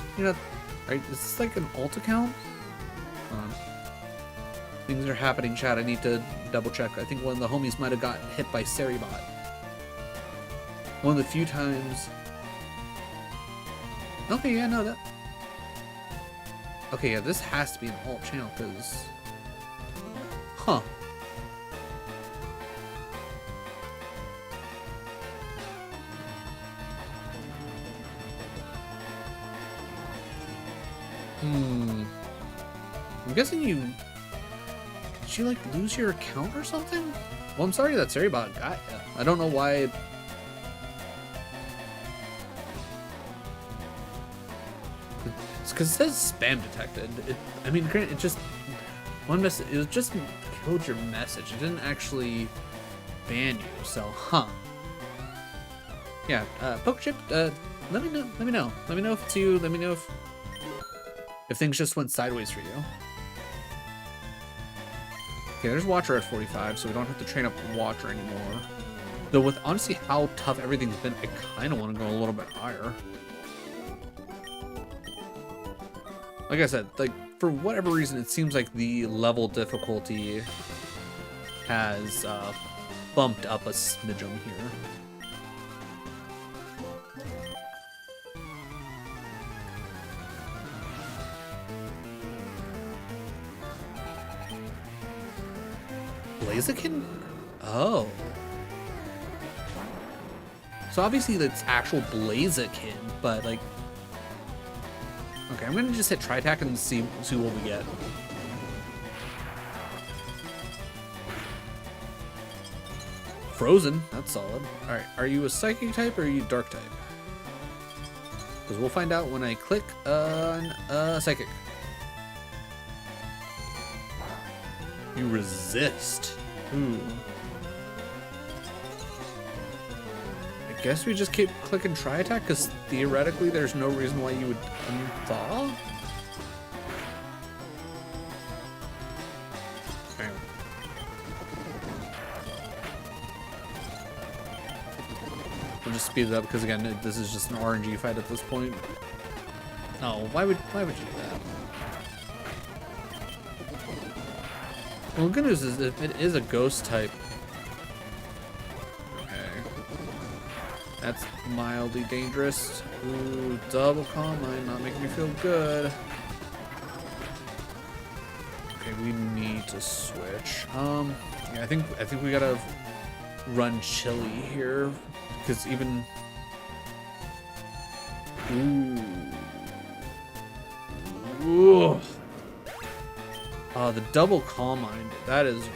right? Is this like an alt account? Things are happening, chat. I need to double check. I think one of the homies might have got hit by Seribot. One of the few times... Okay, yeah, no, that... Okay, yeah, this has to be an alt channel, because... Huh. I'm guessing you... Did you, like, lose your account or something? Well, I'm sorry that Saribot got ya. I don't know why... It's because it says spam detected. I mean, granted, it just... One message... It was just killed your message. It didn't actually ban you, so, huh. Yeah, PokeChip, let me know. Let me know if it's you. Let me know if things just went sideways for you. Okay, there's Watcher at 45, so we don't have to train up Watcher anymore. Though with honestly how tough everything's been, I kind of want to go a little bit higher. Like I said, like, for whatever reason, it seems like the level difficulty has bumped up a smidgen here. Blaziken? Oh. So obviously that's actual Blaziken, but like... Okay, I'm gonna just hit Tri-Attack and see what we get. Frozen, that's solid. Alright, are you a Psychic type or are you Dark type? Because we'll find out when I click on Psychic. You resist. I guess we just keep clicking Tri-Attack because theoretically there's no reason why you would unthaw. Okay. We'll just speed it up because again, this is just an RNG fight at this point. Oh, why would you do that? Well, the good news is if it is a ghost type. Okay. That's mildly dangerous. Ooh, double calm might not make me feel good. Okay, we need to switch. Yeah, I think we gotta run Chili here. Because even... Ooh. The double Calm Mind, that is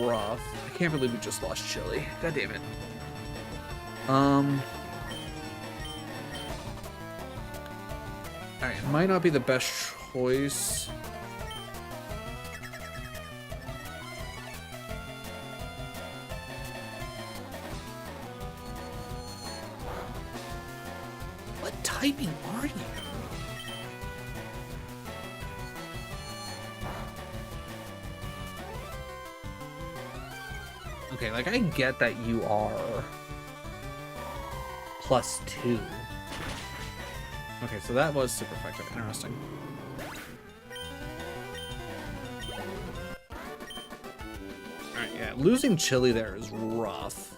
rough. I can't believe we just lost Chili. God damn it. Alright, it might not be the best choice. What typing are you? Okay, like, I get that you are +2. Okay, so that was super effective. Interesting. Alright, yeah, losing Chili there is rough.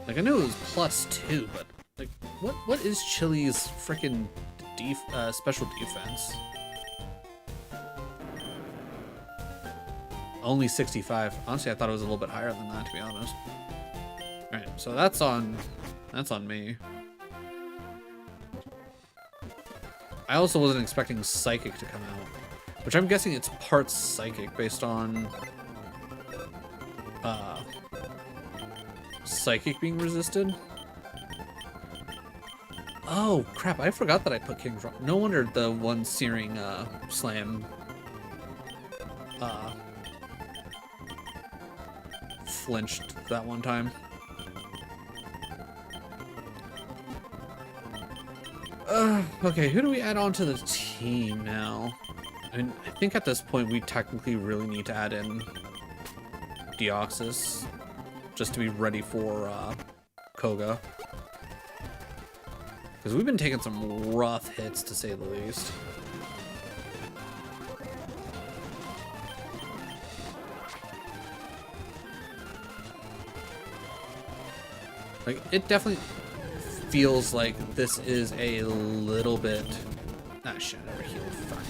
Like, I knew it was +2, but, like, what is Chili's frickin' special defense? Only 65. Honestly, I thought it was a little bit higher than that, to be honest. Alright, so that's on me. I also wasn't expecting Psychic to come out, which I'm guessing it's parts Psychic based on Psychic being resisted. Oh crap, I forgot that I put King's Rock. No wonder the one Searing Slam flinched that one time. Okay, who do we add on to the team now? I mean, I think at this point we technically really need to add in Deoxys just to be ready for Koga. Because we've been taking some rough hits, to say the least. Like, it definitely feels like this is a little bit... Ah, shit, I never healed. Fuck.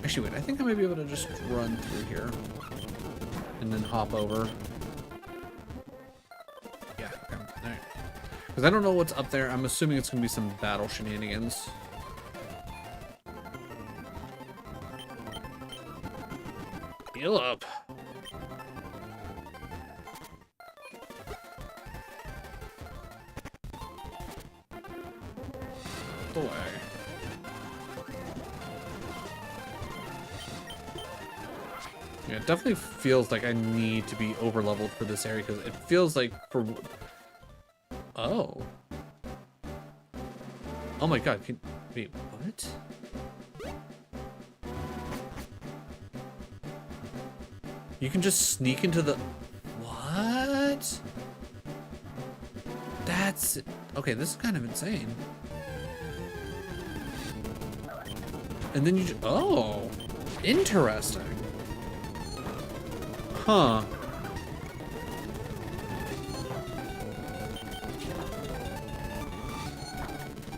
Actually, wait, I think I might be able to just run through here. And then hop over. Yeah, okay, alright. Because I don't know what's up there. I'm assuming it's going to be some battle shenanigans. Heal up. Away. Yeah, it definitely feels like I need to be over leveled for this area because it feels like for... Oh. Oh my god, wait, what? You can just sneak into the... What? That's... Okay, this is kind of insane. And then you just... Oh! Interesting. Huh.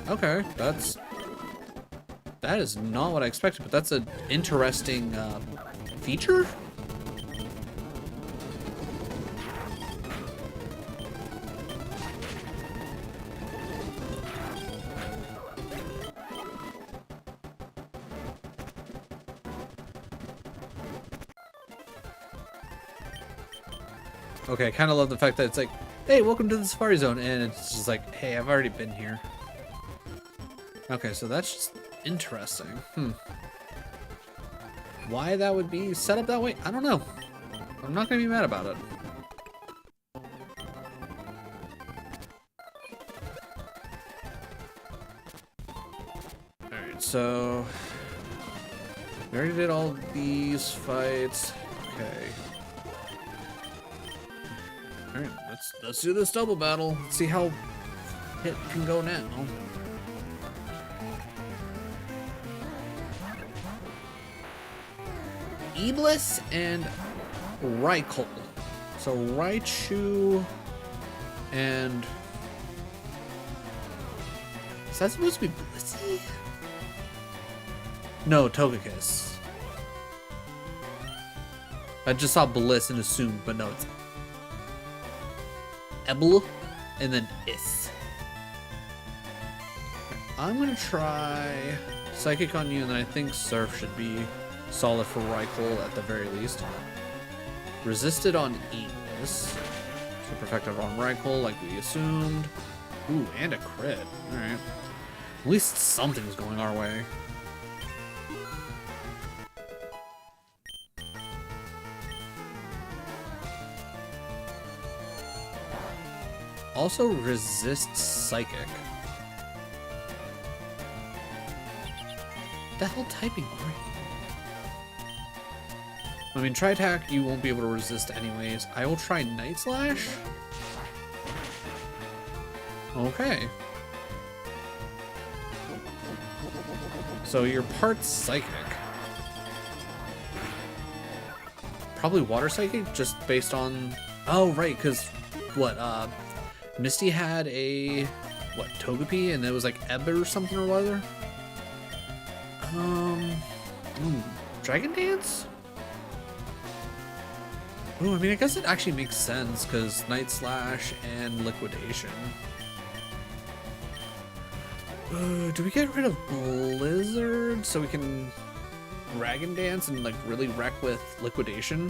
Okay, that is not what I expected, but that's an interesting feature? Okay, I kind of love the fact that it's like, hey, welcome to the Safari Zone, and it's just like, hey, I've already been here. Okay, so that's just interesting. Why that would be set up that way, I don't know. I'm not gonna be mad about it. Alright, so... we already did all these fights. Okay. Alright, let's do this double battle. Let's see how it can go now. Iblis and Raikou. So Raichu and... Is that supposed to be Blissey? No, Togekiss. I just saw Bliss and assumed, but no, it's Ebel and then Is. I'm gonna try Psychic on you, and then I think Surf should be solid for Raikou at the very least. Resisted on Iblis. Super effective on Raikou, like we assumed. Ooh, and a crit. Alright. At least something's going our way. Also resists Psychic. What the hell typing are you? I mean, try attack, you won't be able to resist anyways. I will try Night Slash. Okay. So you're part Psychic. Probably Water Psychic, just based on... Oh, right, because what, Misty had a, what, Togepi, and it was like Ebb or something or other? Dragon Dance? Ooh, I mean, I guess it actually makes sense, because Night Slash and Liquidation. Do we get rid of Blizzard so we can Dragon Dance and, like, really wreck with Liquidation?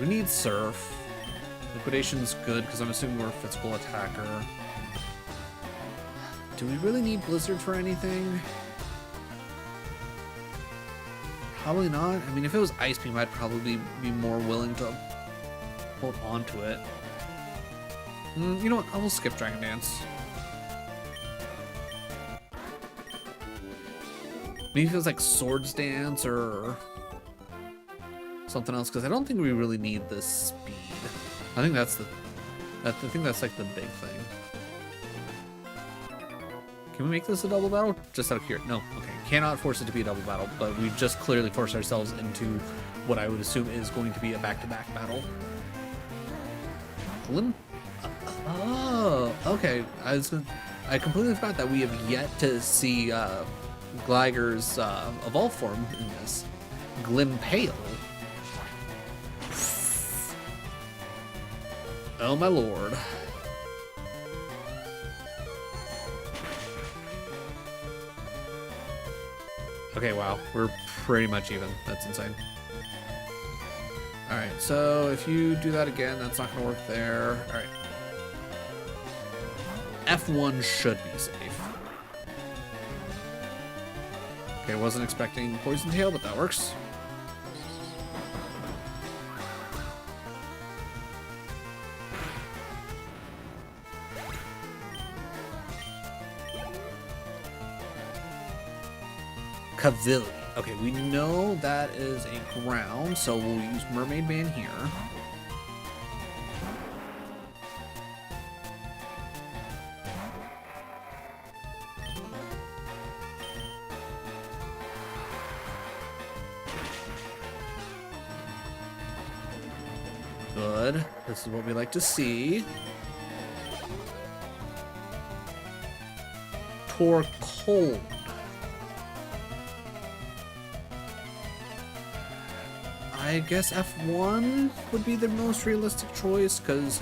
We need Surf. Liquidation's good because I'm assuming we're a physical attacker. Do we really need Blizzard for anything? Probably not. I mean, if it was Ice Beam, I'd probably be more willing to hold on to it. You know what? I will skip Dragon Dance. Maybe if it was like Swords Dance or something else, because I don't think we really need the speed. I think that's like the big thing. Can we make this a double battle? Just out of here. No. Okay. Cannot force it to be a double battle, but we just clearly forced ourselves into what I would assume is going to be a back-to-back battle. Oh, okay. I completely forgot that we have yet to see Gliger's evolved form in this. Glimpale. Oh my lord. Okay, wow. We're pretty much even. That's insane. Alright, so if you do that again, that's not going to work there. Alright. F1 should be safe. Okay, wasn't expecting Poison Tail, but that works. Cavilli. Okay, we know that is a ground, so we'll use Mermaid Man here. Good. This is what we like to see. Torkold. I guess F1 would be the most realistic choice, because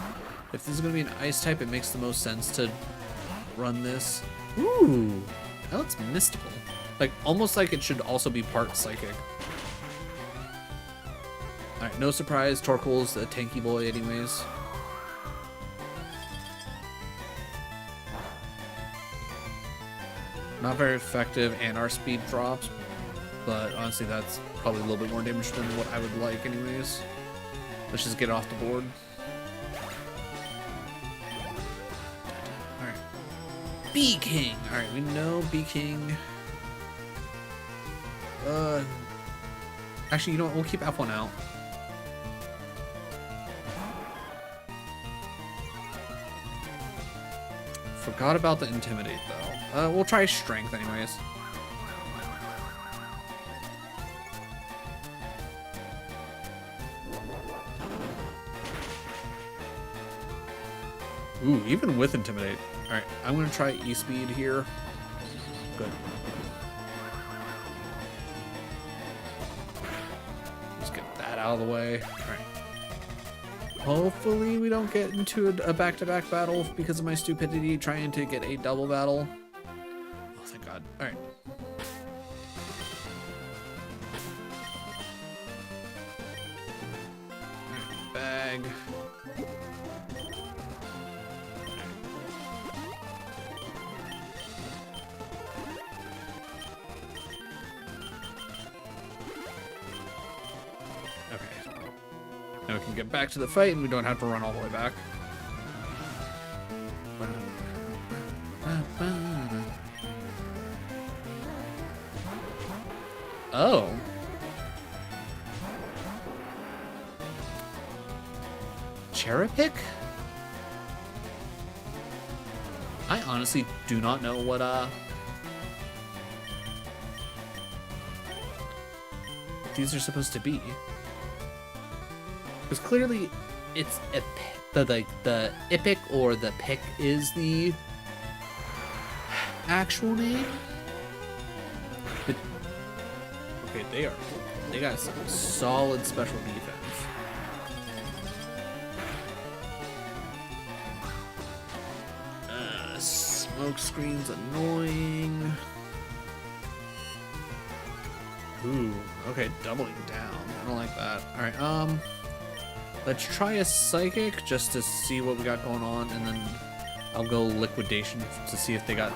if this is going to be an ice type, it makes the most sense to run this. Ooh, that looks mystical. Like, almost like it should also be part psychic. Alright, no surprise, Torkoal's a tanky boy anyways. Not very effective, and our speed drops, but honestly that's probably a little bit more damage than what I would like anyways. Let's just get off the board. Alright. B-King! Alright, we know B-King. Actually, you know what? We'll keep F1 out. Forgot about the Intimidate, though. We'll try Strength anyways. Ooh, even with Intimidate. Alright, I'm going to try E-Speed here. Good. Just get that out of the way. Alright. Hopefully we don't get into a back-to-back battle because of my stupidity trying to get a double battle. Oh, thank God. Alright. Bag. Now we can get back to the fight and we don't have to run all the way back. Oh. Cherubic? I honestly do not know what these are supposed to be. Because clearly, it's the Epic or the Pick is the actual name. But, okay, they got some solid special defense. Smoke screen's annoying. Ooh, okay, doubling down. I don't like that. All right, let's try a Psychic just to see what we got going on, and then I'll go Liquidation to see if they got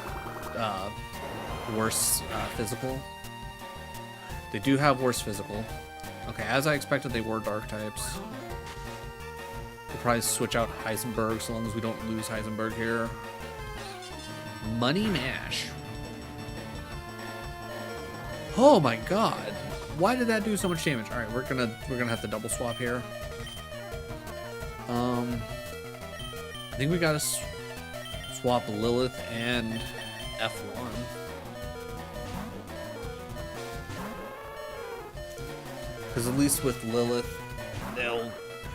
worse physical. They do have worse physical. Okay, as I expected, they were Dark types. We'll probably switch out Heisenberg so long as we don't lose Heisenberg here. Money Mash. Oh my God! Why did that do so much damage? All right, we're gonna have to double swap here. I think we gotta swap Lilith and F1. Because at least with Lilith,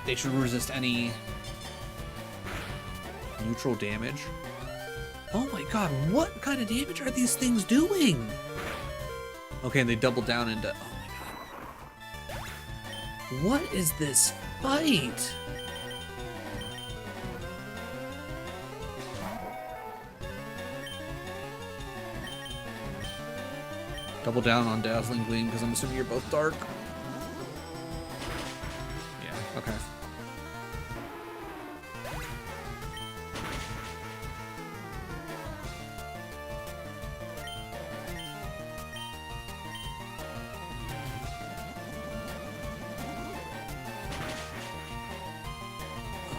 they should resist any neutral damage. Oh my god, what kind of damage are these things doing? Okay, and they double down into... Oh my god. What is this fight? Double down on Dazzling Gleam, because I'm assuming you're both dark. Yeah, okay.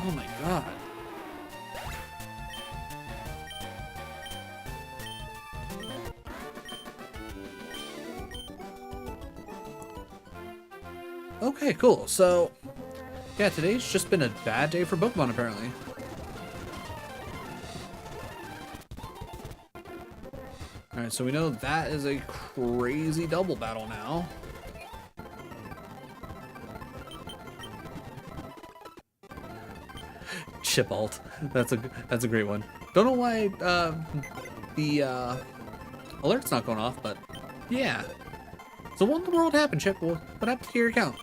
Oh my god. Okay, cool. So, yeah, today's just been a bad day for Pokemon, apparently. Alright, so we know that is a crazy double battle now. Chip alt. That's a great one. Don't know why the alert's not going off, but yeah. So what in the world happened, Chip? What happened to your account?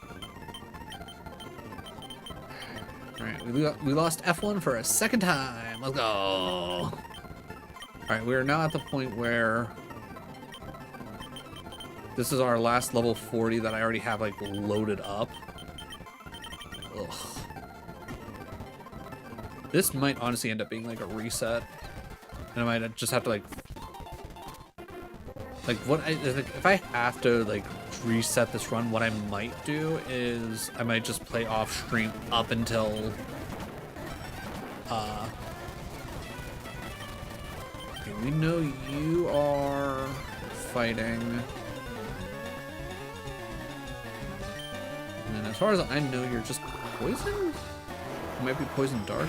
Alright, we lost F1 for a second time. Let's go. Alright, we are now at the point where this is our last level 40 that I already have like loaded up. Ugh. This might honestly end up being like a reset. And I might just have to like if I have to like reset this run, what I might do is I might just play off stream up until okay, we know you are fighting, and as far as I know you're just poison. You might be poison dark.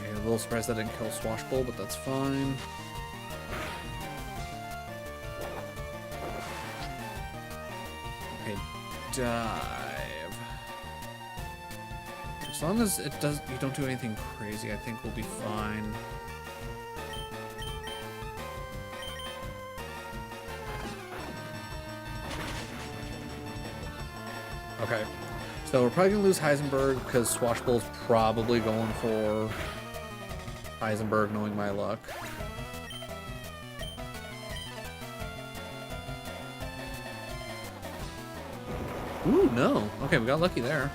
A little surprised that didn't kill Swashbull, but that's fine. Okay, dive. As long as you don't do anything crazy, I think we'll be fine. Okay, so we're probably gonna lose Heisenberg because Swashbull's probably going for Heisenberg, knowing my luck. Ooh, no. Okay, we got lucky there.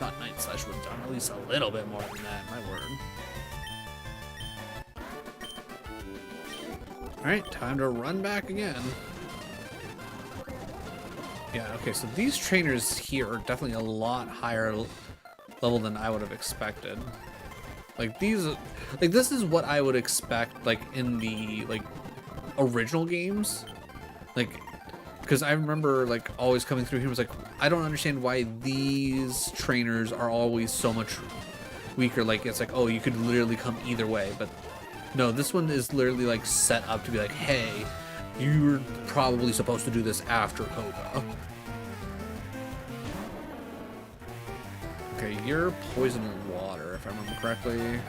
Thought Night Slash would have done at least a little bit more than that, my word. Alright, time to run back again. Yeah, okay, so these trainers here are definitely a lot higher level than I would have expected. Like these, like this is what I would expect like in the like original games. Like, because I remember like always coming through here was like, I don't understand why these trainers are always so much weaker. Like it's like, oh, you could literally come either way, but no, this one is literally like set up to be like, hey, you're probably supposed to do this after Koga. Okay, you're poison water, if I remember correctly.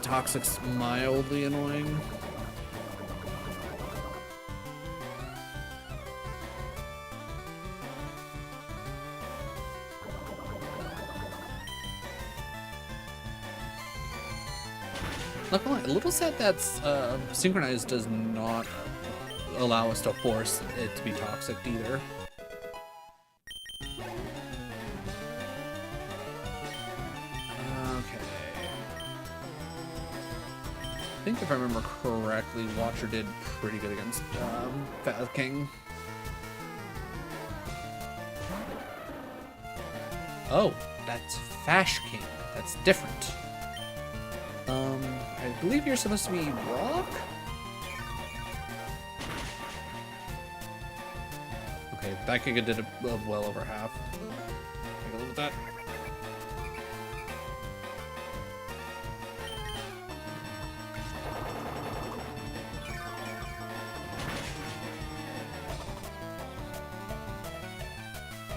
Toxic's mildly annoying. Not gonna lie, a little sad that synchronized does not allow us to force it to be toxic either. Okay. think if I remember correctly, Watcher did pretty good against Faz King. Oh, that's Fash King. That's different. I believe you're supposed to be Rock? Okay, that Giga did well over half. Take a look at that.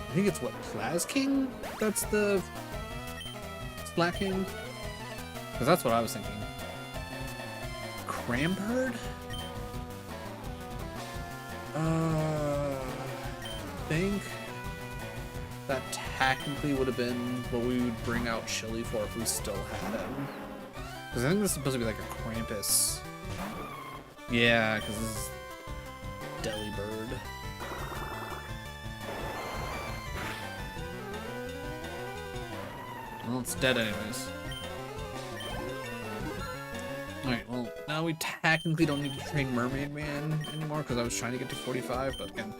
I think it's what, Plaz King? That's the Black King? Because that's what I was thinking. Cramherd? I think that technically would have been what we would bring out Chili for if we still had him. Because I think this is supposed to be like a Krampus. Yeah, because this is Delibird. Well, it's dead anyways. Alright, well, now we technically don't need to train Mermaid Man anymore because I was trying to get to 45, but again,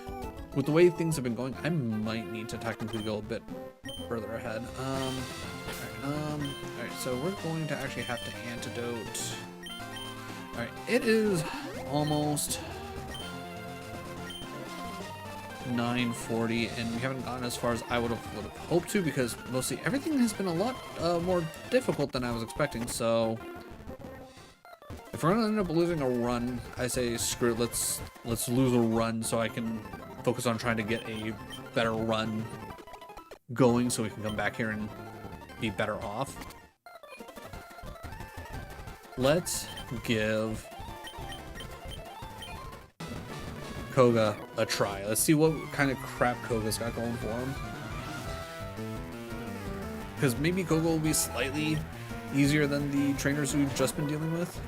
with the way things have been going, I might need to technically go a bit further ahead. Alright, so we're going to actually have to antidote. Alright, it is almost 9:40, and we haven't gotten as far as I would have hoped to because mostly everything has been a lot more difficult than I was expecting. So if we're gonna end up losing a run, I say screw it. Let's lose a run so I can focus on trying to get a better run going, so we can come back here and be better off. Let's give Koga a try. Let's see what kind of crap Koga's got going for him. Because maybe Koga will be slightly easier than the trainers we've just been dealing with.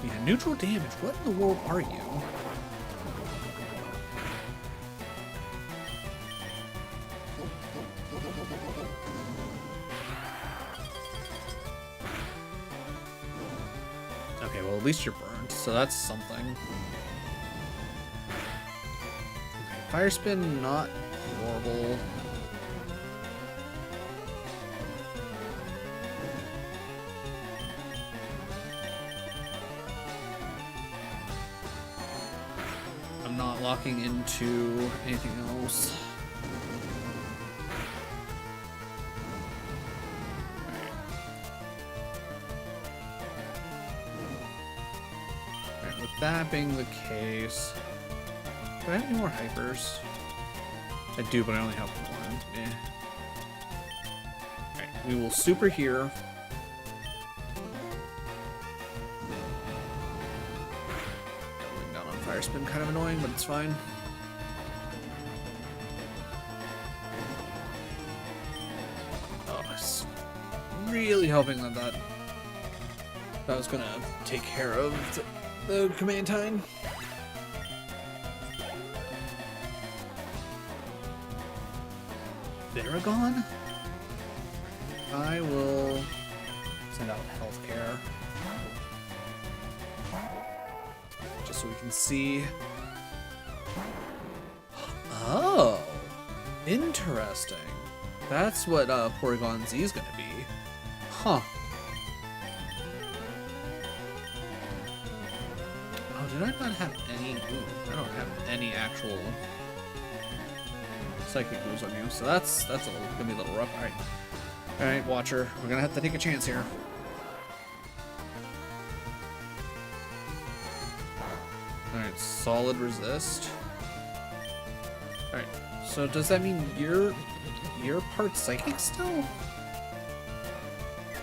Yeah, neutral damage. What in the world are you? Okay, well, at least you're burned, so that's something. Okay, Fire Spin, not horrible. I'm not locking into anything else. That being the case, do I have any more hypers? I do, but I only have one. Eh. Alright, we will super here. Doubling down on Fire Spin, kind of annoying, but it's fine. Oh, I was really hoping that was gonna take care of the command time. Varagon? I will send out healthcare. Just so we can see. Oh, interesting. That's what Porygon Z is gonna be. Huh. Did I not have any? Ooh, I don't have any actual psychic moves on you, so that's gonna be a little rough. All right, Watcher, we're gonna have to take a chance here. All right, solid resist. All right, so does that mean you're part psychic still?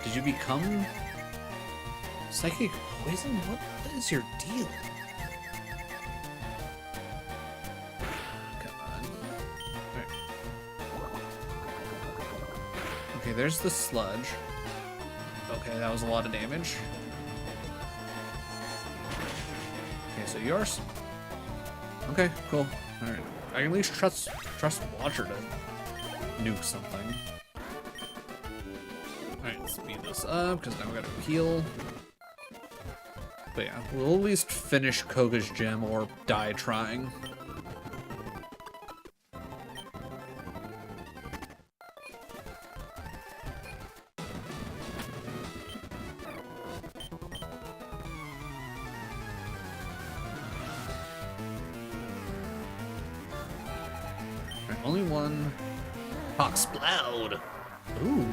Did you become psychic poison? What is your deal? Okay, there's the sludge. Okay, that was a lot of damage. Okay, so yours. Okay, cool. All right, I can at least trust Watcher to nuke something. Alright, speed this up, because now we gotta heal. But yeah, we'll at least finish Koga's gym or die trying. Alright, only one. Explode! Ooh.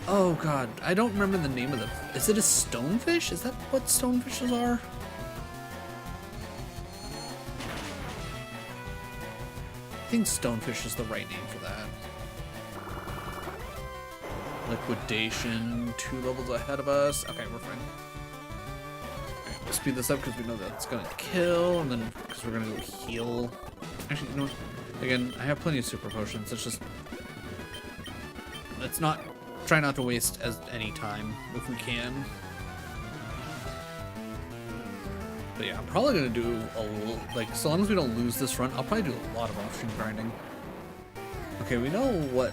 Oh god, I don't remember the name of the... Is it a stonefish? Is that what stonefishes are? I think stonefish is the right name for that. Liquidation, 2 levels ahead of us. Okay, we're fine. Alright, we'll speed this up because we know that's gonna kill, and then because we're gonna go heal. Actually, you know what? Again, I have plenty of super potions. It's just... Let's not... Try not to waste any time if we can. But yeah, I'm probably gonna do so long as we don't lose this run, I'll probably do a lot of off-stream grinding. Okay, we know what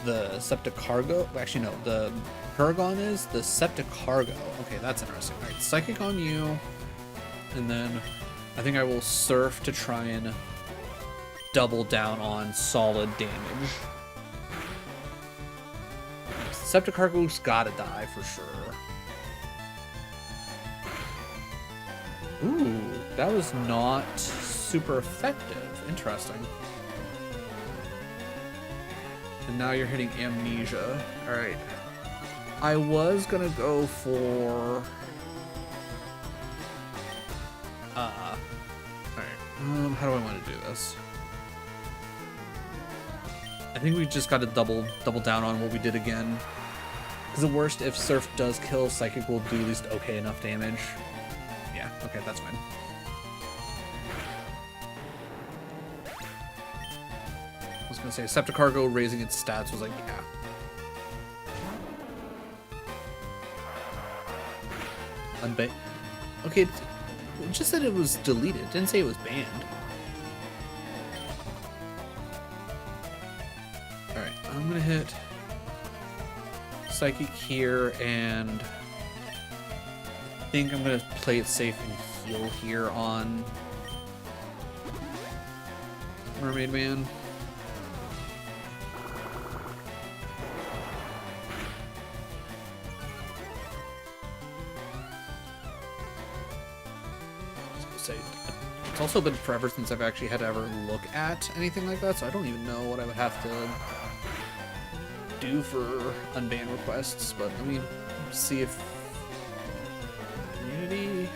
the Septicargo, actually no, the Paragon is, the Septicargo. Okay, that's interesting. Alright, Psychic on you, and then I think I will Surf to try and double down on solid damage. Septicargo's gotta die for sure. Ooh, that was not super effective. Interesting. And now you're hitting Amnesia. Alright. I was gonna go for... Alright. How do I want to do this? I think we just gotta double down on what we did again. Because the worst, if Surf does kill, Psychic will do at least okay enough damage. Yeah, okay, that's fine. I was gonna say, Septicargo raising its stats was like, yeah. Unbanned. Okay, it just said it was deleted. It didn't say it was banned. Alright, I'm gonna hit Psychic here, and I think I'm gonna play it safe and heal here on Mermaid Man. Say, it's also been forever since I've actually had to ever look at anything like that, so I don't even know what I would have to do for unban requests, but let me see if community,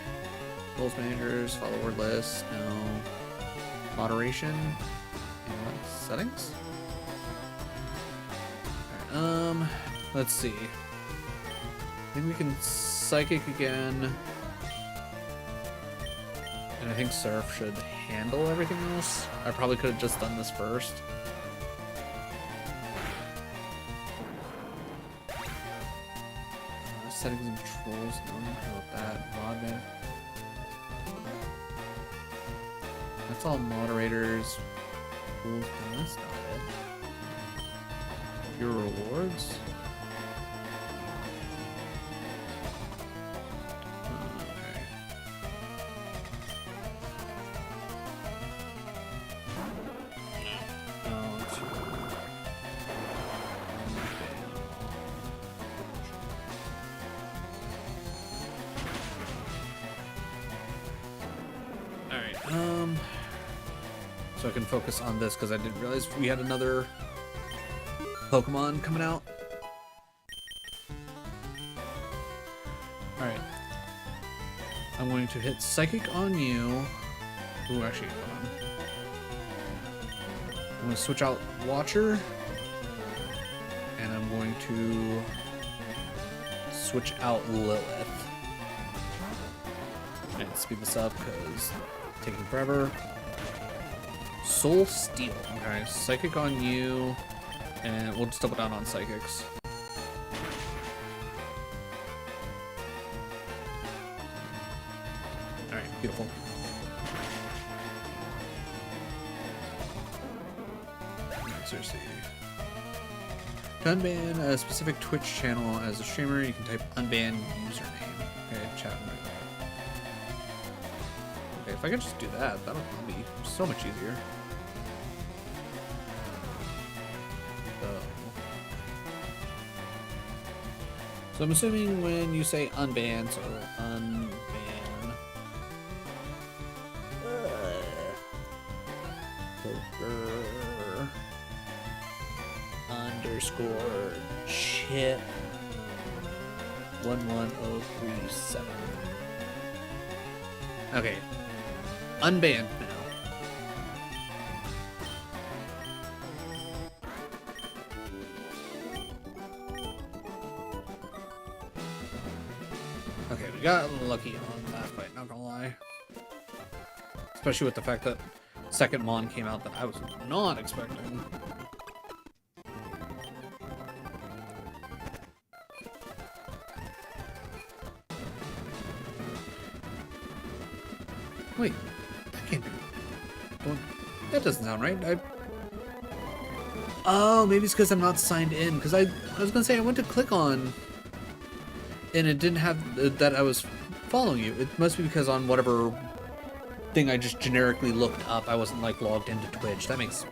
goals managers, follower list, no, moderation, and what, settings? Alright, let's see. I think we can Psychic again, and I think Surf should handle everything else. I probably could have just done this first. Settings and controls, no, how about that? Broadband. That's all moderators. Rules, no, that's not it. Your rewards? Okay. So I can focus on this because I didn't realize we had another Pokemon coming out. Alright. I'm going to hit Psychic on you. Ooh, actually, hold on. I'm going to switch out Watcher. And I'm going to switch out Lilith. And speed this up because it's taking forever. Soul Steel. Okay, Psychic on you, and we'll just double down on Psychics. Alright, beautiful. Seriously. To unban a specific Twitch channel as a streamer, you can type unban username. Okay, chat. Okay, if I could just do that, that'll be so much easier. So I'm assuming when you say unban, so unban poker underscore chip 11037. Okay, unbanned now. Okay, we got lucky on that fight, not gonna lie. Especially with the fact that second Mon came out that I was not expecting. Wait, that can't be. Well, that doesn't sound right. Oh, maybe it's because I'm not signed in. Because I was gonna say I went to click on, and it didn't have that I was following you. It must be because on whatever thing I just generically looked up, I wasn't like logged into Twitch. That makes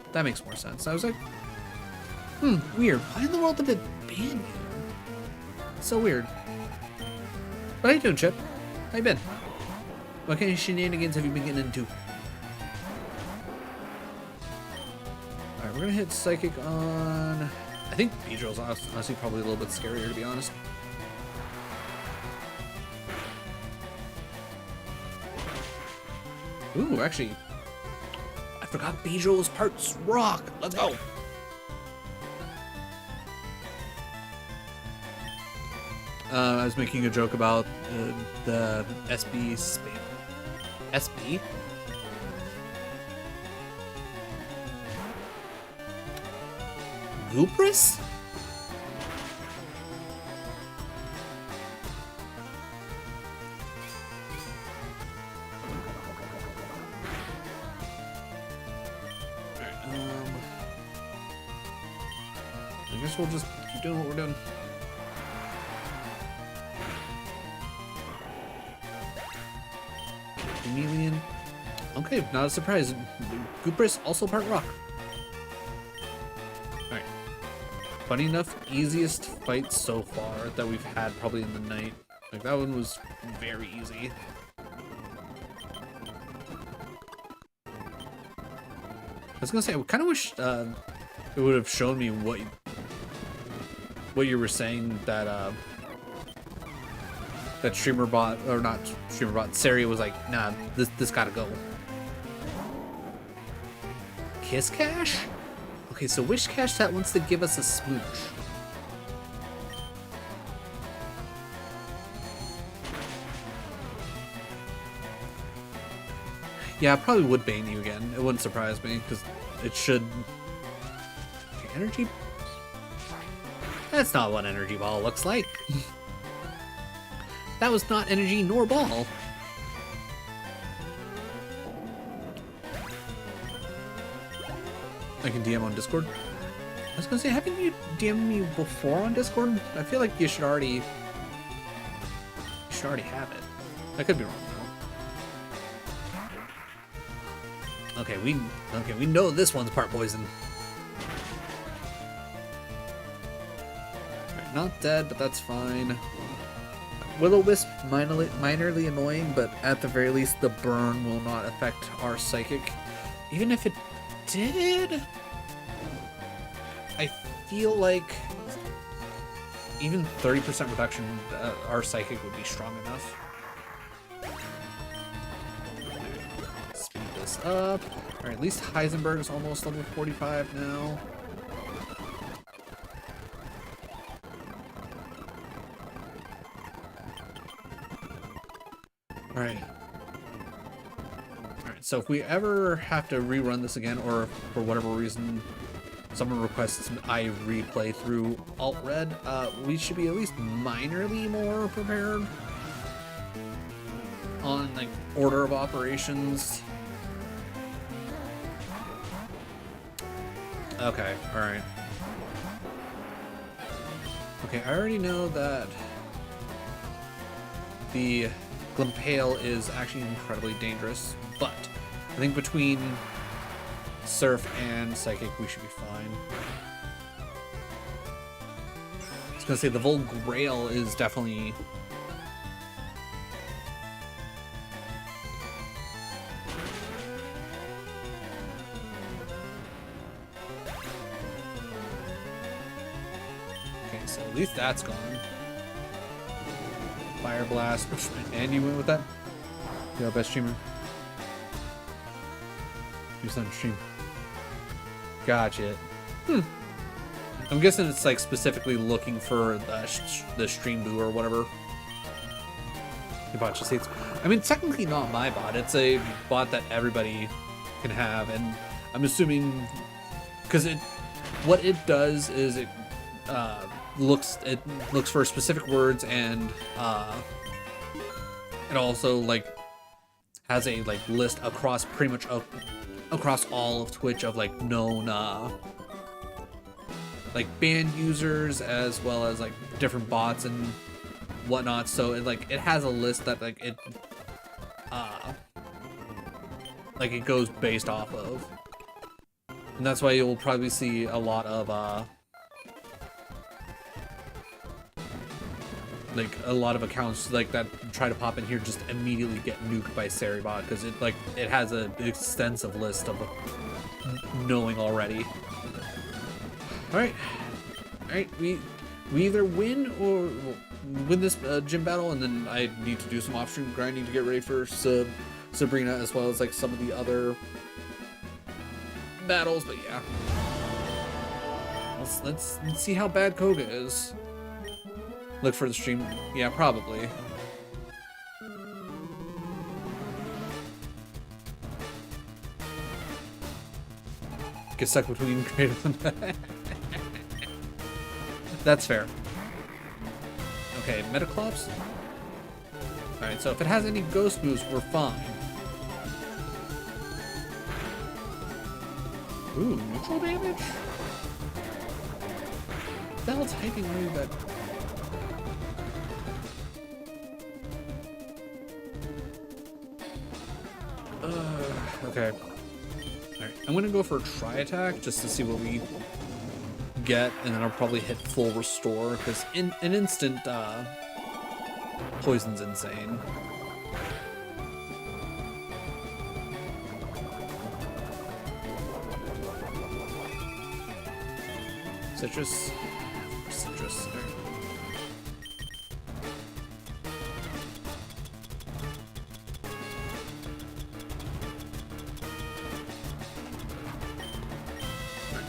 more sense. I was like, weird. Why in the world did it ban me? So weird. What are you doing, Chip? How you been? What kind of shenanigans have you been getting into? Alright, we're gonna hit Psychic on... I think Beedrill's honestly probably a little bit scarier, to be honest. Ooh, actually, I forgot Beedrill was parts rock. Let's go. I was making a joke about the SB spam. SB? Goopris? I guess we'll just keep doing what we're doing. Chameleon. Okay, not a surprise. Goopris also part rock. Alright. Funny enough, easiest fight so far that we've had probably in the night. Like, that one was very easy. I was gonna say, I kind of wish it would have shown me what you were saying that that streamer bot, or not streamer bot, Sari was like, nah, this gotta go. Kiss Cash? Okay, so which Cash that wants to give us a smooch? Yeah, I probably would bane you again. It wouldn't surprise me, because it should... Okay, energy... That's not what energy ball looks like. That was not energy nor ball. I can DM on Discord. I was gonna say, haven't you DM'd me before on Discord? I feel like you should already have it. I could be wrong though. Okay, we know this one's part poison. Right, not dead, but that's fine. Will-O-Wisp, minorly annoying, but at the very least, the burn will not affect our Psychic. Even if it did, I feel like even 30% reduction, our Psychic would be strong enough. Speed this up. Alright, at least Heisenberg is almost level 45 now. Alright. Alright, so if we ever have to rerun this again, or for whatever reason someone requests I replay through AlteRed, we should be at least minorly more prepared on, like, order of operations. Okay, alright. Okay, I already know that the Glimpale is actually incredibly dangerous, but I think between Surf and Psychic, we should be fine. I was gonna say the Volgrail is definitely... Okay, so at least that's gone. Fire Blast. And you went with that? You're our best streamer. Your son stream. Gotcha. I'm guessing it's like specifically looking for the stream boo or whatever. The bot just hates. I mean, technically not my bot. It's a bot that everybody can have, and I'm assuming because what it does is it looks for specific words, and it also like has a like list across pretty much across all of Twitch of like known like banned users as well as like different bots and whatnot. So it has a list that like it goes based off of, and that's why you'll probably see a lot of like a lot of accounts like that try to pop in here just immediately get nuked by Seribot because it has an extensive list of knowing already. All right, we either win or win this gym battle, and then I need to do some off-stream grinding to get ready for Sabrina as well as like some of the other battles. But yeah, let's see how bad Koga is. Look for the stream. Yeah, probably. Get stuck between creative and that's fair. Okay, Metaclops. Alright, so if it has any ghost moves, we're fine. Ooh, neutral damage? What the hell's typing on you that... Okay. Alright, I'm gonna go for a tri-attack just to see what we get, and then I'll probably hit full restore, because in an instant, poison's insane. Citrus. Citrus. There.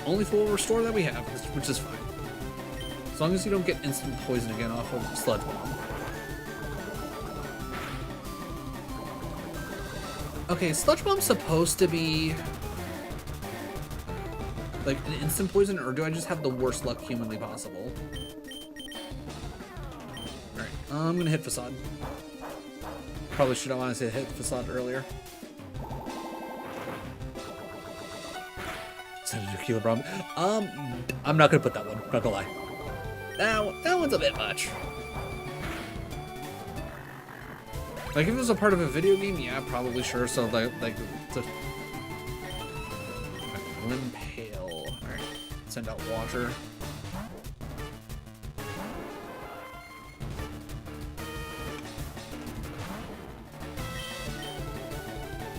Only full restore that we have, which is fine. As long as you don't get instant poison again off of Sludge Bomb. Okay, Sludge Bomb's supposed to be like an instant poison, or do I just have the worst luck humanly possible? Alright, I'm gonna hit Facade. Probably should have honestly hit Facade earlier. I'm not gonna put that one, not gonna lie. That one's a bit much. Like, if it was a part of a video game, yeah, probably sure. So, like the Glimpale. Alright, send out water.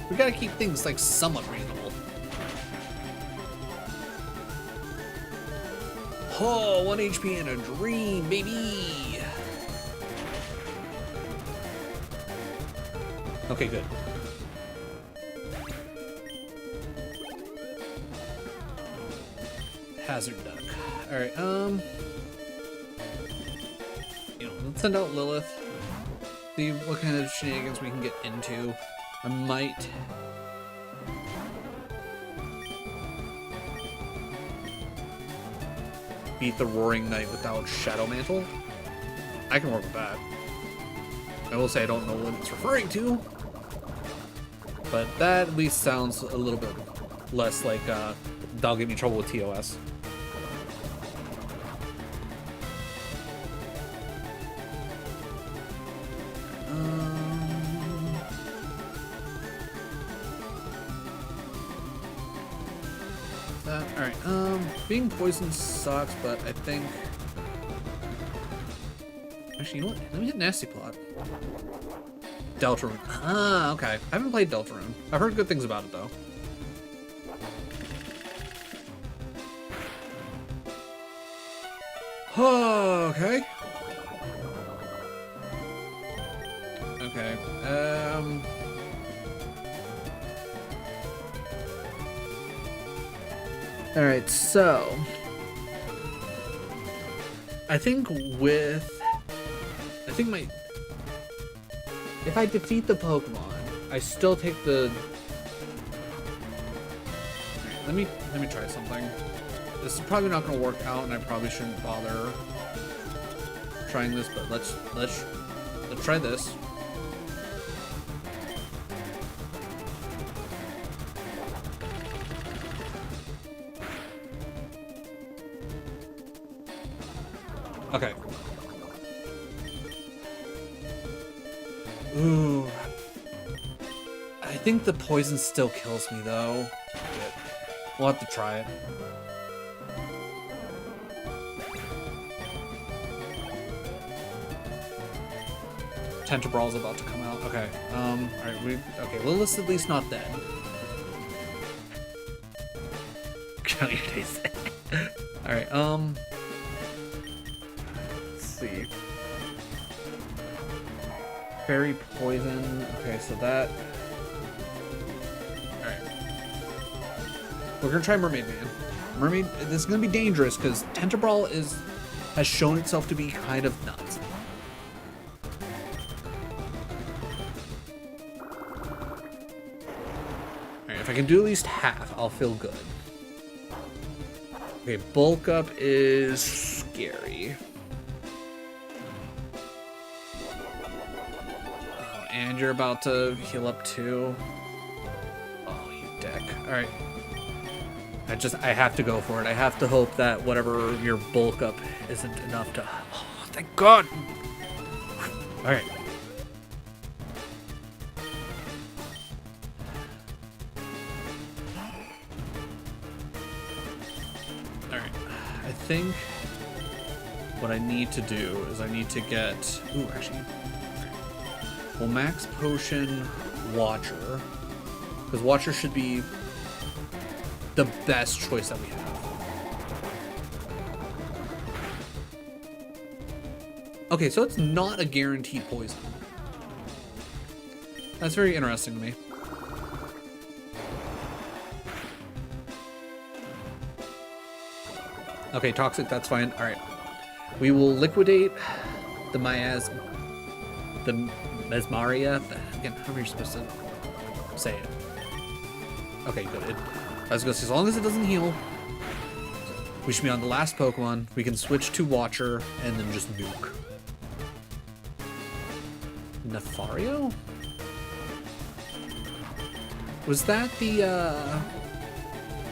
We gotta keep things, like, somewhat reasonable. Oh, 1 HP and a dream, baby! Okay, good. Hazard Duck. Alright, you know, let's send out Lilith. See what kind of shenanigans we can get into. I might... beat the Roaring Knight without Shadow Mantle. I can work with that. I will say I don't know what it's referring to, but that at least sounds a little bit less like that'll get me in trouble with TOS. Alright, being poisoned sucks, but I think... Actually, you know what? Let me hit Nasty Plot. Deltarune. Ah, okay. I haven't played Deltarune. I've heard good things about it, though. Oh, okay. Okay, Alright, so... I think my... If I defeat the Pokemon, I still take the... Alright, let me try something. This is probably not going to work out, and I probably shouldn't bother trying this, but let's try this. Okay. Ooh. I think the poison still kills me, though. We'll have to try it. Tentibrawl's about to come out. Okay. Alright, okay, Lilith's at least not dead. Show your face. Alright, let's see. Fairy poison. Okay, so that. Alright. We're gonna try Mermaid Man. Mermaid, this is gonna be dangerous because Tentabrawl has shown itself to be kind of nuts. Alright, if I can do at least half, I'll feel good. Okay, bulk up is scary. Oh, and you're about to heal up too. Oh, you dick. Alright. I have to go for it. I have to hope that whatever your bulk up isn't enough to... Oh, thank God! Alright. Alright. I think what I need to do is I need to get... Ooh, actually... Well, Max Potion Watcher. Because Watcher should be the best choice that we have. Okay, so it's not a guaranteed poison. That's very interesting to me. Okay, Toxic, that's fine. Alright. We will liquidate the Mesmaria. Again, how are you supposed to say it? Okay, good. I was gonna say, as long as it doesn't heal, we should be on the last Pokemon. We can switch to Watcher and then just nuke. Nefario? Was that the,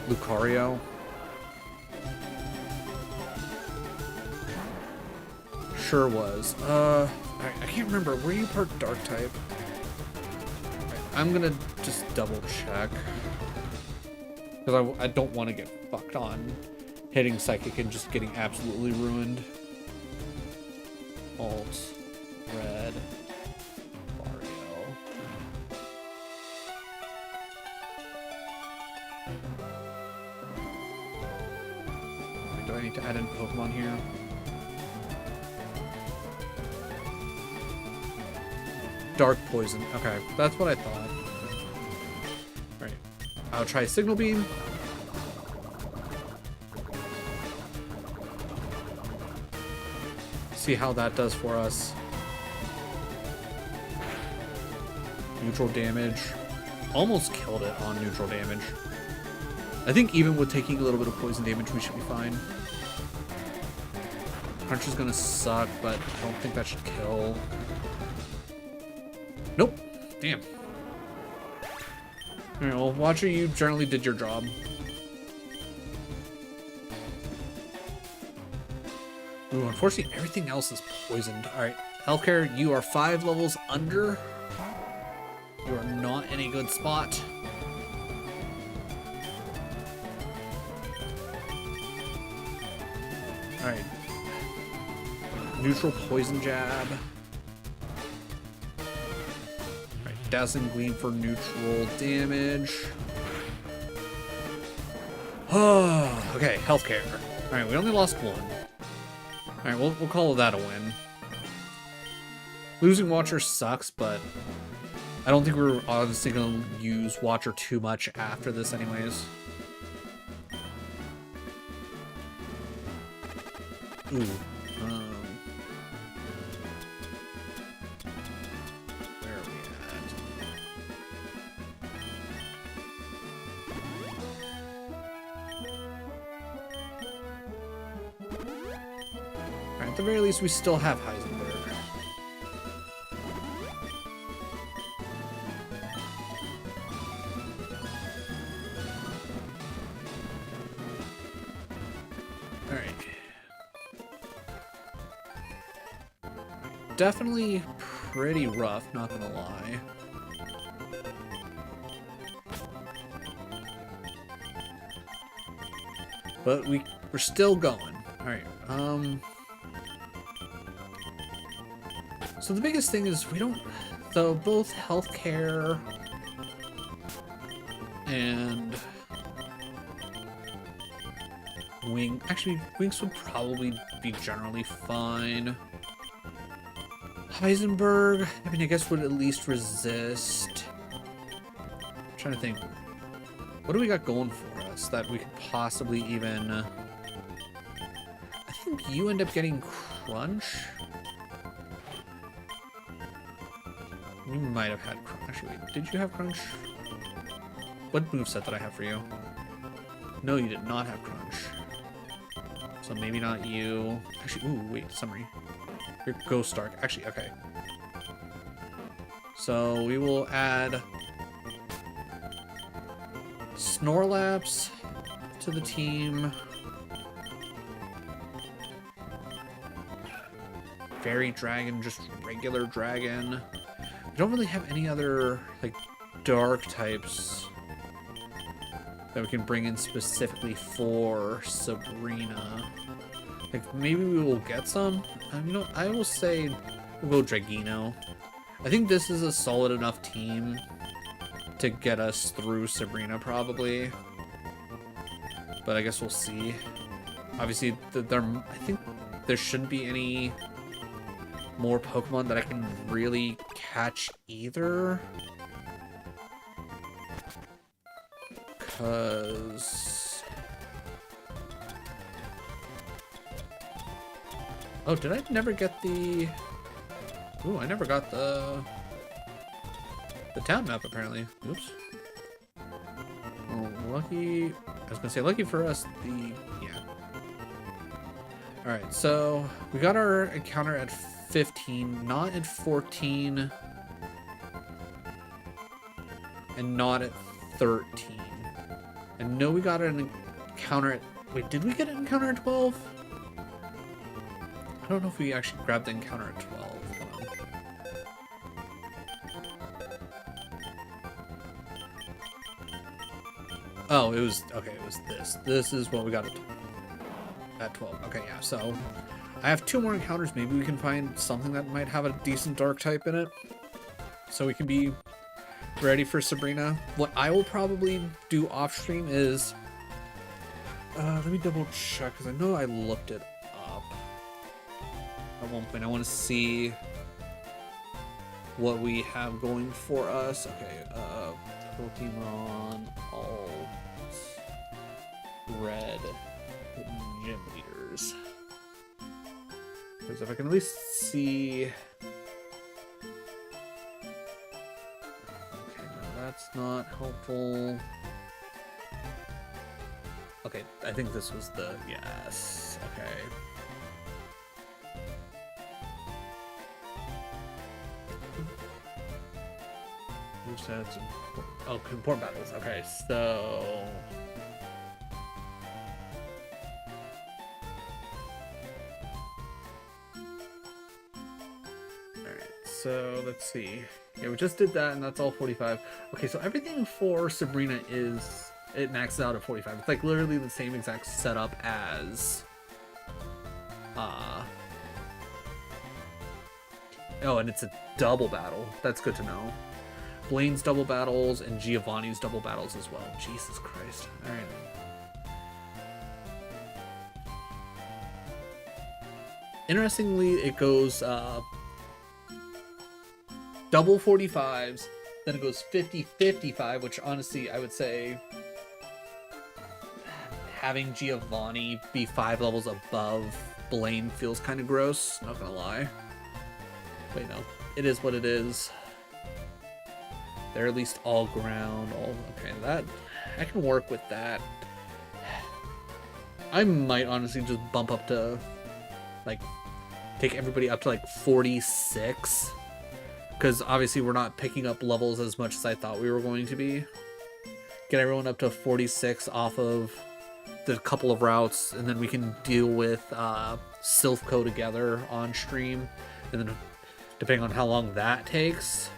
Lucario? Sure was. I can't remember. Were you part Dark type? Right, I'm gonna just double check. Because I don't want to get fucked on hitting Psychic and just getting absolutely ruined. AlteRed. Mario. Wait, do I need to add in Pokemon here? Dark Poison. Okay, that's what I thought. Alright. I'll try Signal Beam. See how that does for us. Neutral damage. Almost killed it on neutral damage. I think even with taking a little bit of poison damage, we should be fine. Crunch is gonna suck, but I don't think that should kill. Nope. Damn. Alright, well, Watcher, you generally did your job. Ooh, unfortunately, everything else is poisoned. Alright, healthcare, you are 5 levels under. You are not in a good spot. Alright. Neutral poison jab. Alright, dazzling gleam for neutral damage. Oh, okay, healthcare. Alright, we only lost 1. Alright, we'll call that a win. Losing Watcher sucks, but I don't think we're honestly going to use Watcher too much after this anyways. Ooh. Where are we at? Alright, at the very least, we still have Heisenberg. Definitely pretty rough, not gonna lie. But we're still going. Alright, so the biggest thing is we don't, though both healthcare and actually Winks would probably be generally fine. Heisenberg, I mean, I guess would at least resist. I'm trying to think. What do we got going for us that we could possibly even... I think you end up getting Crunch. You might have had Crunch. Actually, wait, did you have Crunch? What moveset did I have for you? No, you did not have Crunch. So maybe not you. Actually, ooh, wait, summary. Your Ghost Stark. Actually, okay. So we will add Snorlax to the team. Fairy Dragon, just regular dragon. We don't really have any other, like, dark types that we can bring in specifically for Sabrina. Like, maybe we will get some. You know, I will say we'll go Dragino. I think this is a solid enough team to get us through Sabrina, probably. But I guess we'll see. Obviously, I think there shouldn't be any more Pokemon that I can really catch either. Because... Oh, did I never get the... Ooh, I never got the town map, apparently. Oops. Oh, lucky... I was gonna say, lucky for us, yeah. Alright, so we got our encounter at 15, not at 14, and not at 13. And no, we got an encounter at... Wait, did we get an encounter at 12? I don't know if we actually grabbed the encounter at 12. Hold on. Oh, it was... Okay, it was this. This is what we got at 12. Okay, yeah, so... I have 2 more encounters. Maybe we can find something that might have a decent dark type in it. So we can be ready for Sabrina. What I will probably do off stream is... let me double check, because I know I looked it up at one point. I want to see what we have going for us. Okay, Pokemon AlteRed Gym Leaders. Because if I can at least see... Okay, no, that's not helpful. Okay, I think this was the... Yes, okay. Movesets. Oh, import battles. Okay, so... so let's see. Yeah, we just did that, and that's all 45. Okay, so everything for Sabrina it maxes out at 45. It's like literally the same exact setup as oh, and it's a double battle. That's good to know. Blaine's double battles and Giovanni's double battles as well. Jesus Christ. All right. Interestingly, it goes double 45s, then it goes 50-55, which honestly I would say having Giovanni be 5 levels above Blaine feels kind of gross, not gonna lie. Wait, no, it is what it is. They're at least all ground, all okay, that I can work with that. I might honestly just bump up to like take everybody up to like 46, because obviously we're not picking up levels as much as I thought we were going to be. Get everyone up to 46 off of the couple of routes, and then we can deal with Silphco together on stream, and then depending on how long that takes,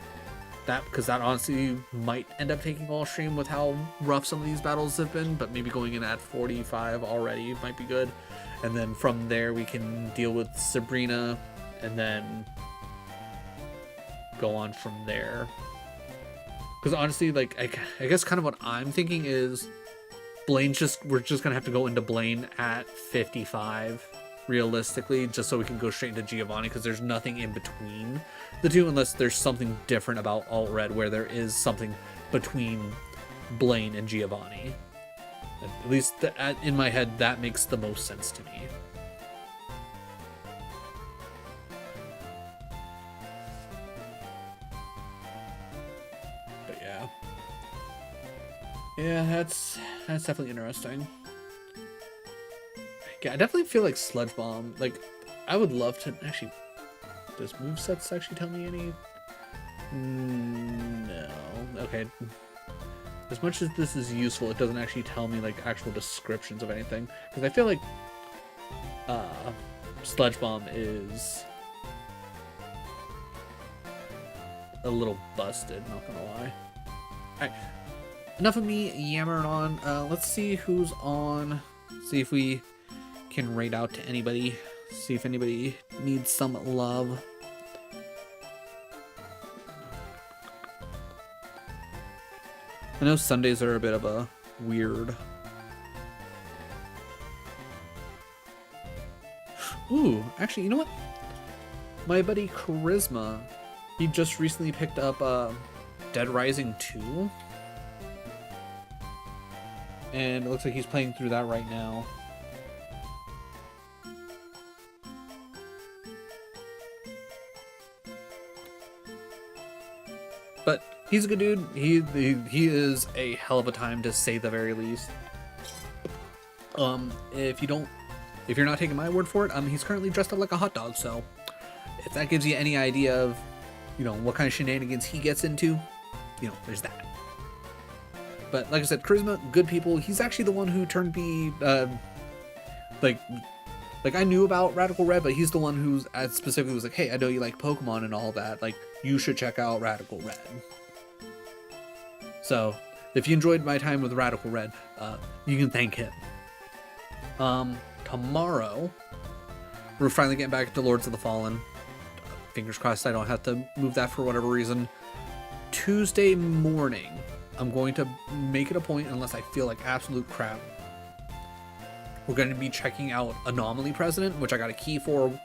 because that honestly might end up taking all stream with how rough some of these battles have been, but maybe going in at 45 already might be good. And then from there we can deal with Sabrina and then go on from there. Because honestly, like I guess kind of what I'm thinking is we're just gonna have to go into Blaine at 55 realistically, just so we can go straight into Giovanni, because there's nothing in between the two unless there's something different about AlteRed where there is something between Blaine and Giovanni. At least in my head, that makes the most sense to me. But yeah, that's definitely interesting. Yeah, I definitely feel like Sludge Bomb. Like, I would love to actually. Does movesets actually tell me any? No. Okay. As much as this is useful, it doesn't actually tell me like actual descriptions of anything, because I feel like Sludge Bomb is a little busted, not gonna lie. Alright, enough of me yammering on. Let's see who's on. See if we can raid out to anybody. See if anybody needs some love. I know Sundays are a bit of a weird. Ooh, actually, you know what? My buddy Charisma, he just recently picked up Dead Rising 2. And it looks like he's playing through that right now. But he's a good dude. He is a hell of a time, to say the very least. If you're not taking my word for it, he's currently dressed up like a hot dog. So if that gives you any idea of, what kind of shenanigans he gets into, there's that. But like I said, Charisma, good people. He's actually the one who turned me, like I knew about Radical Red, but he's the one who specifically was like, hey, I know you like Pokemon and all that. Like, you should check out Radical Red. So, if you enjoyed my time with Radical Red, you can thank him. Tomorrow, we're finally getting back to Lords of the Fallen. Fingers crossed I don't have to move that for whatever reason. Tuesday morning, I'm going to make it a point, unless I feel like absolute crap, we're going to be checking out Anomaly President, which I got a key for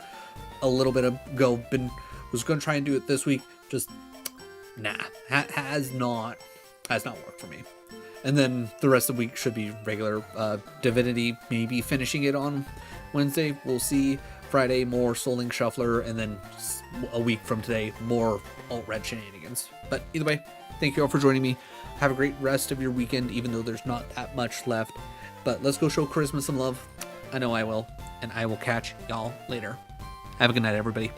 a little bit ago. Was going to try and do it this week. Just, nah. Has not worked for me. And then the rest of the week should be regular Divinity, maybe finishing it on Wednesday. We'll see. Friday, more Soul Link Shuffler, and then a week from today, more AlteRed shenanigans. But either way, thank you all for joining me. Have a great rest of your weekend, even though there's not that much left. But let's go show Charisma some love. I know I will. And I will catch y'all later. Have a good night, everybody.